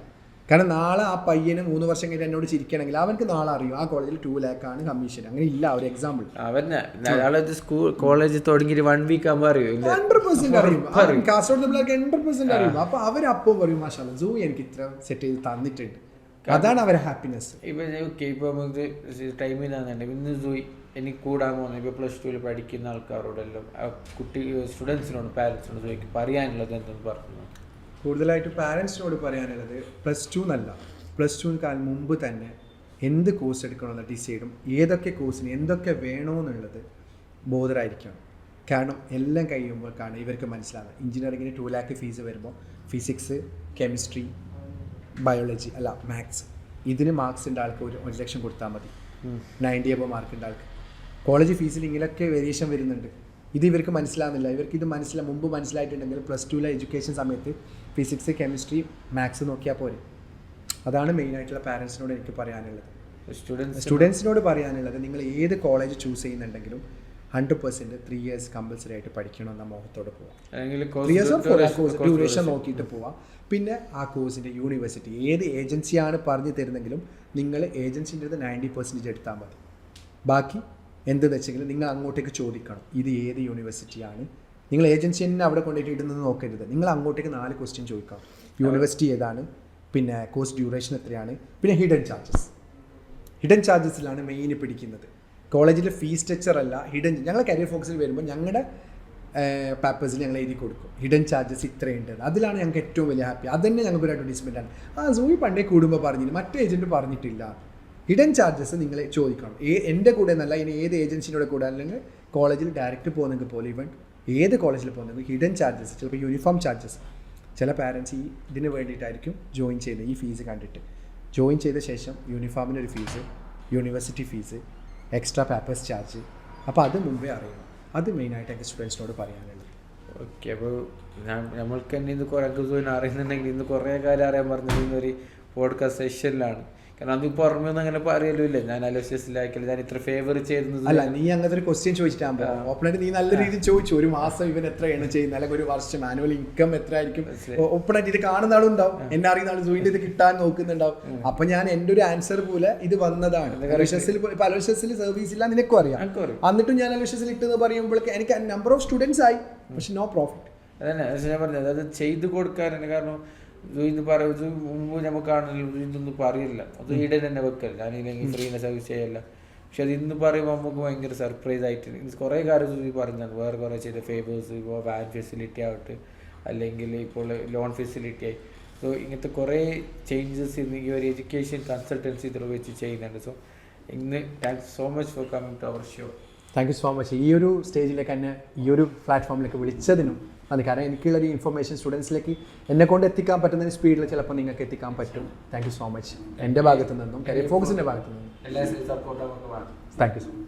കാരണം നാളെ ആ പയ്യന് 3 വർഷം കഴിഞ്ഞ് എന്നോട് ചിരിക്കണമെങ്കിൽ അവനക്ക് നാളെ അറിയും ആ കോളേജിൽ 2 lakh ആണ് കമ്മീഷൻ. അങ്ങനെ ഇല്ല ഒരു എക്സാമ്പിൾ. അവനെ സ്കൂൾ കോളേജ് തുടങ്ങിയിട്ട് 1 week ആകുമ്പോൾ അറിയും 100% അറിയും. കാസർഗോഡ് പിള്ളേർക്ക് 100% അറിയും. അപ്പൊ അവരപ്പം പറയും മാഷാഅല്ലാ സൂ എനിക്ക് ഇത്ര സെറ്റ് ചെയ്ത് തന്നിട്ടുണ്ട്. അതാണ് അവരെ ഹാപ്പിനെസ്. ഇപ്പൊ നമുക്ക് ടൈം ഇതാണെന്നുണ്ടെങ്കിൽ ഇന്ന് സൂയി എനിക്ക് കൂടാൻ പോകുന്നത് ഇപ്പോൾ +2 പഠിക്കുന്ന ആൾക്കാരോടെല്ലാം കുട്ടി സ്റ്റുഡൻസിനോട് പാരൻസിനോട് സൂയിക്ക് പറയാനുള്ളത് എന്തെന്ന് പറഞ്ഞു? കൂടുതലായിട്ട് പാരൻസിനോട് പറയാനുള്ളത് +2 എന്നല്ല, +2 മുമ്പ് തന്നെ എന്ത് കോഴ്സ് എടുക്കണമെന്ന് ഡിസൈഡും ഏതൊക്കെ കോഴ്സിന് എന്തൊക്കെ വേണമെന്നുള്ളത് ബോധറായിരിക്കണം. കാരണം എല്ലാം കഴിയുമ്പോഴാണ് ഇവർക്ക് മനസ്സിലാകുന്നത്. എഞ്ചിനീയറിങ്ങിന് 2 lakh ഫീസ് വരുമ്പോൾ ഫിസിക്സ്, കെമിസ്ട്രി, ബയോളജി അല്ല മാത്സ്, ഇതിന് മാർക്സ് ഉണ്ട് ആൾക്ക് 1 ലക്ഷം കൊടുത്താൽ മതി. 90 above മാർക്ക് ഉണ്ട് ആൾക്ക്. കോളേജ് ഫീസിൽ ഇങ്ങനെയൊക്കെ വേരിയേഷൻ വരുന്നുണ്ട്. ഇത് ഇവർക്ക് മനസ്സിലാകുന്നില്ല. ഇവർക്ക് ഇത് മുമ്പ് മനസ്സിലായിട്ടുണ്ടെങ്കിൽ +2 എഡ്യൂക്കേഷൻ സമയത്ത് ഫിസിക്സ്, കെമിസ്ട്രി, മാത്സ് നോക്കിയാൽ പോരെ. അതാണ് മെയിനായിട്ടുള്ള പാരൻസിനോട് എനിക്ക് പറയാനുള്ളത്. സ്റ്റുഡൻസിനോട് പറയാനുള്ളത് നിങ്ങൾ ഏത് കോളേജ് ചൂസ് ചെയ്യുന്നുണ്ടെങ്കിലും 100% 3 years കമ്പൽസറി ആയിട്ട് പഠിക്കണമെന്ന മോഹത്തോടെ പോവാം. 3 years ഡ്യൂറേഷൻ നോക്കിയിട്ട് പോവാം. പിന്നെ ആ കോഴ്സിൻ്റെ യൂണിവേഴ്സിറ്റി ഏത് ഏജൻസിയാണ് പറഞ്ഞു തരുന്നെങ്കിലും നിങ്ങൾ ഏജൻസിൻ്റെ 90% എടുത്താൽ മതി. ബാക്കി എന്തെന്ന് വെച്ചെങ്കിൽ നിങ്ങൾ അങ്ങോട്ടേക്ക് ചോദിക്കണം ഇത് ഏത് യൂണിവേഴ്സിറ്റിയാണ്. നിങ്ങൾ ഏജൻസി തന്നെ അവിടെ കൊണ്ടുപോയിട്ട് ഇടുന്നത് നോക്കരുത്. നിങ്ങൾ അങ്ങോട്ടേക്ക് 4 ക്വസ്റ്റ്യൻ ചോദിക്കണം. യൂണിവേഴ്സിറ്റി ഏതാണ്, പിന്നെ കോഴ്സ് ഡ്യൂറേഷൻ എത്രയാണ്, പിന്നെ ഹിഡൻ ചാർജസിലാണ് മെയിൻ പിടിക്കുന്നത്. കോളേജിലെ ഫീസ് സ്ട്രക്ചർ അല്ല ഹിഡൻ. ഞങ്ങൾ കരിയർ ഫോക്കസിൽ വരുമ്പോൾ ഞങ്ങളുടെ പേപ്പേഴ്സിൽ ഞങ്ങൾ എഴുതി കൊടുക്കും ഹിഡൻ ചാർജസ് ഇത്രയുണ്ട്. അതിലാണ് ഞങ്ങൾക്ക് ഏറ്റവും വലിയ ഹാപ്പി. അതുതന്നെ ഞങ്ങൾക്കൊരു അഡ്വർടൈസ്മെൻറ്റാണ്. സൂയി പണ്ടേ കൂടുമ്പോൾ പറഞ്ഞില്ല, മറ്റേ ഏജൻറ്റ് പറഞ്ഞിട്ടില്ല. ഹിഡൻ ചാർജസ് നിങ്ങൾ ചോദിക്കണം. എൻ്റെ കൂടെ എന്നല്ല, ഇനി ഏത് ഏജൻസിനോട് കൂടെ അല്ലെങ്കിൽ കോളേജിൽ ഡയറക്റ്റ് പോകുന്നെങ്കിൽ പോലെ ഇവൻ ഏത് കോളേജിൽ പോകുന്നെങ്കിൽ ഹിഡൻ ചാർജസ്, ചിലപ്പോൾ യൂണിഫോം ചാർജസ്. ചില പാരൻസ് ഇതിന് വേണ്ടിയിട്ടായിരിക്കും ജോയിൻ ചെയ്യുന്നത്. ഈ ഫീസ് കണ്ടിട്ട് ജോയിൻ ചെയ്ത ശേഷം യൂണിഫോമിനൊരു fees, university fees, extra papers charge. അപ്പോൾ അത് മുമ്പേ അറിയണം. അത് മെയിനായിട്ട് എനിക്ക് സ്റ്റുഡൻസിനോട് പറയാനുള്ളത്. ഓക്കെ, അപ്പോൾ നമ്മൾക്ക് തന്നെ ഇന്ന് കുറേ അറിയുന്നുണ്ടെങ്കിൽ ഇന്ന് കുറേ കാര്യം അറിയാൻ പറഞ്ഞത് ഇന്നൊരു പോഡ്കാസ്റ്റ് സെഷനിലാണ്. കാരണം അത് പുറമെ ഒന്നും അങ്ങനെ പറയലോ ഇല്ല. ഞാൻ അലോഷ്യസിലാക്കില്ല, ഞാൻ ഇത്ര ഫേവർ ചെയ്യുന്നത് അല്ല. നീ അങ്ങനത്തെ ഒരു ക്വസ്റ്റ്യൻ ചോദിച്ചിട്ടാകുമ്പോൾ ഓപ്പണായിട്ട് നീ നല്ല രീതിയിൽ ചോദിച്ചു, 1 മാസം ഇവൻ എത്രയാണ് ചെയ്യുന്നത്, അല്ലെങ്കിൽ 1 വർഷം ആനുവൽ ഇൻകം എത്ര ആയിരിക്കും. ഓപ്പണായിട്ട് ഇത് കാണുന്ന ആളും ഉണ്ടാവും, എന്നെ അറിയുന്ന ആൾ സൂയിൻ്റെ ഇത് കിട്ടാൻ നോക്കുന്നുണ്ടാവും. അപ്പൊ ഞാൻ എൻ്റെ ഒരു ആൻസർ പോലെ ഇത് വന്നതാണ്. അലോഷ്യസിൽ സർവീസ് ഇല്ല നിനക്കും അറിയാം. എന്നിട്ടും ഞാൻ അലോഷ്യസിൽ ഇട്ടെന്ന് പറയുമ്പോഴേക്ക് എനിക്ക് നമ്പർ ഓഫ് സ്റ്റുഡൻസ് ആയി, പക്ഷെ നോ പ്രോഫിറ്റ്. അതന്നെ ഞാൻ പറഞ്ഞത്, അത് ചെയ്ത് കൊടുക്കാറുണ്ട്. കാരണം ഇന്ന് പറയുന്നത് മുമ്പ് നമുക്ക് കാണല്ലോ, ഇതൊന്നും പറയില്ല, അത് ഈടെ തന്നെ വെക്കല്ല, ഞാനില്ലെങ്കിൽ ഫ്രീനെ സർവീസ് ചെയ്യല്ല. പക്ഷെ അത് ഇന്ന് പറയുമ്പോൾ നമുക്ക് ഭയങ്കര സർപ്രൈസ് ആയിട്ട് കുറേ കാര്യം പറഞ്ഞത്. വേറെ കുറേ ചെയ്ത ഫേവേഴ്സ്, ഇപ്പോൾ വാൻ ഫെസിലിറ്റി ആവട്ടെ, അല്ലെങ്കിൽ ഇപ്പോൾ ലോൺ ഫെസിലിറ്റി ആയി. സോ ഇങ്ങനത്തെ കുറേ ചേഞ്ചസ് ഇന്ന് ഈ ഒരു എഡ്യൂക്കേഷൻ കൺസൾട്ടൻസി ഇതിൽ വെച്ച് ചെയ്യുന്നുണ്ട്. സോ ഇന്ന് thanks so much for coming to our show. Thank you so much. ഈ ഒരു സ്റ്റേജിലേക്ക് എന്നെ ഈ ഒരു പ്ലാറ്റ്ഫോമിലേക്ക് വിളിച്ചതിനും അത്. കാരണം എനിക്കുള്ളൊരു ഇൻഫർമേഷൻ സ്റ്റുഡൻസിലേക്ക് എന്നെ കൊണ്ട് എത്തിക്കാൻ പറ്റുന്ന സ്പീഡിൽ ചിലപ്പോൾ നിങ്ങൾക്ക് എത്തിക്കാൻ പറ്റും. Thank you so much. എൻ്റെ ഭാഗത്തു നിന്നും കരിയർ ഫോക്കസിൻ്റെ ഭാഗത്തു നിന്നും എല്ലാ സപ്പോർട്ടും നമുക്ക് വേണം. Thank you so much.